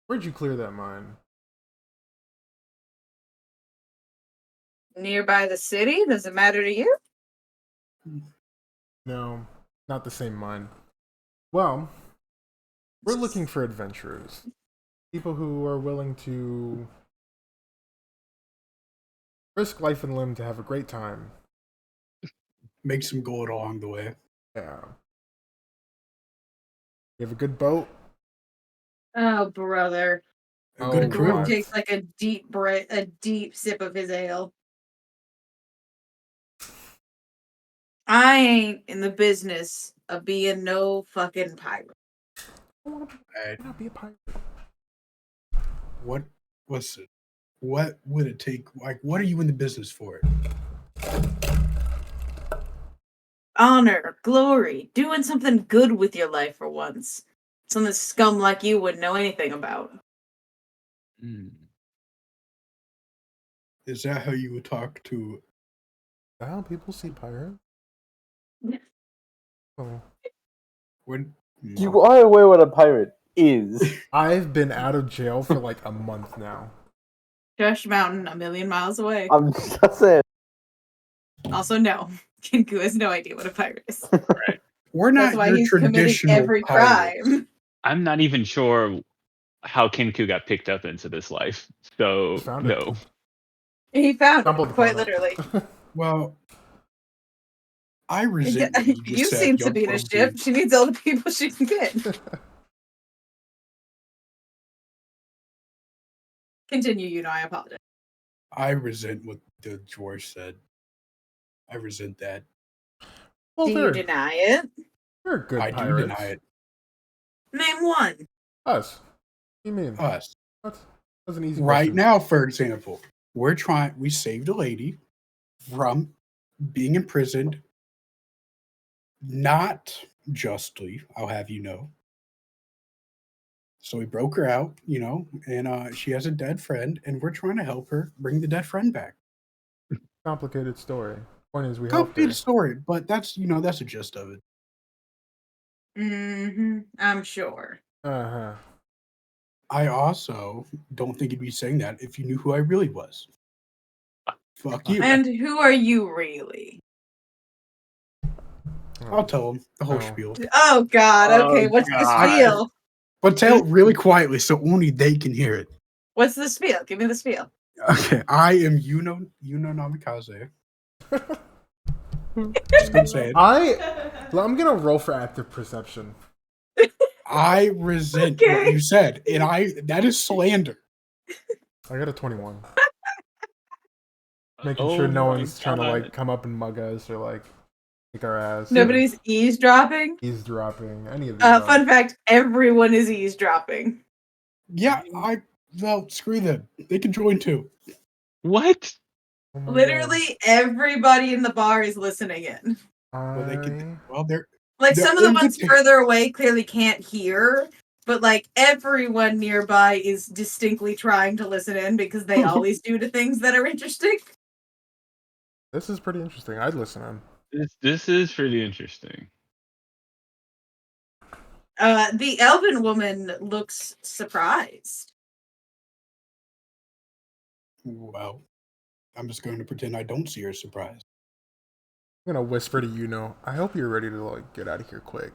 Where'd you clear that mine? Nearby the city? Does it matter to you? No, not the same mine. Well, We're looking for adventurers. People who are willing to risk life and limb to have a great time. Make some gold along the way. Yeah. You have a good boat? Oh, brother. A good Oh, crew. God. Takes like a deep sip of his ale. I ain't in the business of being no fucking pirate. I want I- to be a pirate. What was it? What would it take? Like, what are you in the business for? Honor, glory, doing something good with your life for once. Something scum like you wouldn't know anything about. Hmm. Is that how you would talk to? How people see pirates? Yeah. Oh. When You are aware what a pirate is. I've been out of jail for like a month now. Josh Mountain, a million miles away. I'm just saying. Also, no. Kinku has no idea what a pirate is. we're That's not why your he's committing traditional every pirates. crime. I'm not even sure how Kinku got picked up into this life. So Just found it. no. He found it, Stumbled quite upon it. literally. Well, I resent what you just You've said, seen young Sabina's grumpy. ship. She needs all the people she can get. Continue, I apologize. I resent what the George said. I resent that. Well, Do you deny it? they're good I pirates. do deny it. Name one. Us. What do you mean? Us. That's an easy Right question. now, for example, we saved a lady from being imprisoned, not justly, I'll have you know. So we broke her out, and she has a dead friend, and we're trying to help her bring the dead friend back. Complicated story. Point is, we helped her. Complicated story, but that's the gist of it. Mm-hmm. I'm sure. Uh-huh. I also don't think you'd be saying that if you knew who I really was. Fuck you. And who are you really? I'll tell him the whole No. spiel. Oh God. Oh, Okay, what's the God. spiel? But tell it really quietly so only they can hear it. What's the spiel? Give me the spiel. Okay, I am Yuno Namikaze. Just don't say it. I'm gonna roll for active perception. I resent Okay. what you said, and that is slander. I got a 21. Making Oh sure no my one's trying to God. like come up and mug us or like kick our ass. Nobody's eavesdropping. Eavesdropping. Any of the Fun fact: everyone is eavesdropping. Yeah, screw them. They can join too. What? Oh my Literally everybody in the bar is listening in. God. Well, they can. Well, they're Like The some of the ones invita- further away clearly can't hear, but like everyone nearby is distinctly trying to listen in because they always do to things that are interesting. This is pretty interesting. I'd listen in. This is pretty interesting. The elven woman looks surprised. well. I'm just going to pretend I don't see her surprised. I'm gonna whisper to I hope you're ready to like get out of here quick.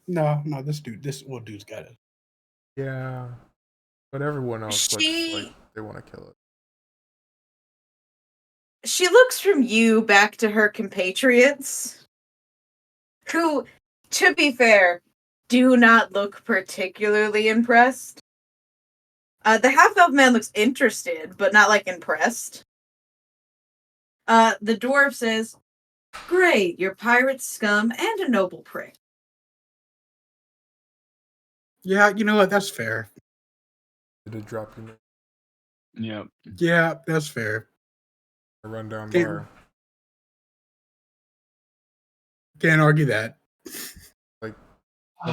No, this dude's got it. Yeah. But everyone else looks like they want to kill it. She looks from you back to her compatriots, who, to be fair, do not look particularly impressed. The half-elf man looks interested, but not like impressed. The dwarf says, "Great, you're pirate scum and a noble prick." Yeah, you know what? That's fair. Did it drop your name? Yep. Yeah, that's fair. A rundown Can't- bar. Can't argue that. Going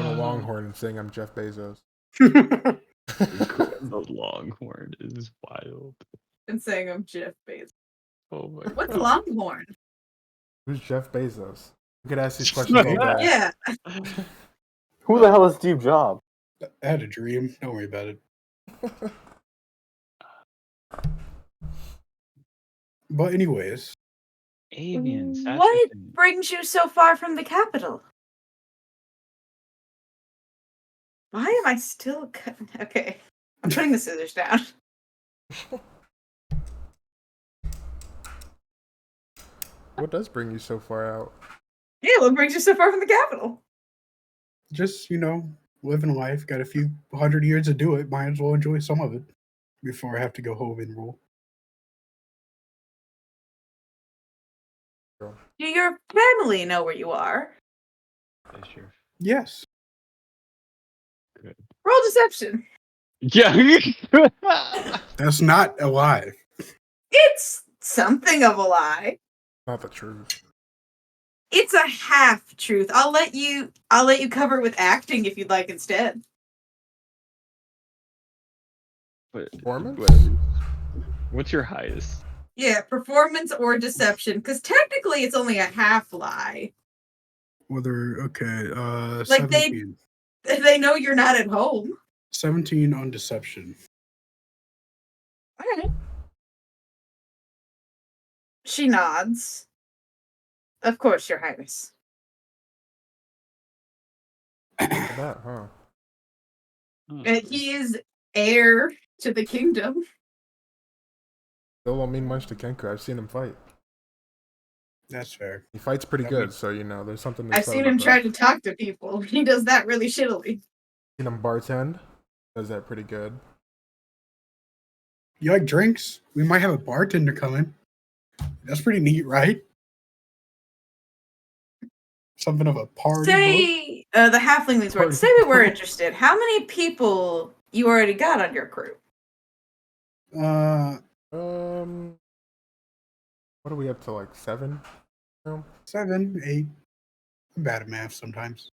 a longhorn and saying I'm Jeff Bezos. The Longhorn is wild. And saying I'm Jeff Bezos. Oh my What's God. Longhorn? Who's Jeff Bezos? We could ask these questions all day. Yeah. Who the hell is Steve Jobs? I had a dream. Don't worry about it. But anyways, Avians. That's What the thing. brings you so far from the capital? Why am I still cutting? Okay, I'm putting the scissors down. What does bring you so far out? Yeah, what brings you so far from the capital? Just, living life. Got a few 100 years to do it. Might as well enjoy some of it before I have to go home and rule. Do your family know where you are? That's your Yes. good. Roll deception. Yeah. That's not a lie. It's something of a lie. Not the truth. It's a half truth. I'll let you cover it with acting if you'd like instead. Performance? What's your highest? Yeah, performance or deception, because technically it's only a half lie. Okay, Like 17. they know you're not at home. 17 on deception. Okay. She nods. Of course, Your Highness. Look at that, huh? And he is heir to the kingdom. Still don't mean much to Kenku. I've seen him fight. That's fair. He fights pretty That good, makes- so there's something to I've say seen about him that. try to talk to people. He does that really shittily. Seen him bartend. Does that pretty good. You like drinks? We might have a bartender coming. That's pretty neat, right? Something of a party. Say, the halfling leans forward. Party Say we were boat. interested. How many people you already got on your crew? What are we up to? Like 7? No? 7, 8. I'm bad at math sometimes.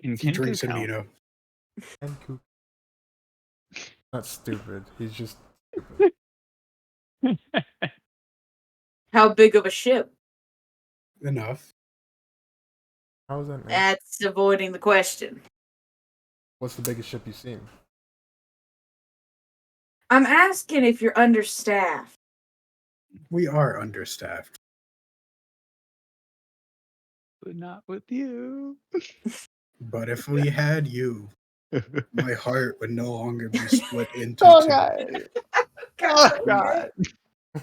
In If he drinks Kenku and count? Kenku. Not stupid. He's just stupid. How big of a ship? Enough. How is that, man? That's avoiding the question. What's the biggest ship you've seen? I'm asking if you're understaffed. We are understaffed. But not with you. But if we had you, my heart would no longer be split into Oh two. god. God. Oh god.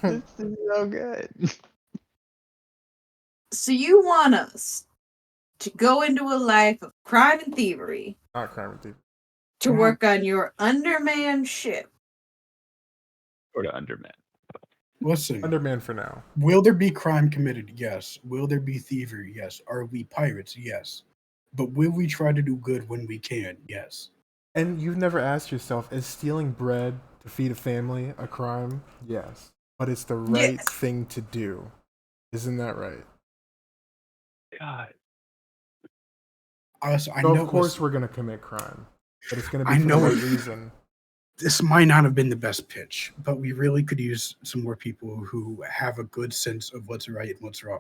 This is so good. So you want us to go into a life of crime and thievery Not crime and thief. to work on your undermanned ship? Or to underman. Listen, Underman for now. will there be crime committed? Yes. Will there be thievery? Yes. Are we pirates? Yes. But will we try to do good when we can? Yes. And you've never asked yourself, is stealing bread to feed a family a crime? Yes. But it's the right Yes. thing to do. Isn't that right? God. I So know. of course we're gonna commit crime. But it's gonna be I for know the right it. reason. This might not have been the best pitch, but we really could use some more people who have a good sense of what's right and what's wrong.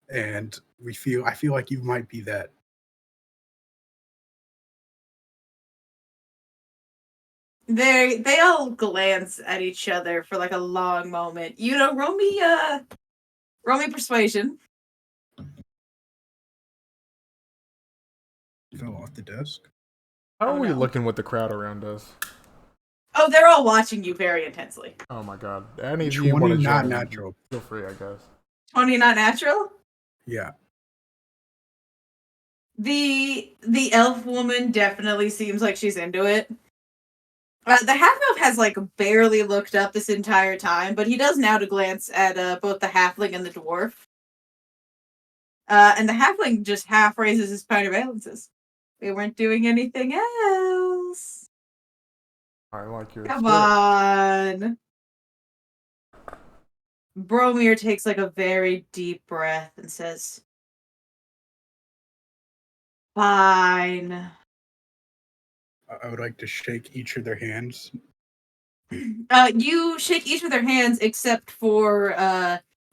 And I feel like you might be that. They all glance at each other for like a long moment. Roll me persuasion. Fell off the desk. How are Oh, we no. looking with the crowd around us? Oh, they're all watching you very intensely. Oh my god. Any of 20 you want to not join? natural. Feel free, I guess. 20 not natural? Yeah. The elf woman definitely seems like she's into it. The half elf has like barely looked up this entire time, but he does now to glance at both the halfling and the dwarf. And the halfling just half raises his counterbalances. We weren't doing anything else. I like your Come spirit. on. Bromir takes like a very deep breath and says, "Fine." I would like to shake each of their hands. You shake each of their hands except for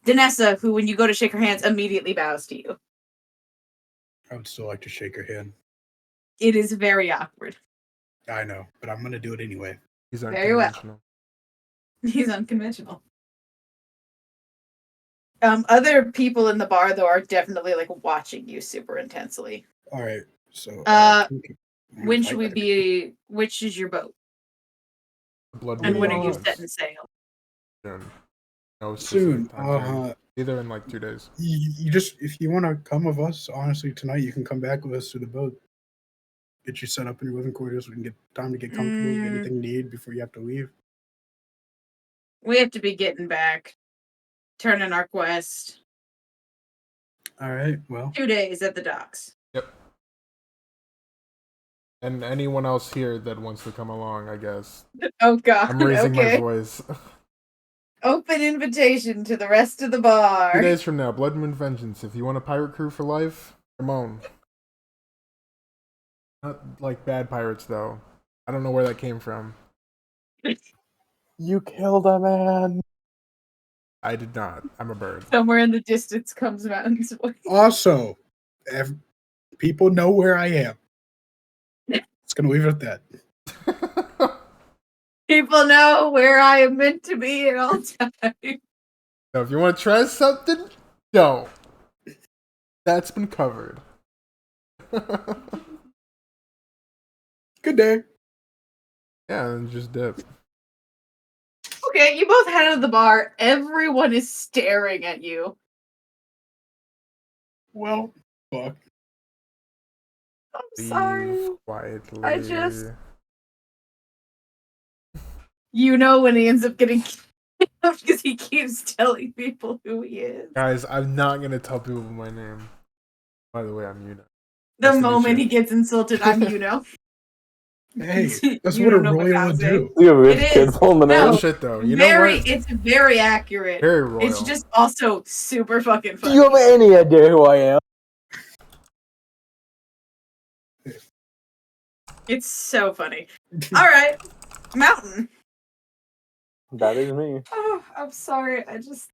Danessa, who, when you go to shake her hands, immediately bows to you. I would still like to shake her hand. It is very awkward. I know, but I'm gonna do it anyway. He's Very well. unconventional. He's unconventional. Other people in the bar, though, are definitely like watching you super intensely. All right. So, when should we be? Which is your boat? Blood And when are you Vengeance. setting sail? Soon. No soon. specific time frame. Either in like 2 days. You just, if you want to come with us, honestly, tonight you can come back with us to the boat. Get you set up in your living quarters. We can get time to get comfortable. Get anything you need before you have to leave. We have to be getting back, turning our quest. All right. Well, 2 days at the docks. Yep. And anyone else here that wants to come along, I guess. Oh God. I'm raising my Okay. voice. Open invitation to the rest of the bar. 2 days from now, Blood Moon Vengeance. If you want a pirate crew for life, come on. Not like bad pirates, though. I don't know where that came from. You killed a man. I did not. I'm a bird. Somewhere in the distance comes Mountain's voice. also, people know where I am. It's gonna leave it at that. People know where I am meant to be at all times. So if you want to try something, don't. That's been covered. Good day. Yeah, and just dip. Okay, you both head out of the bar. Everyone is staring at you. Well, fuck. I'm sorry. Leave quietly. I just- You know when he ends up getting killed because he keeps telling people who he is. Guys, I'm not gonna tell people my name. By the way, I'm Yuna. The Nice to meet moment you. he gets insulted, I'm you know. Hey, that's You what a don't know what royal I'm would saying. do. You have a rich It kid is. pulling the No. name. Bullshit though. You know very, what? it's very accurate. Very royal. It's just also super fucking Do funny. you have any idea who I am? It's so funny. All right, Mountain. That is me. Oh, I'm sorry. I just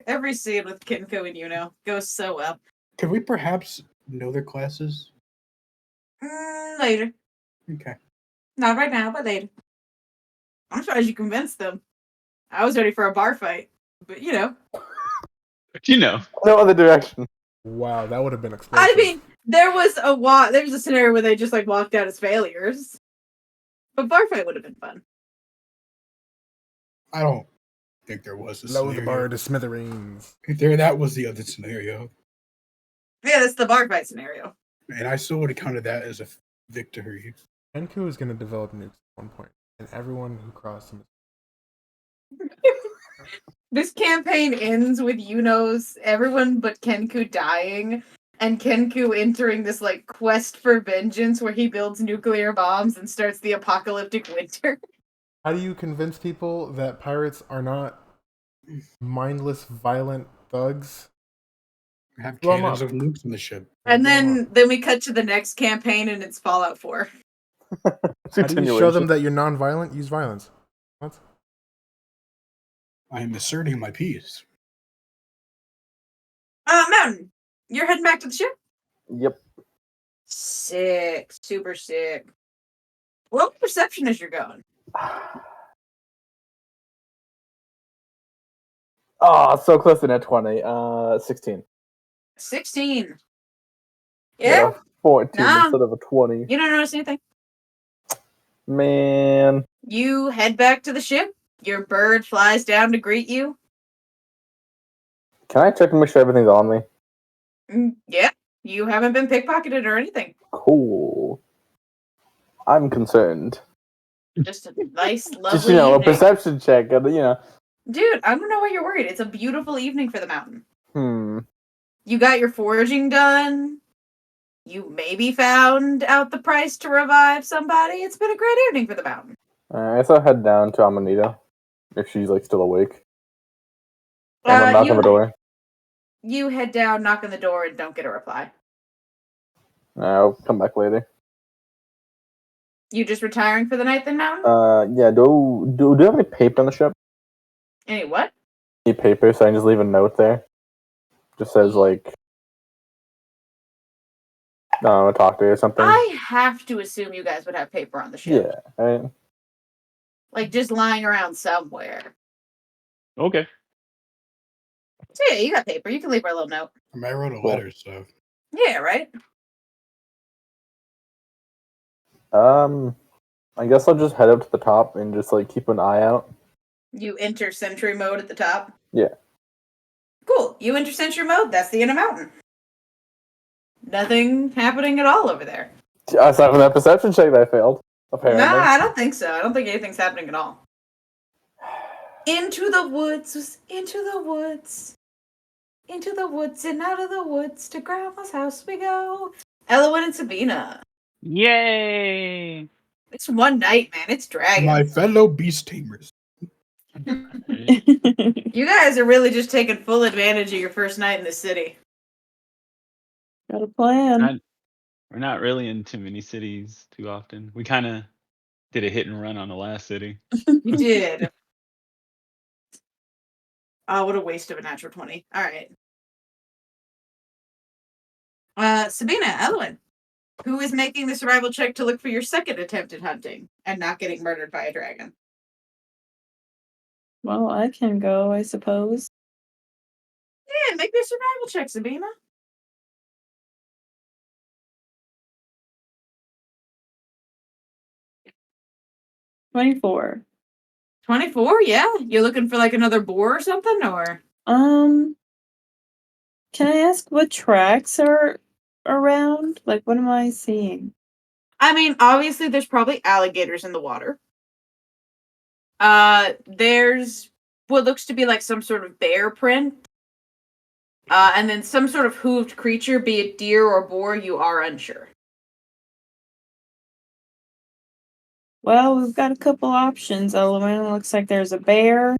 every scene with Kinko and Yuno goes so well. Could we perhaps know their classes? Later. Okay. Not right now, but later. I'm surprised you convinced them. I was ready for a bar fight, but you know. You know. No other direction. Wow, that would have been explosive. I mean, there was a scenario where they just like walked out as failures, but bar fight would have been fun. I don't think there was a Blow the scenario. bar to smithereens. That was the other scenario. Yeah, that's the bar fight scenario. And I still would have counted that as a victory. Kenku is gonna develop nukes at one point, and everyone who crossed him. This campaign ends with Yuno's everyone but Kenku dying, and Kenku entering this like quest for vengeance where he builds nuclear bombs and starts the apocalyptic winter. How do you convince people that pirates are not mindless, violent thugs? Have Blow 'em cannons up. of nukes in the ship. And Blow 'em then up. we cut to the next campaign and it's Fallout 4. How do you show them that you're non-violent? Use violence. What? I am asserting my peace. Mountain, you're heading back to the ship? Yep. Sick. Super sick. What perception is you're going? Oh, so close to net 20. 16. 16. Yeah? 14 Nah. instead of a 20. You don't notice anything. Man. You head back to the ship. Your bird flies down to greet you. Can I check to make sure everything's on me? Yeah. You haven't been pickpocketed or anything. Cool. I'm concerned. Just a nice, lovely Just, a evening. perception check. Dude, I don't know why you're worried. It's a beautiful evening for the mountain. You got your foraging done. You maybe found out the price to revive somebody. It's been a great evening for the mountain. I guess I'll head down to Amanita. If she's, still awake. And I'll knock on the door. You head down, knock on the door, and don't get a reply. I'll come back later. You just retiring for the night then, Mountain? Yeah, do you have any paper on the ship? Any what? Any paper, so I can just leave a note there. Just says, talk to you or something. I have to assume you guys would have paper on the ship. Yeah, right? Like, just lying around somewhere. Okay. So yeah, you got paper. You can leave her a little note. I wrote a letter, so. Yeah, right? I guess I'll just head up to the top and just like keep an eye out. You enter sentry mode at the top? Yeah. Cool. You enter sentry mode, that's the end of mountain. Nothing happening at all over there. Aside from that perception check that I failed, apparently. Nah, I don't think so. I don't think anything's happening at all. Into the woods, into the woods. Into the woods and out of the woods to Grandma's house we go. Elowen and Sabina. Yay! It's one night, man. It's dragging. My fellow beast tamers. You guys are really just taking full advantage of your first night in the city. Got a plan. We're not really in too many cities too often. We kind of did a hit and run on the last city. You did. Oh, what a waste of a natural 20. All right. Sabina, Elowen, who is making the survival check to look for your second attempt at hunting and not getting murdered by a dragon? Well, I can go, I suppose. Yeah, make the survival check, Sabina. $24. 24, yeah. You're looking for like another boar or something, or? Can I ask what tracks are around? Like, what am I seeing? I mean, obviously there's probably alligators in the water. There's what looks to be like some sort of bear print. And then some sort of hooved creature, be it deer or boar, you are unsure. Well, we've got a couple options, Elowen. Looks like there's a bear.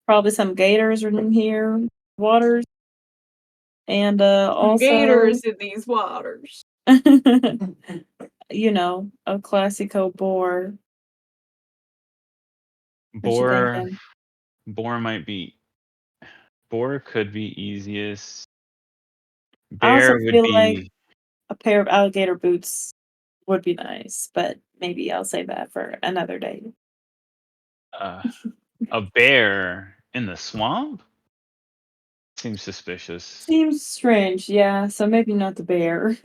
Probably some gators are in here. Waters. And also Gators in these waters. you know, a classico boar. What you Boar thinking? Boar could be easiest. I also Bear would feel be like a pair of alligator boots would be nice, but maybe I'll save that for another day. a bear in the swamp. Seems suspicious. Seems strange, yeah. So maybe not the bear.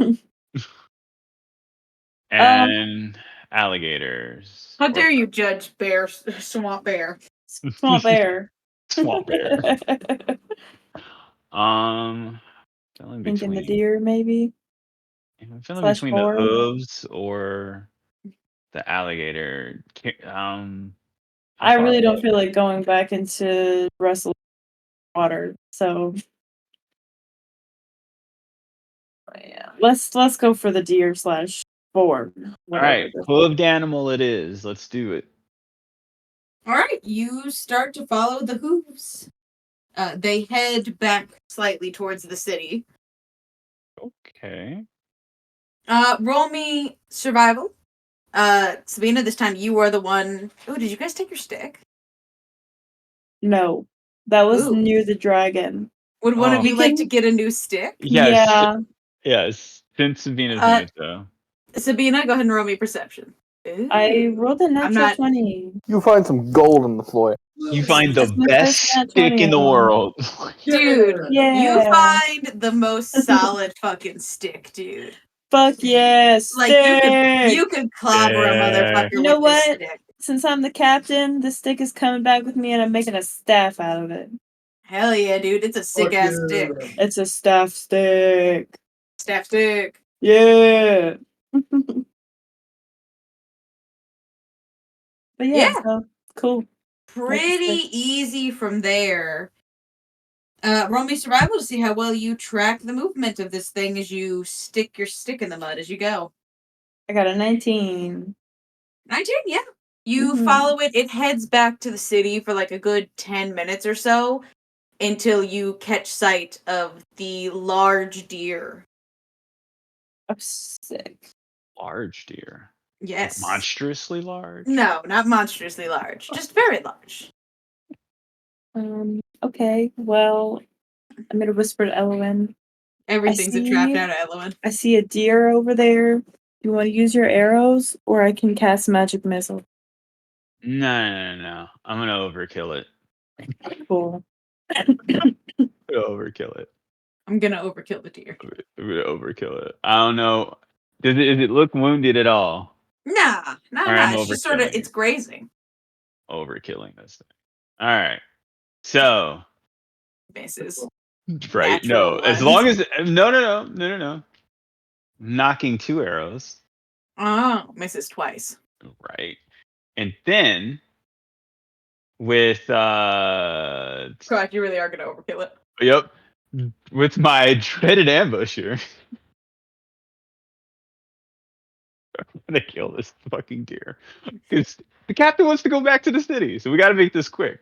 And alligators. How Or dare you judge bear, swamp bear? Small bear. swamp bear. Feeling Thinking the between. deer, maybe. I'm feeling Slash between boar. the hooves or the alligator. I really don't feel like going back into wrestle water, so yeah. Let's go for the deer slash boar. All right, hooved animal it is. Let's do it. All right, you start to follow the hooves. They head back slightly towards the city. Okay. Roll me survival. Sabina, this time you are the one. Oh, did you guys take your stick? No. That was Ooh. near the dragon. Would one of Oh. you like to get a new stick? Yes. Yeah. Yes. Since Sabina's doing it, though. Sabina, go ahead and roll me perception. I rolled a natural not- 20. You find some gold on the floor. You find the That's my best first nat stick 20 in the of them. world. Dude, Yeah. you find the most solid fucking stick, dude. Fuck yes. Like you could clobber a motherfucker You know with this what? stick. Since I'm the captain, the stick is coming back with me and I'm making a staff out of it. Hell yeah, dude. It's a sick ass stick. It's a staff stick. Staff stick. Yeah. But yeah, so cool. Pretty easy from there. Roll me survival to see how well you track the movement of this thing as you stick your stick in the mud as you go. I got a 19. 19, yeah. You follow it. It heads back to the city for like a good 10 minutes or so until you catch sight of the large deer. I'm sick. Large deer. Yes. Like monstrously large? No, not monstrously large. Just very large. Okay, well, I'm gonna whisper to Elowen. Everything's a trap down to Elowen. I see a deer over there. Do you want to use your arrows, or I can cast magic missile? No. I'm gonna overkill it. Cool. Overkill it. I'm gonna overkill the deer. I'm gonna overkill it. I don't know. Is it look wounded at all? Nah. Or I'm It's just sort of overkilling it's it. grazing. Overkilling this thing. All right. So Misses. right. Natural No. As ones. long as no. Knocking 2 arrows. Oh, misses twice. Right. And then with Correct, you really are gonna overkill it. yep. With my dreaded ambusher. I'm gonna kill this fucking deer. Because the captain wants to go back to the city, so we gotta make this quick.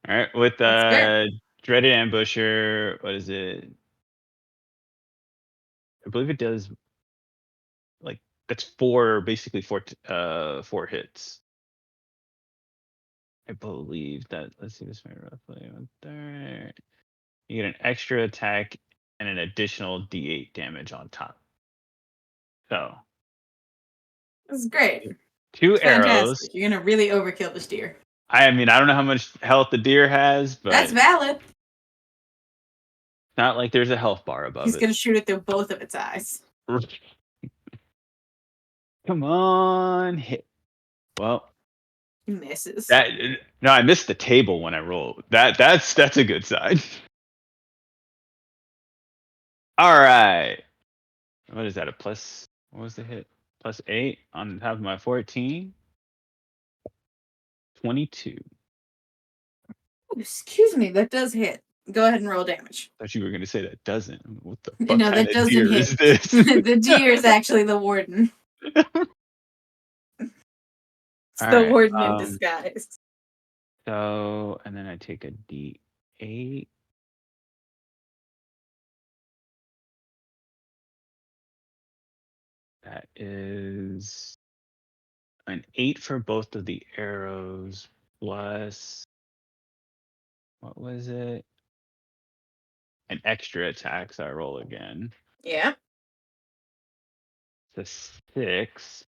Alright, with That's fair. dreaded ambusher, what is it? I believe it does like that's basically four hits. I believe that. Let's see this way roughly. 1/3. You get an extra attack and an additional D8 damage on top. So This is great. 2 It's arrows. fantastic. You're gonna really overkill this deer. I mean, I don't know how much health the deer has, but That's valid. not like there's a health bar above He's it. gonna shoot it through both of its eyes. Come on, hit. Well, He misses. no, I missed the table when I rolled. That's a good sign. All right. What is that? A plus? What was the hit? +8 on top of my 14. 22. Oh, excuse me, that does hit. Go ahead and roll damage. Thought you were gonna say that doesn't. What the fuck No, kind that of doesn't deer hit. is this? The deer is actually the warden. It's All the right, warden in disguise. So, and then I take a D8. That is an 8 for both of the arrows, plus what was it? An extra attack, so I roll again. Yeah. The 6,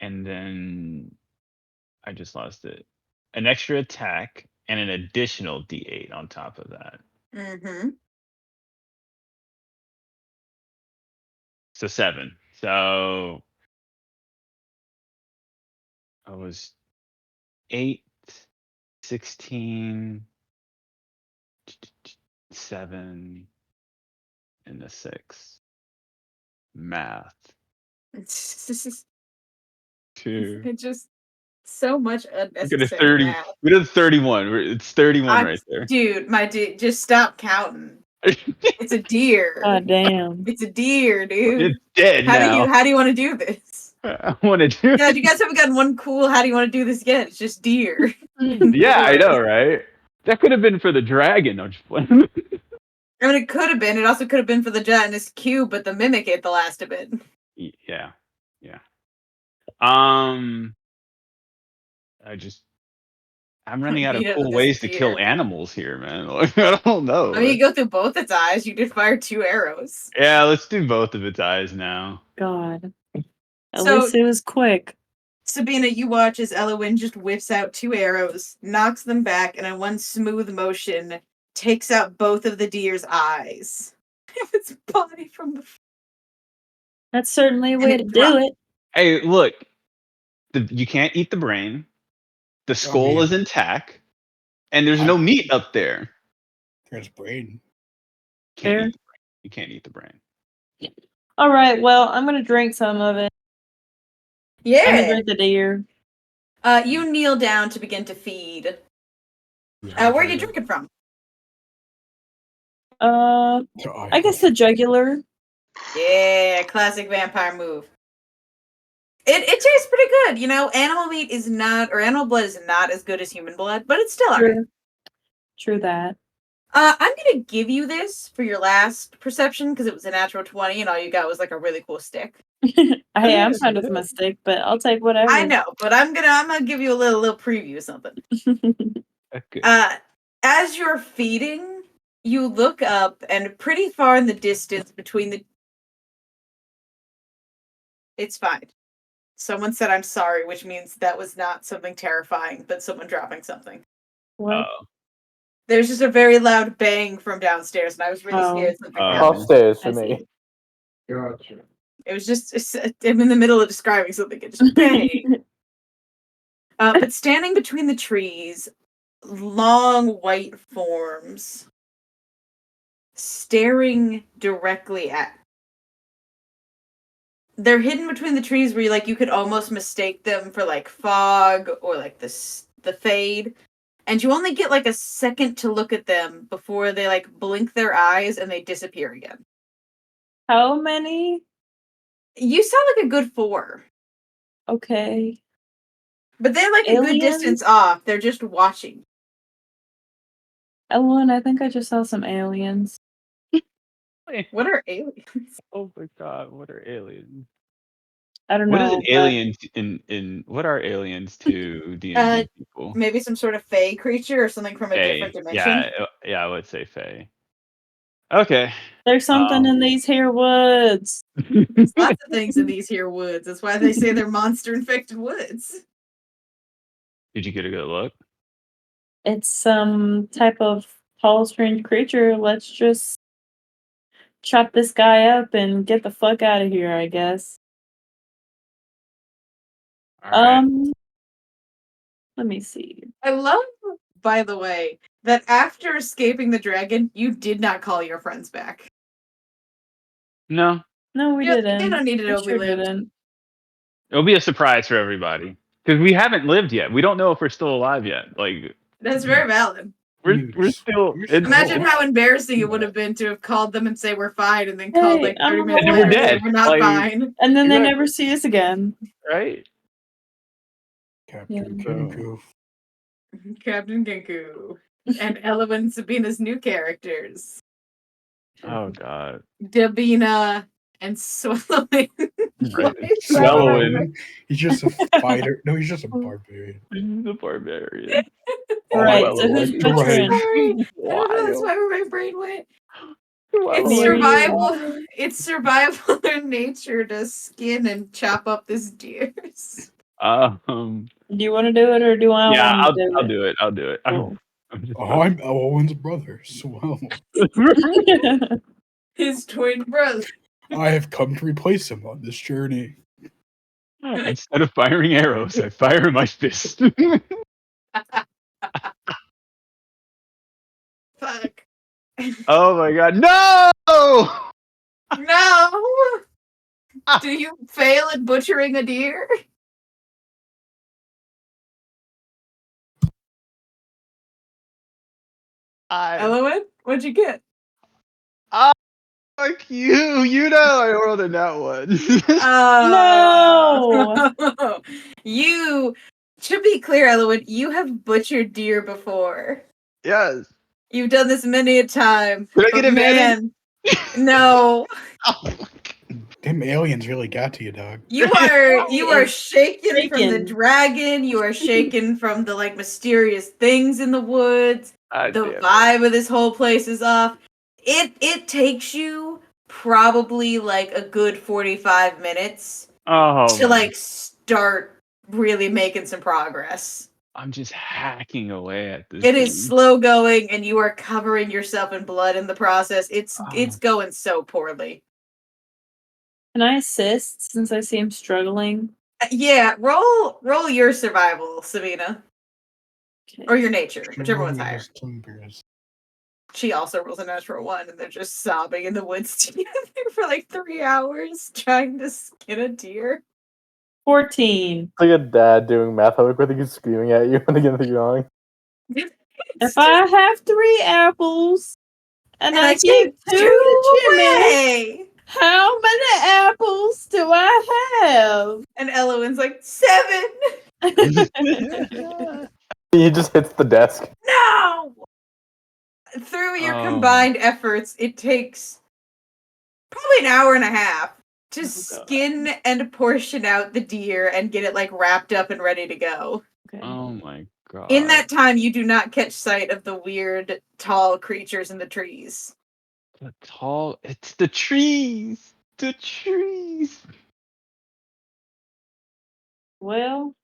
and then I just lost it. An extra attack and an additional D8 on top of that. Mm-hmm. So 7. So I was 8, 16, 7, and a 6. Math. It's 2. just so much Look at the unnecessary 30. math. We did 31. It's 31 right there. Dude, just stop counting. It's a deer. God damn. It's a deer, dude. It's dead now. How do you want to do this? I want to do. God, you guys haven't gotten one cool. How do you want to do this yet? It's just deer. Yeah, I know, right? That could have been for the dragon. I'm just playing. I mean, it could have been. It also could have been for the gelatinous cube, but the mimic ate the last of it. Yeah. I'm running out of Beat up cool this ways to kill deer. animals here, man. Like, I don't know. I mean, you go through both its eyes. You did fire 2 arrows. Yeah, let's do both of its eyes now. God. At So- least it was quick. Sabina, you watch as Elowin just whiffs out 2 arrows, knocks them back, and in one smooth motion, takes out both of the deer's eyes. Its body from the. That's certainly a And way it to do dropped. it. Hey, look. You can't eat the brain. The skull yeah. is intact. And there's no meat up there. There's brain. Fair. You can't eat the brain. All right, well, I'm going to drink some of it. I'm going to Yeah! drink the deer. You kneel down to begin to feed. Where are you drinking from? I guess the jugular. Yeah, classic vampire move. It tastes pretty good, you know. Animal meat is not, or animal blood is not as good as human blood, but it's still alright. True that. I'm gonna give you this for your last perception because it was a natural 20, and all you got was like a really cool stick. Hey, I'm fine with my stick, but I'll take whatever. I know, but I'm gonna give you a little preview of something. Okay. As you're feeding, you look up, and pretty far in the distance between the. It's fine. Someone said I'm sorry, which means that was not something terrifying, but someone dropping something. What? There's just a very loud bang from downstairs, and I was really scared something happened. Upstairs for I me. see. Gotcha. It was just I'm in the middle of describing something. It just bang. But standing between the trees, long white forms staring directly at. They're hidden between the trees where you could almost mistake them for like fog or like the fade. And you only get like a second to look at them before they like blink their eyes and they disappear again. How many? You saw like a good 4. Okay. But they're like a good Aliens? distance off. They're just watching. Ellen, I think I just saw some aliens. What are aliens? Oh my god, what are aliens? I don't What is know. an alien in what are aliens to D&D people? Maybe some sort of fey creature or something from a different Fae. dimension. Yeah, I would say Fae. Okay. There's something in these here woods. There's lots of things in these here woods. That's why they say they're monster-infected woods. Did you get a good look? It's some type of tall, strange creature. Let's just chop this guy up and get the fuck out of here, I guess. All right. Let me see. I love, by the way, that after escaping the dragon, you did not call your friends back. No, No, we Yeah, didn't. they don't need to We know we sure lived. didn't. it'll be a surprise for everybody because we haven't lived yet. We don't know if we're still alive yet. Like That's very valid. we're still. Imagine how embarrassing it would have been to have called them and say we're fine, and then called Hey, like 30 I'm minutes And then we're later and say dead. we're not Like- fine. And then they Exactly. never see us again. Right. Captain Yeah. Kenku. Captain Genku and Ella and Sabina's new characters, Oh god. Dabina and Swallowing. Right. Swallowing. He's just a fighter. No, he's just a barbarian. The barbarian. Right, Oh, so who's right. butchering? Sorry, I don't know. That's Wild. why my brain went. Wild. It's Me. survival. It's survival in nature to skin and chop up this deer. Um. Do you want to do it or do I Yeah, want to do I'll it? do it. I'll do it. Cool. I'm just Oh, I'm Owen's brother. Swell. His twin brother. I have come to replace him on this journey. Instead of firing arrows, I fire my fist. Fuck. Oh my god, no! No. Do you fail at butchering a deer? Elowen, what'd you get? Fuck you! You know I rolled a nat one. No! You, to be clear, Elowen, you have butchered deer before. Yes. You've done this many a time. Did I but get advantage? man, no. Them aliens really got to you, dog. You are shaken from the Shaken. dragon. You are shaken from the like mysterious things in the woods. God The damn it. vibe of this whole place is off. It takes you probably like a good 45 minutes Oh, to my- like start really making some progress. I'm just hacking away at this. It is thing. slow going and you are covering yourself in blood in the process. It's Oh. going so poorly. Can I assist since I see him struggling? Yeah, roll your survival, Sabina. Okay. Or your nature, whichever one's higher. His tongue bears. She also rolls a natural 1 and they're just sobbing in the woods together for like 3 hours trying to skin a deer. 14. It's like a dad doing math homework where he's screaming at you when they get the drawing. If I have 3 apples and I give 2 to Jimmy, away. how many apples do I have? And Elowen's like, 7! He just hits the desk. No! Through your Oh. combined efforts, it takes probably an hour and a half to skin and portion out the deer and get it like wrapped up and ready to go. Okay. Oh my god. In that time, you do not catch sight of the weird, tall creatures in the trees. It's the trees. The trees. Well,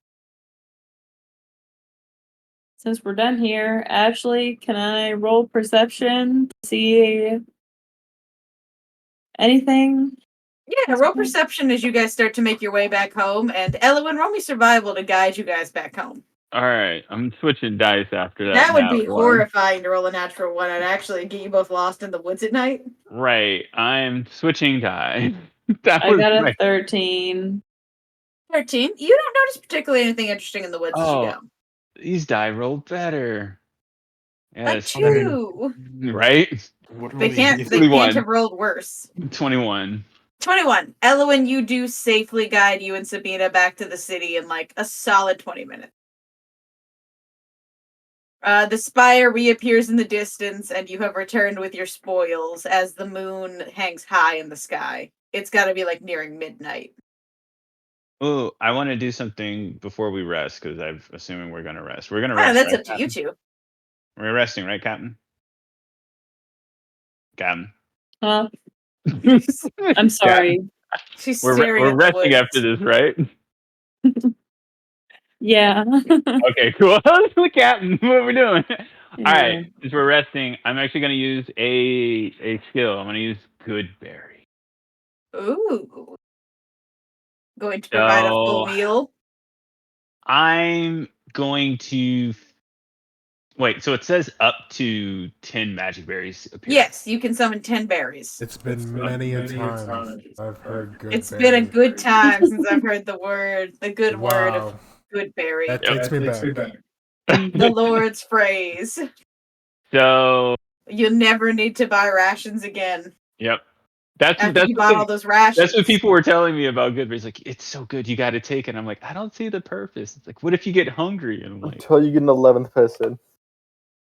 since we're done here, Ashley, can I roll perception to see anything? Yeah, roll perception as you guys start to make your way back home, and Elwin, roll me survival to guide you guys back home. All right, I'm switching dice after that. That would nat be one. horrifying to roll a natural one and actually get you both lost in the woods at night. Right, I'm switching dice. That I was got a my 13. 13. You don't notice particularly anything interesting in the woods as you Oh. go. These die roll better. Like Yes, 2. right? What are They we can't. even- They 21. can't have rolled worse. 21. 21. Elwin, you do safely guide you and Sabina back to the city in like a solid 20 minutes. The spire reappears in the distance, and you have returned with your spoils as the moon hangs high in the sky. It's got to be like nearing midnight. Oh, I want to do something before we rest because I'm assuming we're gonna rest. We're gonna Ah, rest. that's right, up to you Captain? two. We're resting, right, Captain? Captain. Huh? I'm sorry. She's We're staring we're at the resting woods. after this, right? Yeah. Okay, cool. The Captain. What we're doing? All Yeah. right, since we're resting, I'm actually gonna use a skill. I'm gonna use Good Berry. Ooh. Going to provide a full So meal. I'm going to wait. So it says up to 10 magic berries appear. Yes, you can summon 10 berries. It's been many a time I've heard good. It's been a berry. good time since I've heard the good word of Wow, good berry. that Yep. takes me back. The Lord's phrase. So You'll never need to buy rations again. yep. That's After that's you what bought all those rations. that's what people were telling me about good berries. Like, it's so good, you got to take it. I'm like, I don't see the purpose. It's like, what if you get hungry? And I'm like, Until you get an 11th person.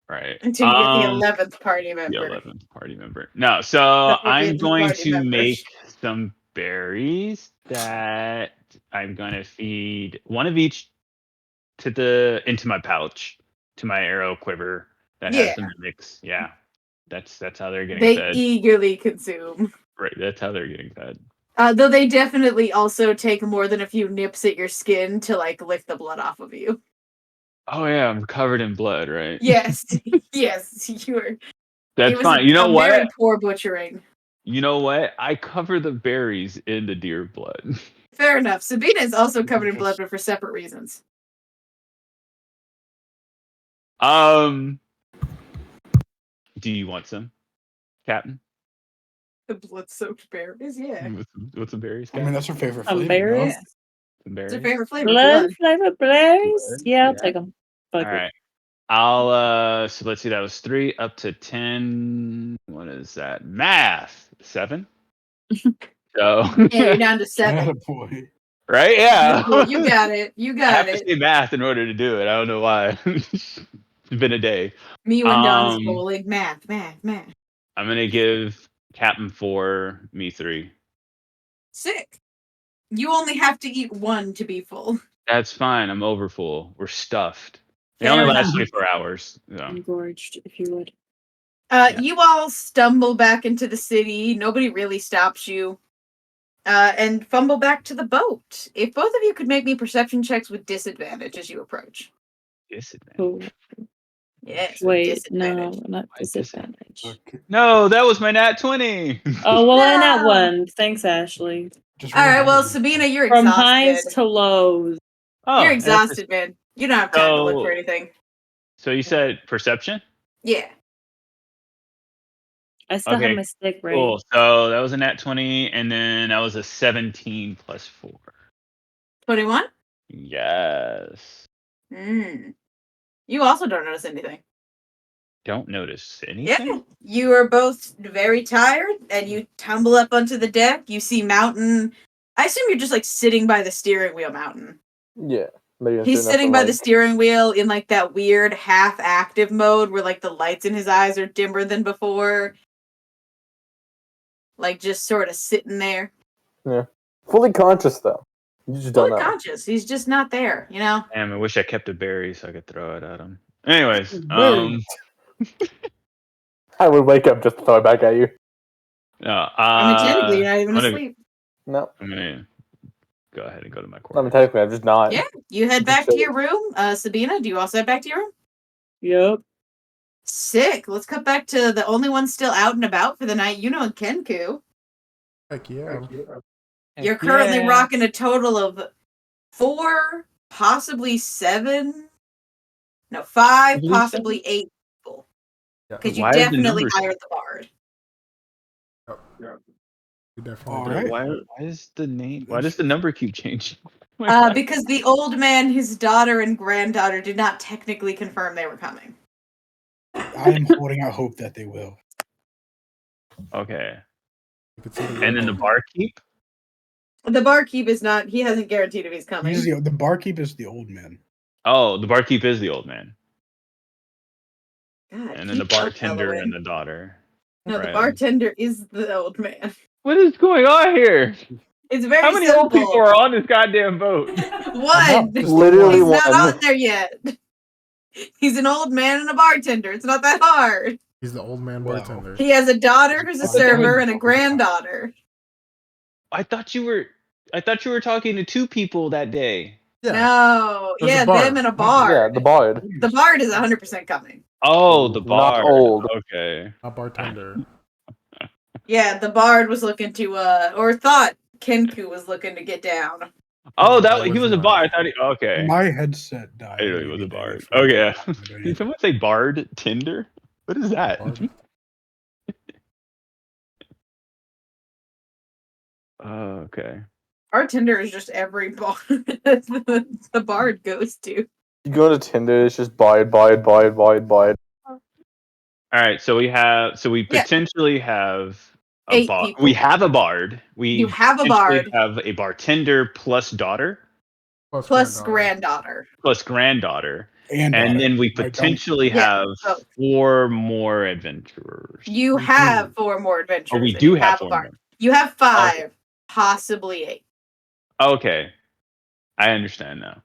right. Until you get the 11th party The member. 11th party member. No, so The I'm forbidden going party to members. make some berries that I'm going to feed one of each into my pouch, to my arrow quiver that Yeah. has some mix. Yeah. That's how they're getting They fed. eagerly consume. Right. That's how they're getting fed. Though they definitely also take more than a few nips at your skin to like lick the blood off of you. Oh yeah, I'm covered in blood, right? Yes, yes, you were. That's It was fine. You know a what? very poor butchering. You know what? I cover the berries in the deer blood. Fair enough. Sabina is also covered in blood, but for separate reasons. Do you want some, Captain? The blood-soaked berries, yeah. With some berries, I mean, Captain? that's her favorite Some flavor. No? berries? Some It's berries? her favorite flavor. Blood Blood. flavor berries? Blood, Yeah, I'll yeah. take them. All right. I'll so let's see, that was 3 up to 10. What is that? Math. 7. So Yeah, you're down to 7. Boy. right? Yeah. You got it. You I got have to it. say math in order to do it. I don't know why. It's been a day. Me when Don's Um, bowling. Math. I'm gonna give Captain 4, me 3. Sick. You only have to eat one to be full. That's fine. I'm over full. We're stuffed. They Fair only enough. last 24 hours. So. Engorged, if you would. Yeah. You all stumble back into the city. Nobody really stops you. And fumble back to the boat. If both of you could make me perception checks with disadvantage as you approach. Disadvantage. Oh, Yes. with wait, no, disadvantage. not Why disadvantage. Okay. No, that was my nat 20. Oh, well, I not No. one. Thanks, Ashley. Just All right. remember Well, that. Sabina, you're From exhausted. highs to lows. Oh, You're and it's exhausted, man. You don't have time to look for So- anything. So you said perception? Yeah. I still Okay, have my stick, right? Cool. So that was a nat 20, and then that was a 17 plus 4. 21? Yes. You also don't notice anything. Don't notice Yeah. anything? You are both very tired, and you tumble up onto the deck. You see Mountain. I assume you're just like sitting by the steering wheel, Mountain. Yeah. Maybe I'm He's sitting by the steering wheel in like that weird half-active mode where like the lights in his eyes are dimmer than before. Like just sort of sitting there. fully conscious though. You just don't Fully know. conscious. He's just not there, you know? Damn, I wish I kept a berry so I could throw it at him. Anyways, Berry. I would wake up just to throw it back at you. no, I mean, technically, you're not even I'm gonna- asleep. No. I'm gonna go ahead and go to my I mean, quarters. technically, I'm just not. Yeah, you head back to your room. Sabina, do you also head back to your room? Yep. Sick. Let's cut back to the only one still out and about for the night. You know, Kenku. Heck yeah. You're currently rocking a total of 4, possibly 7. No, 5, possibly 8 people. Because you Why is the definitely number- hired the bard. You definitely All did. right. Why is the name? Why does the number keep changing? Because the old man, his daughter, and granddaughter did not technically confirm they were coming. I am holding out hope that they will. Okay. You could see the And then the world. barkeep? The barkeep is not. He hasn't guaranteed if he's coming. The barkeep is the old man. Oh, the barkeep is the old man. God, And then the keep up, bartender Elowen. and the daughter. No, the Right. bartender is the old man. What is going on here? It's very How many simple. old people are on this goddamn boat? One. Just Literally He's one. not on there yet. He's an old man and a bartender. It's not that hard. He's the old man Wow. bartender. He has a daughter who's a Oh, server damn. and a granddaughter. I thought you were talking to 2 people that day. Yeah. No. There's a Yeah, bard. them and a bard. Yeah, the bard. The bard is 100% coming. Oh, the Not bar. old. Okay. A bartender. Yeah, the bard was looking to, or thought Kenku was looking to get down. Oh, No, he it's was a not. bar. I thought okay. My headset died. I didn't know he was a maybe bard. from- Okay. I don't Did know. someone say bard Tinder? What is that? Bard. Oh, okay. Bartender is just every bar the bard goes to. You go to Tinder, it's just bard. All right, so we Yeah. potentially have a 8 bar. people. We have a bard. We You have a potentially bard. have a bartender plus daughter Plus granddaughter. plus granddaughter, And then we I don't- potentially Yeah, have both. 4 more adventurers. You We have do. 4 more adventures. Oh, we and do you have a 4 bard. more. You have 5, possibly 8. Okay, I understand now.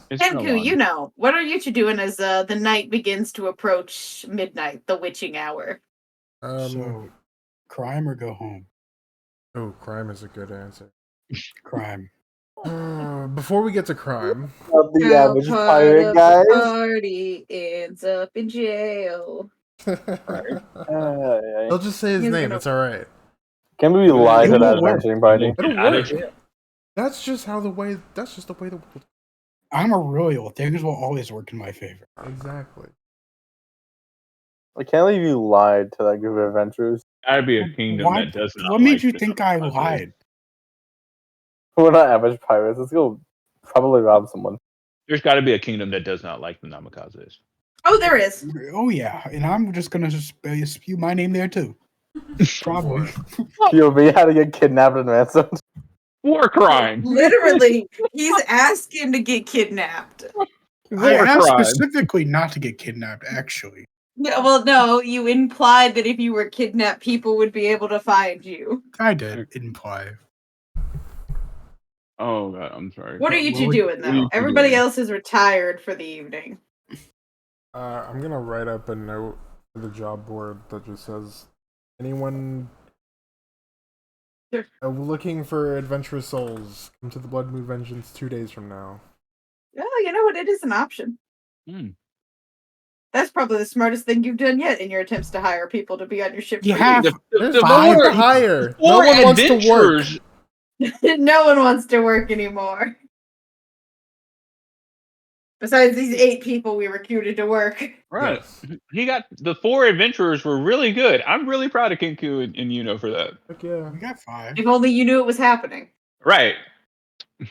It's been a Kenku, long- you know, what are you two doing as the night begins to approach midnight, the witching hour? So, crime or go home? Oh, crime is a good answer. Crime. Before we get to crime, The average pirate, guys. Party ends up in jail. he'll just say his He's name. gonna- It's all right. Can we lie to It that will work. adventuring party? It'll Out of work. jail. That's just the way the world. I'm a royal. Things will always work in my favor. Exactly. I can't believe you lied to that group of adventurers. That'd be a kingdom Why- that does not. What made like you the think I Namakazes. lied? We're not average pirates. Let's go probably rob someone. There's got to be a kingdom that does not like the Namakazes. Oh, there is. Oh yeah, and I'm just gonna spew my name there too. Probably. POV, how to get kidnapped and ransomed. War crime. Literally, he's asking to get kidnapped. I War asked crime. specifically not to get kidnapped. Actually, No, well, no, you implied that if you were kidnapped, people would be able to find you. I did imply. Oh god, I'm sorry. What are you What two would- doing, what are though? you two Everybody doing? else is retired for the evening. I'm gonna write up a note for the job board that just says, anyone Sure. looking for adventurous souls, come to the Blood Moon Vengeance 2 days from now. Oh, you know what? It is an option. Hmm. That's probably the smartest thing you've done yet in your attempts to hire people to be on your ship. You for have There's the five no one to people. hire. No Four one wants to work. adventurers. No one wants to work anymore. Besides these 8 people we recruited to work. Right. Yes. He got the 4 adventurers were really good. I'm really proud of Kinku and Yuno for that. Heck yeah. We got 5. If only you knew it was happening. Right. But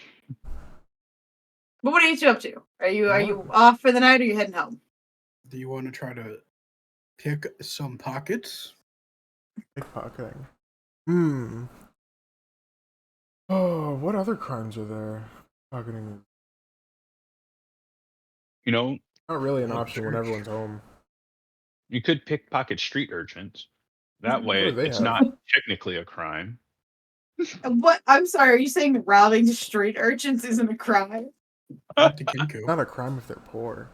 what are you two up to? Are you off for the night or are you heading home? Do you want to try to pick some pockets? Pickpocketing. Oh, what other crimes are there? Pocketing. You know, Not really an Oh, option when sure. everyone's home. you could pickpocket street urchins. That What way, do they it's have? not technically a crime. What? I'm sorry, are you saying robbing street urchins isn't a crime? Not to Kinku. Not a crime if they're poor.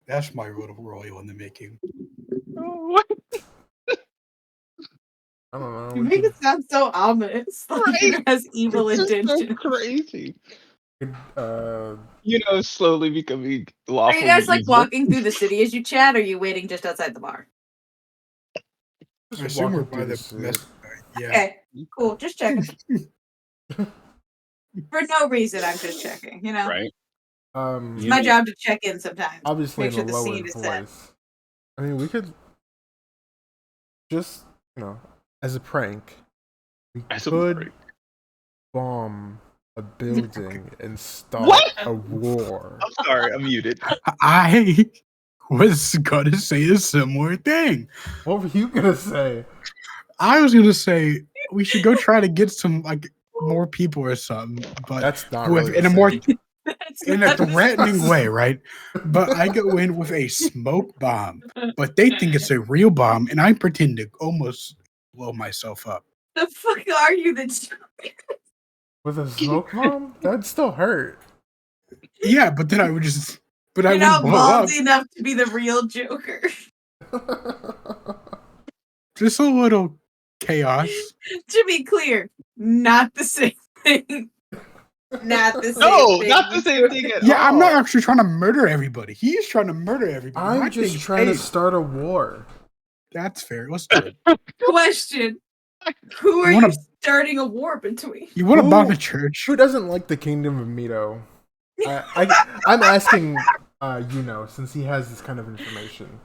That's my royal in the making. What? I don't know. You we make could- it sound so ominous. Like it has evil intention. Crazy. uh, You know, slowly becoming Are lawful. you guys like walking through the city as you chat, or are you waiting just outside the bar? I assume we're walking by through the city. mess. Yeah. Okay, cool. Just checking. For no reason, I'm just checking. You know, Right? it's You my need- job to check in sometimes. Obviously, Make in sure a the lowered scene is set. voice. I mean, we could just, as a prank, we As a could prank. bomb a building and start What? a war. I'm sorry, I'm muted. I was gonna say a similar thing. What were you gonna say? I was gonna say we should go try to get some more people or something, but That's not with really in the a more same. That's in a not- threatening way, right? But I go in with a smoke bomb, but they think it's a real bomb, and I pretend to almost blow myself up. The fuck are you? That's With a smoke bomb? That'd still hurt. Yeah, but then I would just, but I you're wouldn't not blow up. ballsy enough to be the real Joker. Just a little chaos. To be clear, not the same thing. Not the same No, thing. not the same thing at Yeah, all. I'm not actually trying to murder everybody. He's trying to murder everybody. My I'm just thing's trying to safe. start a war. That's fair. Let's do it. Question. Who are You you wanna- starting a war between? You want to Who- bomb a church? Who doesn't like the Kingdom of Mito? I'm asking, since he has this kind of information.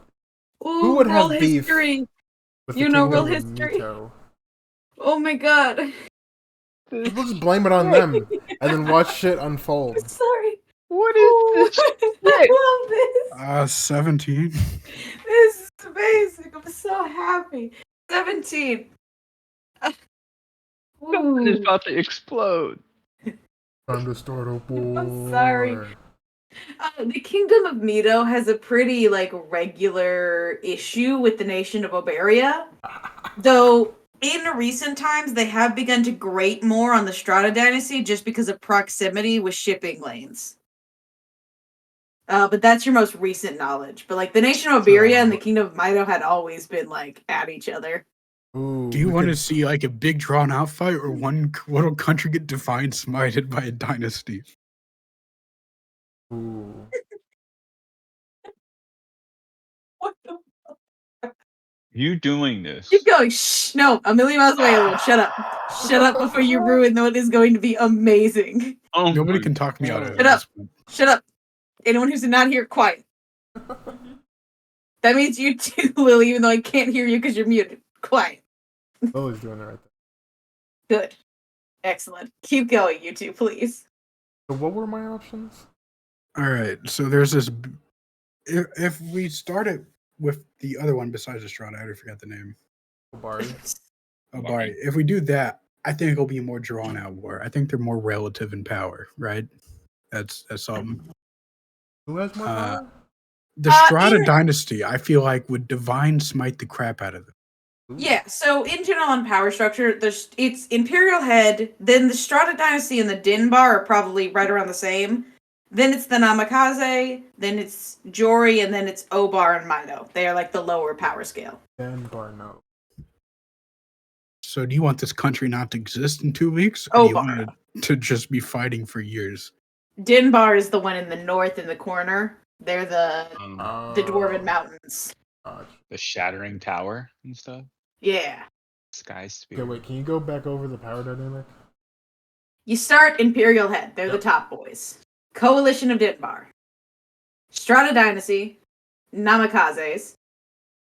Ooh, Who would have world beef history. with You the know Kingdom world of history. Mito? Oh my god. People just blame it on them and then watch shit unfold. Sorry. What is this? I love this. 17. This is amazing. I'm so happy. 17. Someone is Ooh. about to explode. Time to start a war. I'm sorry. The Kingdom of Mito has a pretty regular issue with the nation of Oberia, though in recent times they have begun to grate more on the Strata dynasty just because of proximity with shipping lanes. But that's your most recent knowledge. But the nation of Oberia and the Kingdom of Mito had always been at each other. Ooh, Do you we want to could- see a big drawn out fight or one little country get divine smited by a dynasty? Ooh. What the? You doing this? Keep going. Shh. No, a million miles away. Everyone. Shut up. Shut up before you ruin what is going to be amazing. Oh Nobody my can talk me out of it. God. Shut up. Shut up. Anyone who's not here, quiet. That means you too, Lily, even though I can't hear you because you're muted. Quiet. Lily's doing it right there. Good. Excellent. Keep going, you two, please. So what were my options? All right, so there's this. If we started with the other one besides Estrada, I already forgot the name. Obari. Obari. If we do that, I think it'll be a more drawn out war. I think they're more relative in power, right? That's something. Who has more power? The Strata dynasty, I feel would divine smite the crap out of them. Ooh. Yeah, so in general on power structure, it's Imperial Head, then the Strata Dynasty and the Dinbar are probably right around the same. Then it's the Namikaze, then it's Jori, and then it's Obar and Mito. They are the lower power scale. Denbar, no. So do you want this country not to exist in 2 weeks? Or do you Obar. want it to just be fighting for years? Dinbar is the one in the north in the corner. They're the Dwarven Oh, Mountains. gotcha. The shattering tower and stuff. Yeah. Sky Okay, Spear. wait, can you go back over the power dynamic? You start Imperial Head. They're the Yep. top boys. Coalition of Dinbar. Strata Dynasty. Namikazes.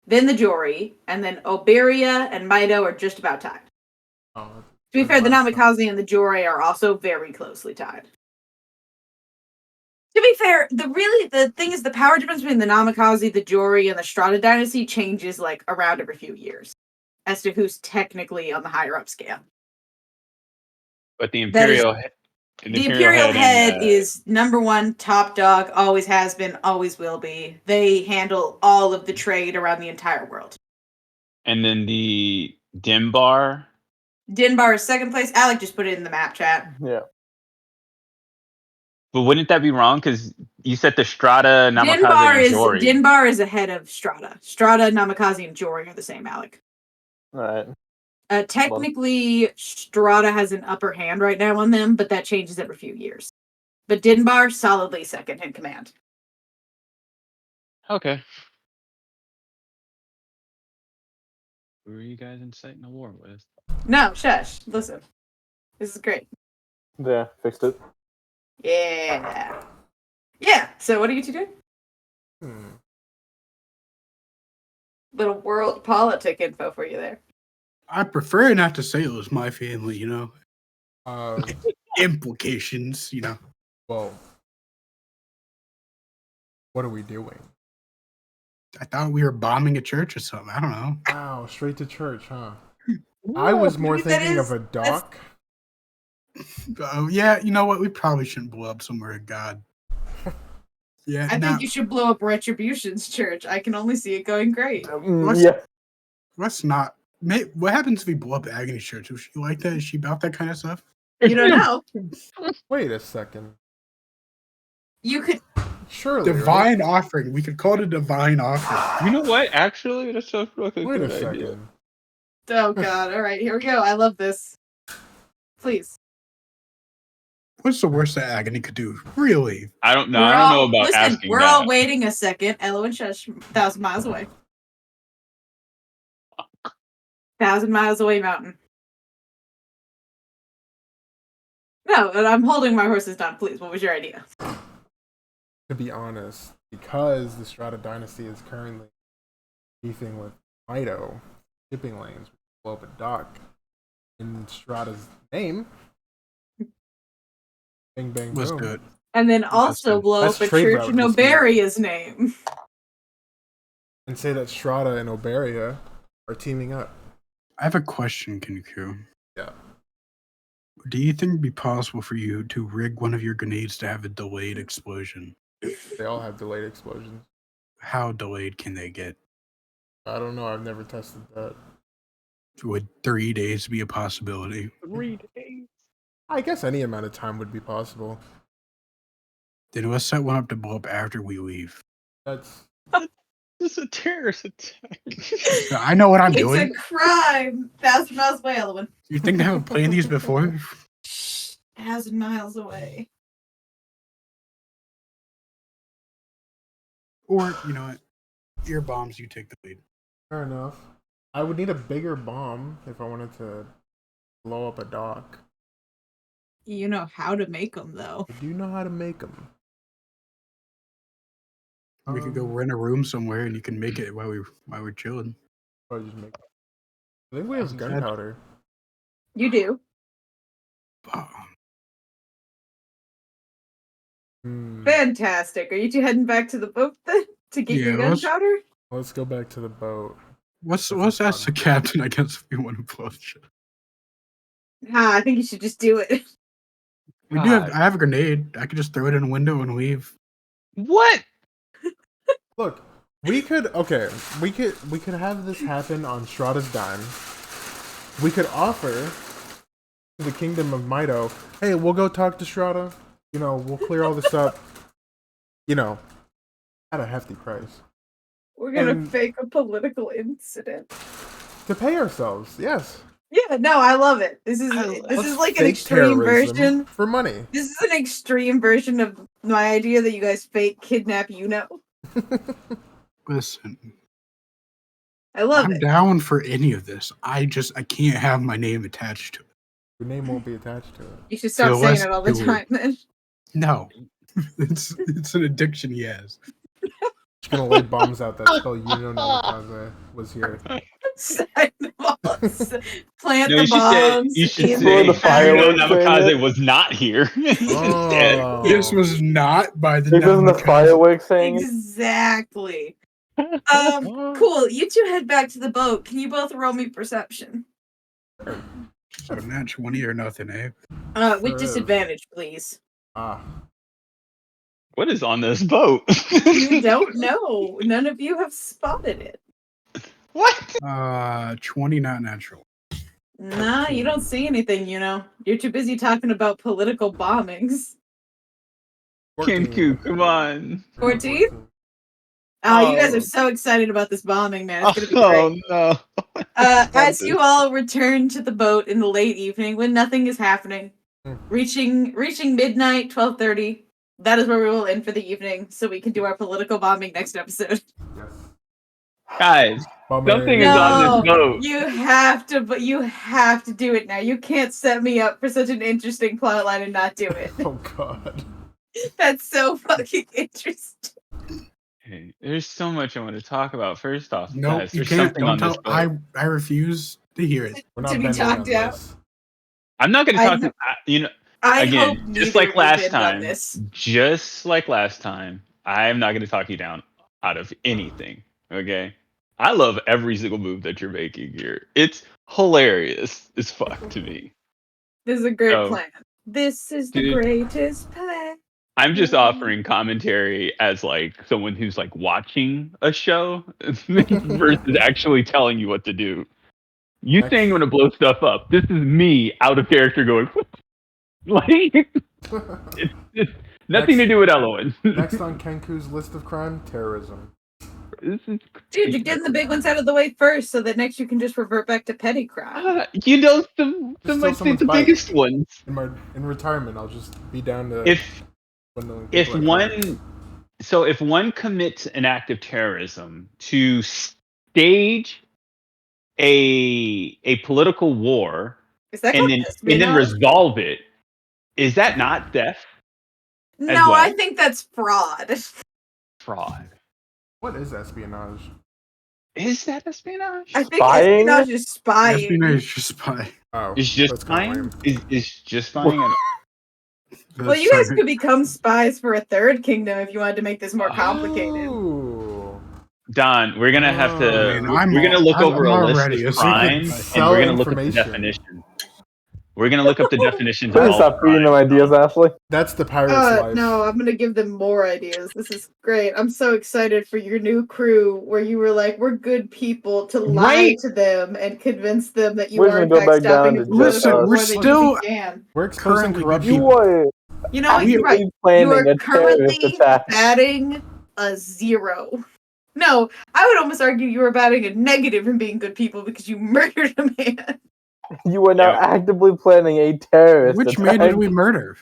Then the Jori. And then Oberia and Mito are just about tied. Oh, To be that's fair, the last time. Namikaze and the Jori are also very closely tied. To be fair, the thing is the power difference between the Namikaze, the Jori, and the Strata Dynasty changes around every few years as to who's technically on the higher up scale. But the That is- Imperial The Imperial Head and, is number one, top dog, always has been, always will be. They handle all of the trade around the entire world. and then the Dimbar. Dinbar is second place. Alec just put it in the map chat. Yeah. But wouldn't that be wrong? Because you said the Strata, Namikaze, and Jori. Dinbar is ahead of Strata. Strata, Namikaze, and Jori are the same, Alec. All right. Technically, Strata has an upper hand right now on them, but that changes every few years. But Dinbar, solidly second in command. Okay. Who are you guys inciting a war with? No, shush. Listen. This is great. Yeah, fixed it. Yeah. Yeah. So what are you two doing? Hmm. Little world politic info for you there. I prefer not to say it was my family, you know. Uh, Implications, you know. well, what are we doing? I thought we were bombing a church or something. I don't know. Wow, straight to church, huh? I was more Maybe that thinking of is- a dock. Oh yeah, you know what? We probably shouldn't blow up somewhere of God. Yeah, I now think you should blow up Retribution's church. I can only see it going great. Yeah. let's not. What happens if we blow up Agony Church? Is she like that? Is she about that kind of stuff? You don't know. Wait a second. You could. Surely, right? Divine offering. We could call it a divine offering. You know what? Actually, that's a fucking Wait a good second. idea. Oh God! All right, here we go. I love this. Please. What's the worst that Agony could do? Really? I don't know. I don't know about listen, asking we're that. all waiting a second. Elo and Shush, 1,000 miles away. 1,000 miles away, mountain. No, I'm holding my horses down. Please, what was your idea? To be honest, because the Strata dynasty is currently beefing with Mido, shipping lanes, we blow up a dock in Strata's name. Bang, bang, Let's boom. do it. And then also blow That's up a trade church route in dispute. Oberia's name. And say that Strata and Oberia are teaming up. I have a question, Kinku. Yeah. Do you think it'd be possible for you to rig one of your grenades to have a delayed explosion? They all have delayed explosions. How delayed can they get? I don't know. I've never tested that. Would 3 days be a possibility? 3 days. I guess any amount of time would be possible. Then let's set one up to blow up after we leave. That's This is a terrorist attack. I know what I'm It's doing. a crime. 1,000 miles away, Elwin. You think they haven't planned these before? 1,000 miles away. Or, you know what? Your bombs, you take the lead. fair enough. I would need a bigger bomb if I wanted to blow up a dock. You know how to make them, though. I do know how to make them. We could go rent a room somewhere and you can make it while we're chilling. Probably just make. I think we have gunpowder. You do. Hmm. Fantastic. Are you two heading back to the boat then to get your Yeah, let's- gunpowder? Let's go back to the boat. Let's This is ask the fun. captain, I guess, if we want to blow the ship. I think you should just do it. We do have. God. I have a grenade. I could just throw it in a window and leave. What? Look, we could have this happen on Strata's dime. We could offer to the kingdom of Mido, hey, we'll go talk to Strata. You know, we'll clear all this up. You know, at a hefty price. We're gonna And- fake a political incident. To pay ourselves, yes. Yeah, no, I love it. This is Let's like an fake extreme terrorism version. for money. This is an extreme version of my idea that you guys fake kidnap. Listen, I love I'm it. down for any of this. I can't have my name attached to it. Your name won't be attached to it. You should stop So saying let's it all the do it. time then. No, it's an addiction he has. Just gonna lay bombs out that spell Yuno Namikaze was here. Sign the bombs. Plant No, the you should say. bombs. You should in say. the the fireworks No, thing. Namikaze was not here. Instead. Oh. This was not by the. This isn't the Namikaze. fireworks thing. Exactly. Cool. You two head back to the boat. Can you both roll me perception? So not 20 or nothing, eh? With Sure. disadvantage, please. Ah. What is on this boat? You don't know. None of you have spotted it. What? 20 not natural. Nah, you don't see anything, You're too busy talking about political bombings. 14. Kenku, come on. 14? Oh, you guys Oh. are so excited about this bombing, man. It's gonna be Oh great. no. As you all return to the boat in the late evening when nothing is happening, Hmm. reaching midnight, 12:30, that is where we will end for the evening, so we can do our political bombing next episode. Yes. Guys, Something is on this boat. You have to, but you have to do it now. You can't set me up for such an interesting plotline and not do it. Oh god. That's so fucking interesting. Hey, there's so much I want to talk about. First off, No, guys, you there's can't. something Don't on this tell. boat. I refuse to hear it. We're not To be bending talked on out. this. I'm not going to I talk. know- You know, I again, hope just neither like of you last bend on time. this. Just like last time, I'm not going to talk you down out of anything. Okay, I love every single move that you're making here. It's hilarious as fuck to me. This is a great So, plan. This is the dude, greatest plan. I'm just offering commentary as like someone who's like watching a show versus actually telling you what to do. You Next. saying you want to blow stuff up. This is me out of character going like it's nothing to do with Elowen. Next on Kenku's list of crime, terrorism. This is Dude, you're getting the big ones out of the way first, so that next you can just revert back to petty crime. you know, some Just might steal be the someone's bike. biggest ones. In retirement, I'll just be down to If dwindling if people I can. one so if one commits an act of terrorism to stage a political war Is that and called then espionage? resolve it, is that not theft? No, well? I think that's fraud. Fraud. What is espionage? Is that espionage? I think Spying? espionage is spying. Espionage is spy. Oh, It's just that's kinda spying? lame. Is just spying? Well, you guys could become spies for a third kingdom if you wanted to make this more complicated. Ooh. Don, we're gonna have to. Oh, man, we're gonna look over I'm a list already a of secret crimes, spy. and we're gonna Sell look at the information. definition. We're gonna look up the definitions. of Please all stop feeding them crimes. ideas, Ashley. That's the pirate's life. No, I'm gonna give them more ideas. This is great. I'm so excited for your new crew where you were like, we're good people to lie Right. to them and convince them that you We're are in gonna go fact back down stopping to a political Listen, war we're that you still began. We're exposing currently corruption. You are You know what? You're right. You planning are a terrorist currently attack. batting a 0. No, I would almost argue you were batting a negative in being good people because you murdered a man. You are now Yeah. actively planning a terrorist Which attack. man did we murder?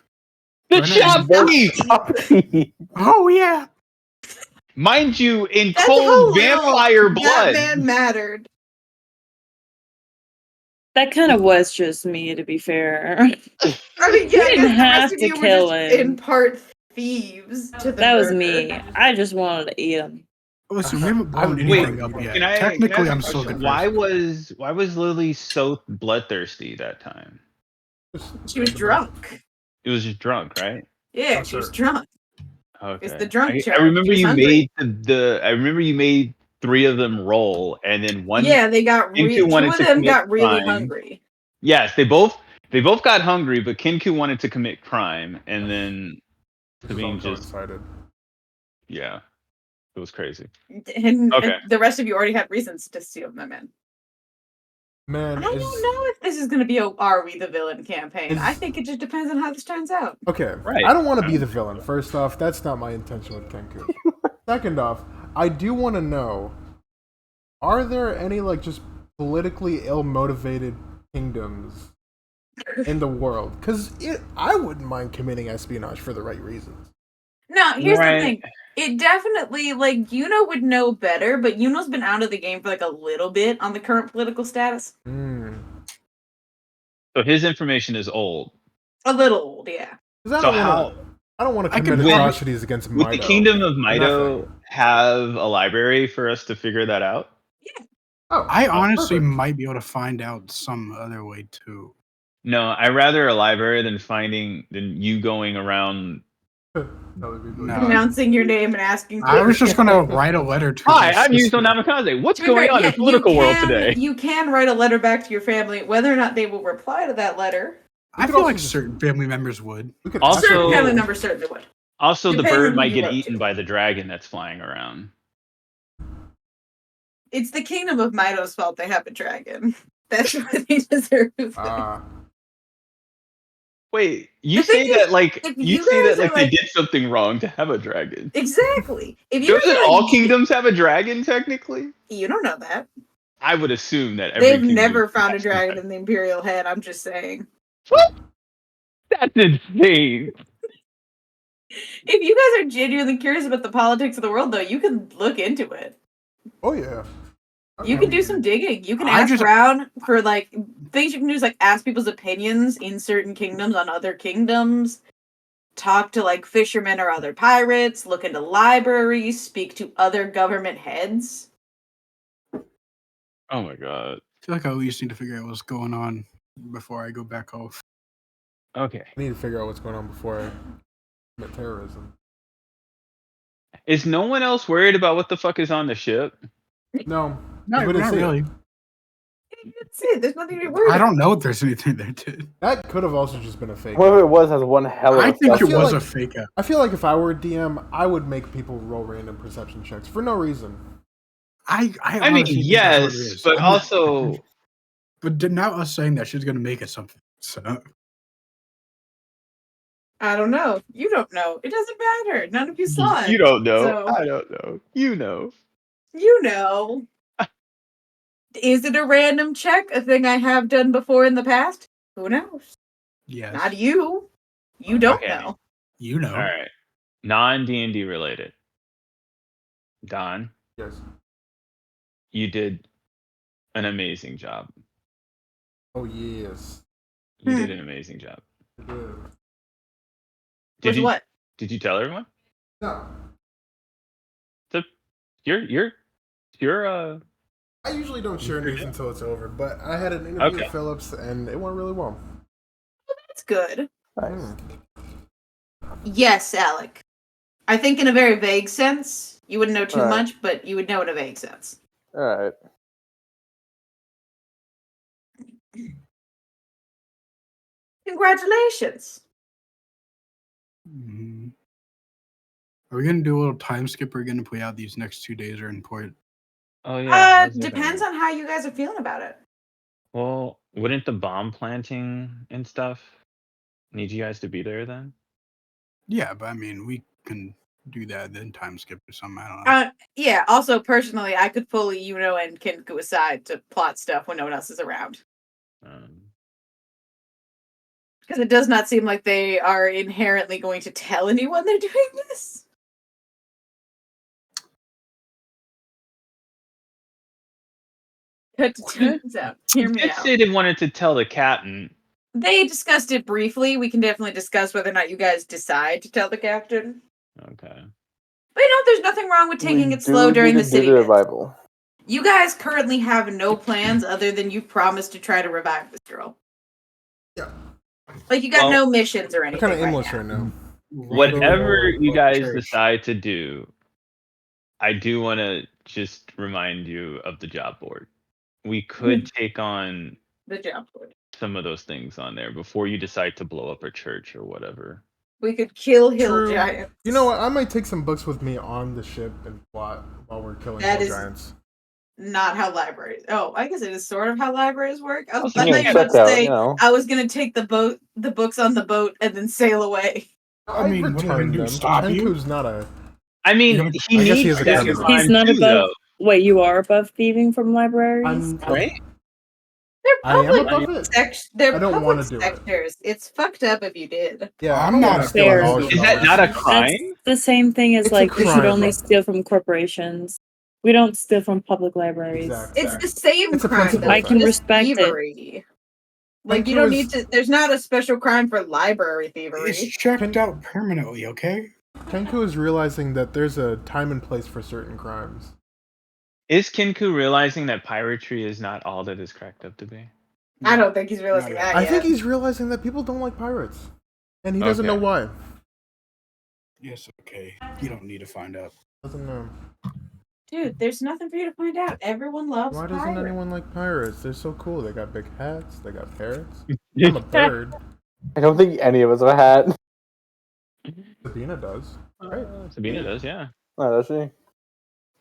The Right now. chop thief! Puppy. Oh yeah. Mind you, in That's cold how little vampire that blood. man mattered. That kind of was just me, to be fair. I mean, yeah, You I didn't guess the have rest of to you were kill just him. in part thieves to the That was murder. me. I just wanted to eat him. Listen, we haven't blown Wait, anything up yet. Can I Technically, ask I'm a still question? good. Why was Lily so bloodthirsty that time? She was drunk. It was just drunk, right? Yeah, Oh, she was sure. drunk. Okay. It's the drunk I charge. remember She was you hungry. made I remember you made 3 of them roll, and then one. Yeah, they got Kenku two wanted of to them commit got really crime. hungry. Yes, they both got hungry, but Kenku wanted to commit crime, and then Sabine just coincided. yeah, it was crazy. And Okay. the rest of you already had reasons to steal them in. Man, I don't know if this is going to be a Are We the Villain campaign. I think it just depends on how this turns out. Okay, Right. I don't want to be the villain. First off, that's not my intention with Kenku. Second off, I do want to know: are there any like just politically ill-motivated kingdoms in the world? Because I wouldn't mind committing espionage for the right reasons. No, here's Right. the thing. It definitely, like, Yuno would know better, but Yuno's been out of the game for, like, a little bit on the current political status. So his information is old. A little old, yeah. 'Cause So I don't want to I commit could- atrocities against Mido. would the Kingdom of Mido Nothing. have a library for us to figure that out? Oh, I honestly perfect. might be able to find out some other way too. No, I rather a library than you going around. That would be No. Announcing your name and asking. I was just gonna write a letter to. Hi, this I'm Yuzo sister. Namikaze. What's To be going fair, on in yeah, the political you world can- today? You can write a letter back to your family. Whether or not they will reply to that letter, I could feel also like just- certain family members would. We could Also- certain family members certainly would. Also, the Depends on bird who might you get wrote eaten to. by the dragon that's flying around. It's the Kingdom of Mido's fault they have a dragon. That's what they deserve. Wait, you The thing say is, that like if you you say guys that are like they like- did something wrong to have a dragon. Exactly. If you Doesn't guys are all like- kingdoms have a dragon technically? You don't know that. I would assume that every They've kingdom never found a has dragon in the Imperial Head. I'm just saying. What? That's insane. If you guys are genuinely curious about the politics of the world, though, you can look into it. Oh yeah. You can do some digging. You can I ask just- around for like things you can do is like ask people's opinions in certain kingdoms on other kingdoms. Talk to like fishermen or other pirates, look into libraries, speak to other government heads. Oh my god. I feel like I at least need to figure out what's going on before I go back off. Okay. I need to figure out what's going on before I commit terrorism. Is no one else worried about what the fuck is on the ship? No, Not, we didn't not see it. really. That's it. There's nothing to be worried I about. don't know if there's anything there, dude. That could have also just been a fake. Whoever it was has one hell of a I think I it feel was like- a fake out. I feel like if I were a DM, I would make people roll random perception checks for no reason. I mean, honestly think that's what it yes, is. but I'm not- also, But now us saying that she's gonna make it something. So I don't know. You don't know. It doesn't matter. None of you saw it. you don't know. So, I don't know. You know. you know. Is it a random check? A thing I have done before in the past? Who knows? yes, Not you. You don't Okay. know. you know. All right. Non D&D related. Don, Yes. you did an amazing job. Oh yes. You did an amazing job. I did. Did With you? what? Did you tell everyone? No. You're I usually don't share news until it's over, but I had an interview Okay. with Phillips and it went really well. That's good. Nice. Yes, Alec. I think in a very vague sense. You wouldn't know too Alright. much, but you would know in a vague sense. All right. Congratulations. Mhm. Are we gonna do a little time skip? Or are we gonna play out these next 2 days are important? Oh yeah. how's that Depends going? on how you guys are feeling about it. Well, wouldn't the bomb planting and stuff need you guys to be there then? Yeah, but I mean, we can do that then time skip or something. I don't know. Yeah, also personally, I could pull Yuno and Kenku aside to plot stuff when no one else is around. Because it does not seem like they are inherently going to tell anyone they're doing this. Cut to turns out. Hear You me did out. say they wanted to tell the captain. They discussed it briefly. We can definitely discuss whether or not you guys decide to tell the captain. Okay. But there's nothing wrong with taking We it slow do during need the to city do the bit. revival. You guys currently have no plans other than you promised to try to revive this girl. Yeah. Like, you got Well, no missions or I'm anything. kind of aimless now. right now. Whatever you guys Church. decide to do, I do want to just remind you of the job board. We could take on The job board. some of those things on there before you decide to blow up a church or whatever. We could kill hill True. giants. You know what? I might take some books with me on the ship and plot while we're killing That hill is- giants. Not how libraries. Oh, I guess it is sort of how libraries work. I was thought thinking you were about to checkout, say you know. I was gonna take the books on the boat, and then sail away. I mean, what are they gonna returned do, them. stop you? Kenku's not a. I mean, You know, he I guess he needs is a that criminal. crime He's not too, above. though, Wait, you are above thieving from libraries? I'm. right? They're I am public above it. They're I don't public wanna do it. sectors. It's fucked up if you did. Yeah, I'm I'm not not a stealing fair- dollars Is from Is that dollars. not a That's crime? the same thing as It's a like we should crime. only steal from corporations. We don't steal from public libraries. Exactly. It's the same It's a crime. principle though. I It's can just respect it. thievery. Like, you Kenku don't is- need to. There's not a special crime for library thievery. It's checked out permanently, okay? Kenku is realizing that there's a time and place for certain crimes. Is Kinku realizing that piracy is not all that is cracked up to be? I don't think he's realizing No, that I yet. think he's realizing that people don't like pirates, and he doesn't know Okay. why. Yes, okay. You don't need to find out. Doesn't know. Dude, there's nothing for you to find out. Everyone loves Why doesn't pirates. anyone like pirates? They're so cool. They got big hats. They got parrots. I'm a bird. I don't think any of us have a hat. Sabina does. Right. Sabina does, yeah. Oh, does she?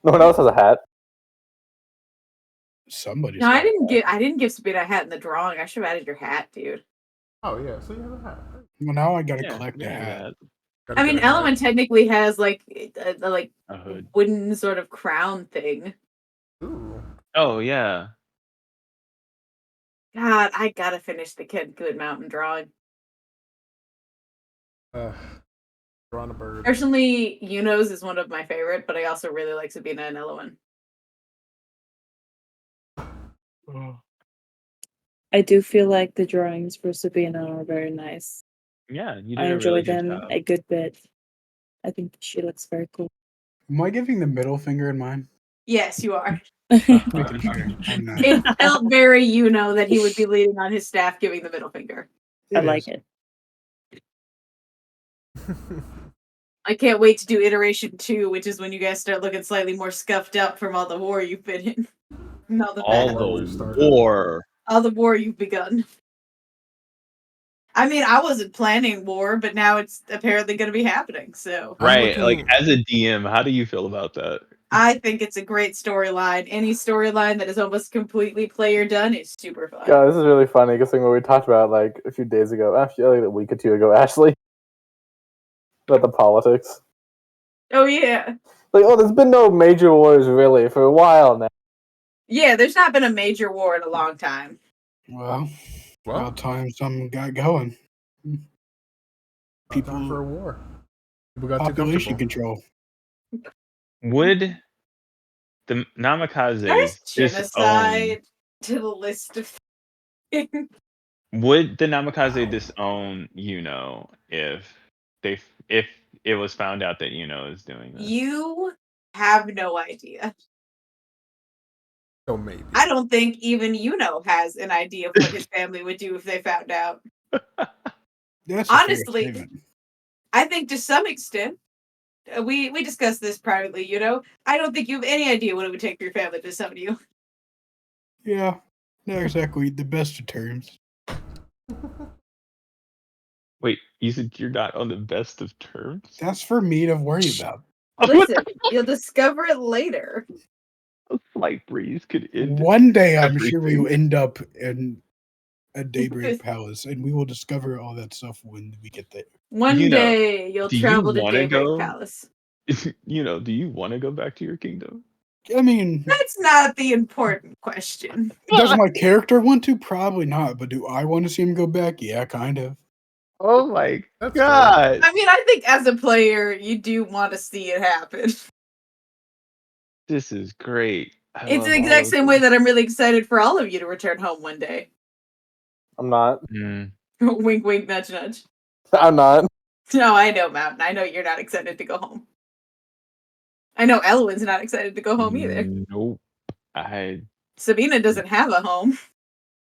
No one else has a hat. Somebody's No, I got didn't give Sabina a hat in the drawing. I should have added your hat, dude. Oh yeah, so you have a hat. Well, now I gotta Yeah, collect a yeah, hat. Gotta I mean, get a hat. Element technically has like a a hood. wooden sort of crown thing. Ooh. Oh yeah. God, I gotta finish the Kid Good Mountain drawing. Drawn a bird. Personally, Yuno's is one of my favorite, but I also really like Sabina and Elowen. I do feel like the drawings for Sabina are very nice. Yeah, you I did a enjoy really good them job. a good bit. I think she looks very cool. Am I giving the middle finger in mine? Yes, you are. Making sure. I'm not. It felt very, that he would be leaning on his staff giving the middle finger. I like it. I can't wait to do iteration 2, which is when you guys start looking slightly more scuffed up from all the war you've been in. And all the All battle. the war. All the war you've begun. I mean, I wasn't planning war, but now it's apparently going to be happening, so. Right, like, as a DM, how do you feel about that? I think it's a great storyline. Any storyline that is almost completely player done is super fun. God, this is really funny, because what we talked about, like, a few days ago, actually, like a week or two ago, Ashley. About the politics. Oh, yeah. Like, there's been no major wars, really, for a while now. Yeah, there's not been a major war in a long time. Well, about time something got going. People time for a war. People got population control. Would the Namikaze genocide to the list of things? Would the Namikaze disown if it was found out that is doing this? You have no idea. Oh, maybe. I don't think even has an idea of what his family would do if they found out. Honestly, I think to some extent, we discussed this privately, I don't think you have any idea what it would take for your family to disown you. Yeah, not exactly the best of terms. Wait, you said you're not on the best of terms? That's for me to worry about. Listen, you'll discover it later. A slight breeze could end. One day, I'm sure we will end up in a Daybreak Palace, and we will discover all that stuff when we get there. One day, you'll travel to Daybreak Palace. Do you want to go back to your kingdom? I mean, that's not the important question. Does my character want to? Probably not. But do I want to see him go back? Yeah, kind of. Oh my god! I mean, I think as a player, you do want to see it happen. This is great. It's the exact same way that I'm really excited for all of you to return home one day. I'm not. Wink, wink, nudge, nudge. I'm not. No, I know, Mountain. I know you're not excited to go home. I know Elwyn's not excited to go home either. Nope. Sabina doesn't have a home.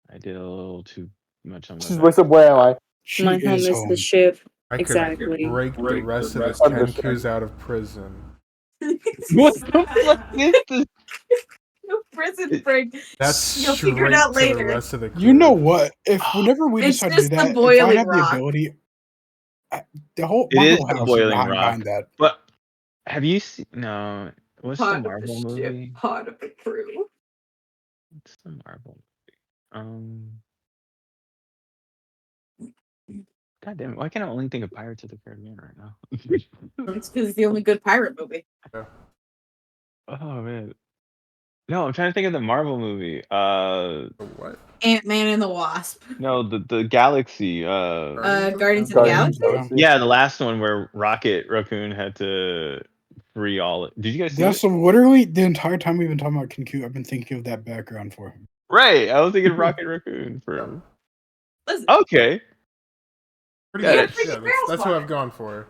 I did a little too much on my She's like, where am I? My home is the ship. I exactly. could break the rest of his Kenkus out of prison. What the fuck is this? Prison break. That's you'll figure it out later. The rest of the you know what? If whenever we decide to do that, if I have the ability, the whole boiling rock. Behind that. But have you seen? No, what's the Marvel movie? Part of the crew. What's the Marvel movie? God damn it! Why can't I only think of Pirates of the Caribbean right now? It's because it's the only good pirate movie. Yeah. Oh man. No, I'm trying to think of the Marvel movie. What? Ant-Man and the Wasp. No, the Galaxy. Guardians of the Galaxy? Yeah, the last one where Rocket Raccoon had to free all. Did you guys see That's literally the entire time we've been talking about Kenku, I've been thinking of that background for him. Right, I was thinking Rocket Raccoon for him. Listen. Okay. Yeah, that's what I've gone for.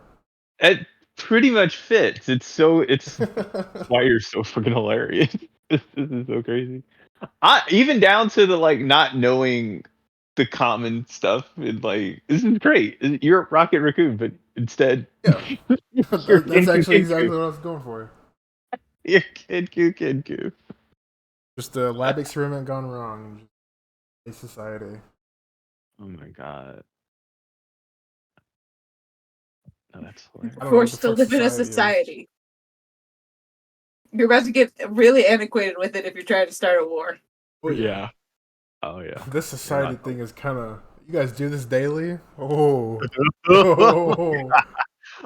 It pretty much fits. It's why you're so freaking hilarious. This is so crazy. Even down to the not knowing the common stuff and this is great. You're Rocket Raccoon, but instead that's actually exactly what I was going for. You're Kenku. Just a lab experiment gone wrong in society. Oh my god. No, that's hilarious. Of course, to live in a society. You're about to get really antiquated with it if you're trying to start a war. Oh, yeah. Oh, yeah. This society thing is kind of... You guys do this daily? Oh.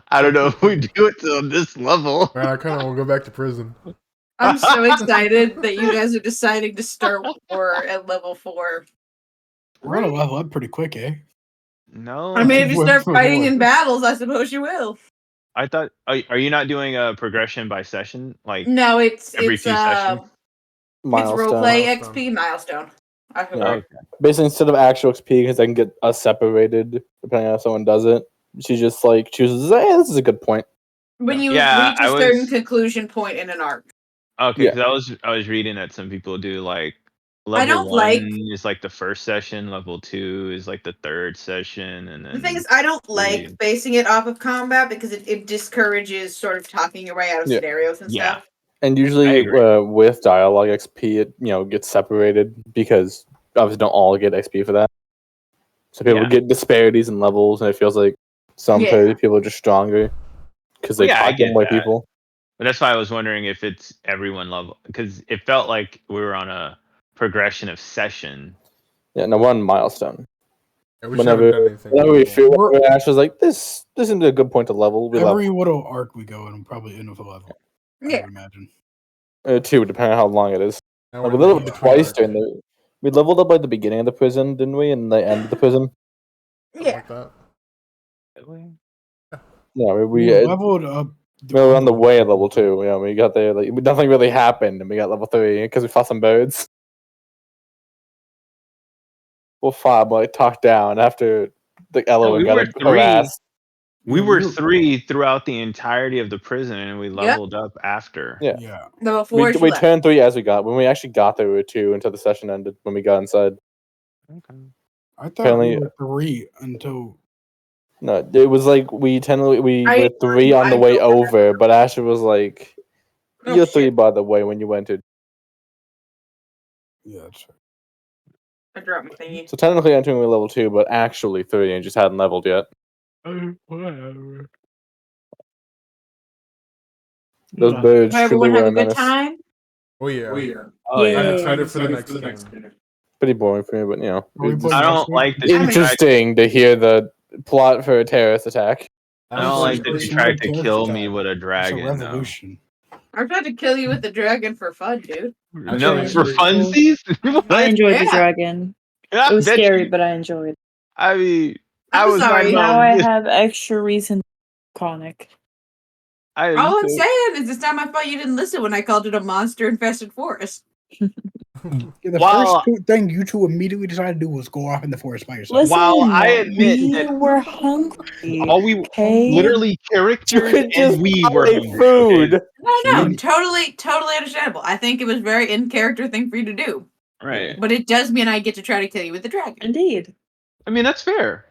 I don't know if we do it to this level. Man, I kind of want to go back to prison. I'm so excited that you guys are deciding to start war at level 4. We're going to level up pretty quick, eh? No. I mean, if you start fighting in battles, I suppose you will. I thought, are you not doing a progression by session? No, it's 2 sessions? milestone. roleplay Milestone. XP milestone. I feel Yeah. right. Okay. Basically, instead of actual XP, because I can get us separated depending on how someone does it. She just like chooses. Hey, this is a good point. When you Yeah, reach a I certain was- conclusion point in an arc. Okay, Yeah. because I was reading that some people do like I level don't 1 like- is like the first session, level 2 is like the third session, and then The thing is, I don't like three. basing it off of combat because it discourages sort of talking your way out of Yeah. scenarios and Yeah. stuff. And I usually agree. with dialogue XP, it gets separated because obviously don't all get XP for that. So people Yeah. get disparities in levels, and it feels like some Yeah. people are just stronger because they Yeah, I talk get to more that. people. But that's why I was wondering if it's everyone level, because it felt like we were on a progression of session. Yeah, no one milestone. Yeah, we Whenever, haven't done anything. whenever we level. feel like Ash was like, this seems to be a good point to level. We Every little arc we go in, we'll probably end with a level. I Yeah. would imagine. two, depending on how long it is. Now Like, we're we in the leveled in-between twice arc, during the. We leveled up at the beginning of the prison, didn't we? And the end of the prison. something Yeah. like that. Yeah, we We leveled up. we were on the way at level 2. Yeah, we got there. Like nothing really happened, and we got level 3 because we fought some birds. Well, 5 like talked down after the Elo we got were 3. harassed. We Yeah, were we were- 3 throughout the entirety of the prison, and we leveled up after. Yeah. Yeah. The before We turned 3 as we got. When we actually got there, we were 2 until the session ended. When we got inside, Okay. I thought Apparently- we were 3 until. no, it was like we were I- 3 on the I way don't over, but Asher was like, Oh, "You're 3 shit. by the way when you entered." Yeah, that's right. I dropped my thingy. So technically entering we level 2, but actually 3 and just hadn't leveled yet. Whatever. Those birds Hope truly everyone were have a a good menace. time. Oh yeah. Oh Yeah. I'm yeah. excited for the next game. Pretty boring for me, but Are we it's playing I next don't week? like that you tried. interesting to hear the plot for a terrorist attack. I don't like that It's you not tried a to terrorist kill me attack. with a It's a dragon. though. revolution. I tried to kill you with the dragon for fun, dude. No, Actually, for pretty funsies. I enjoyed the Yeah. dragon. Yeah, It was bet scary, you- but I enjoyed it. I mean, I'm I was sorry. my Now mom. I have extra reason to be iconic. I All I'm didn't say- saying is it's not my fault you didn't listen when I called it a monster-infested forest. Yeah, the While- first thing you two immediately decided to do was go off in the forest by yourself. Listen, While I admit we that- were hungry. all we Okay. literally You characters could just and we were buy hungry, food. okay? No, Mm. totally understandable. I think it was very in-character thing for you to do. Right. But it does mean I get to try to kill you with the dragon. Indeed. I mean, that's fair.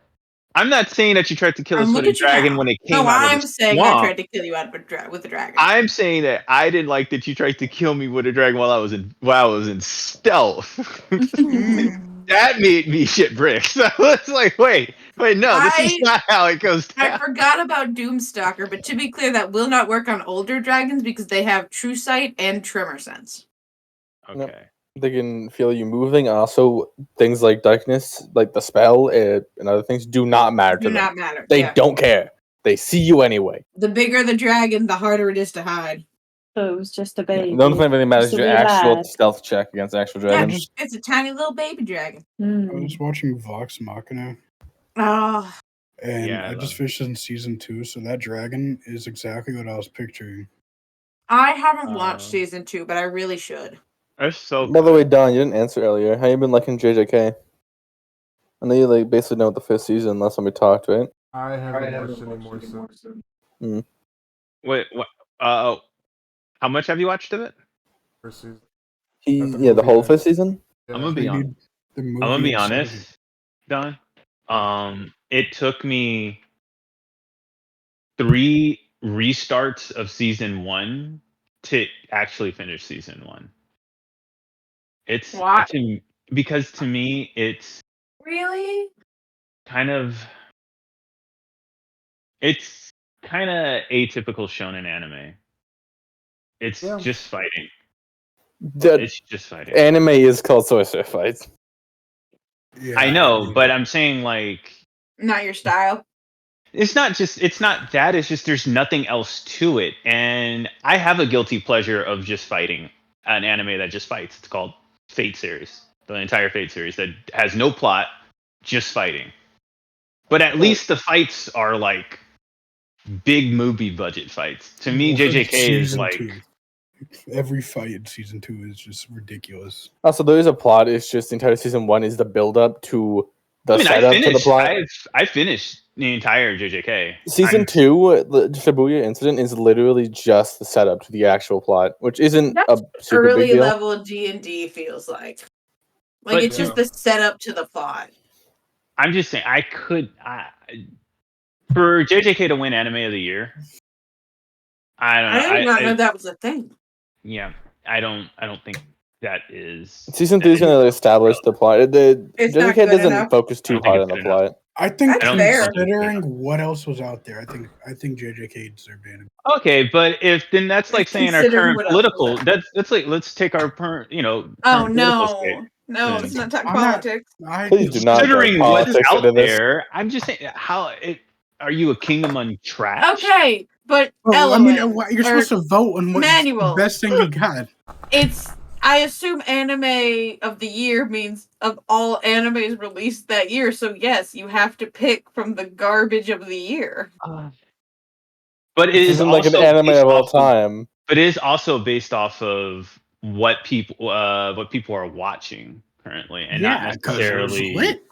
I'm not saying that you tried to kill us with Look a at you dragon now. when it came No, out I'm of the saying I swamp. tried to kill you out of with the dragon. I'm saying that I didn't like that you tried to kill me with a dragon while I was in stealth. That made me shit bricks. I was like, wait, no, this is not how it goes I down. forgot about Doomstalker, but to be clear, that will not work on older dragons because they have True Sight and Tremor Sense. Okay. They can feel you moving. Also, things like darkness, like the spell and other things, do not matter to Do them. not matter. They Yeah. don't care. They see you anyway. The bigger the dragon, the harder it is to hide. So it was just a baby. The only thing that really matters is Just a your wee actual lad. stealth check against actual Yeah, dragons. it's a tiny little baby dragon. I Hmm. was watching Vox Machina, Oh, and Yeah, I I just love finished in season 2, so that dragon is exactly what I was picturing. I haven't watched Um, season 2, but I really should. That's so By the good. way, Don, you didn't answer earlier. How you been liking JJK? I know you basically know the first season last time we talked, right? I haven't watched any more since Wait, what? How much have you watched of it? first season. The movie whole yet. first season. Yeah. I'm gonna be They honest. need the I'm gonna movie be inside of honest, Don. It took me 3 restarts of season 1 to actually finish season 1. It's Why? because to me it's Really? kind of atypical shonen anime. It's Yeah. just fighting. The It's just fighting. anime is called Sorcerer Fights. Yeah, I know, mean, but I'm saying like Not your style. it's not that, it's just there's nothing else to it. And I have a guilty pleasure of just fighting an anime that just fights. It's called Fate series. The entire Fate series that has no plot, just fighting. But at least the fights are like big movie budget fights. To me, well, JJK is season like 2. Every fight in season 2 is just ridiculous. Also, there is a plot. It's just the entire season 1 is the build up to the I mean, setup to the plot. I finished the entire JJK. Season 2, the Shibuya incident is literally just the setup to the actual plot, which isn't That's a super big Early deal. level D&D feels like. Like, But- it's just the setup to the plot. I'm just saying, for JJK to win Anime of the Year. I don't know. I did not know that was a thing. Yeah, I don't think that is. Season 3 is going to establish the plot. The It's not JJK good doesn't enough. focus too I don't think hard it's on the good enough. plot. I think That's fair. considering what else was out there, I think JJK deserved anime. Okay, but then that's like saying our Considering current what else was political. out there. That's like, let's take our Oh current political state. no! Let's not talk I'm not- politics. Please do not Considering drag what is politics out into this. there, I'm just saying, are you a kingdom on trash? Okay, but Well, I mean, Elowen, you're supposed to vote on what's Manuel. the best thing you got. I assume Anime of the Year means of all animes released that year. So yes, you have to pick from the garbage of the year. But it This is isn't like an also anime based of all off of- time. But it is also based off of what people are watching currently, and not necessarily. Lit.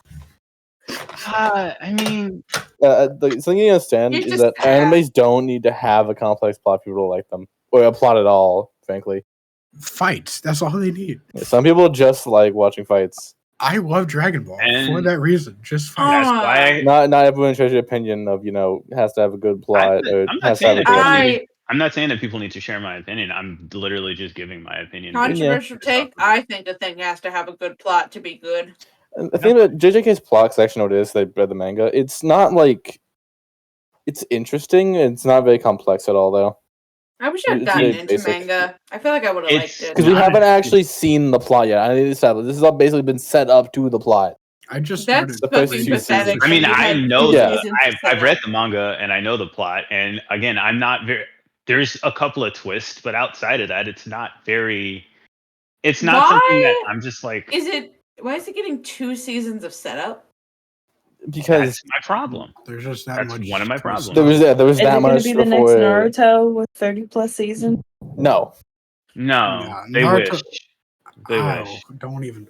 I mean, Something you understand You is just that have- animes don't need to have a complex plot for people to like them. Or a plot at all, frankly. Fights. That's all they need. Some people just like watching fights. I love Dragon Ball And- for that reason. Just that's fights. why Not everyone shares your opinion of, has to have a good plot. Or I'm not has to have saying a that good I'm not saying that people need to share my opinion. I'm literally just giving my opinion. Controversial take. I think the thing has to have a good plot to be good. And the thing about JJK's plot section, what it is, they read the manga. It's not like it's interesting. It's not very complex at all, though. I wish I'd It's gotten very into basic. manga. I feel like I would have liked It's it. Because we Not haven't a- actually seen the plot yet. I need to establish this has all basically been set up to the plot. I just That's started. the first fucking two pathetic. seasons. I mean, that you I had know two Yeah. seasons to set I've read up. the manga and I know the plot. And again, I'm not very. There's a couple of twists, but outside of that, it's not very. It's not something that I'm just like. Why is it getting 2 seasons of setup? Because That's my problem. There's just that That's much. one of my twist. problems. there was Is that it going much to be the next before. Naruto with 30+ seasons? No. No, Yeah, they Naruto- wish. They Oh, wish. don't even.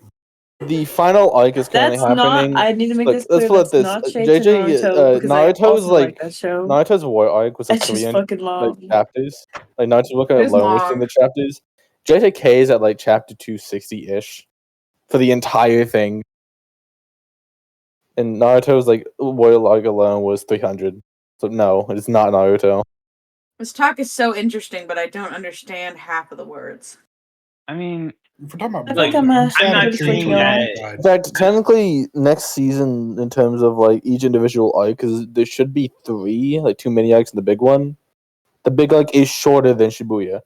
The final arc is currently That's happening. not. I need to make Look, this let's clear. put That's it not this. shade JJ, to Naruto because I Naruto's also like like that show. Naruto's war arc was like It's just 300 fucking long. chapters. Like Naruto's working It at is lowest in long. the chapters. JJK is at like chapter 260-ish for the entire thing. And Naruto's like war arc alone was 300. So no, it's not Naruto. This talk is so interesting, but I don't understand half of the words. I mean, If we're talking about. I think I'm I'm not pretty saying sure that- I'm In fact, technically, next season, in terms of like each individual arc, because there should be 3, like 2 mini arcs and the big one. The big arc is shorter than Shibuya.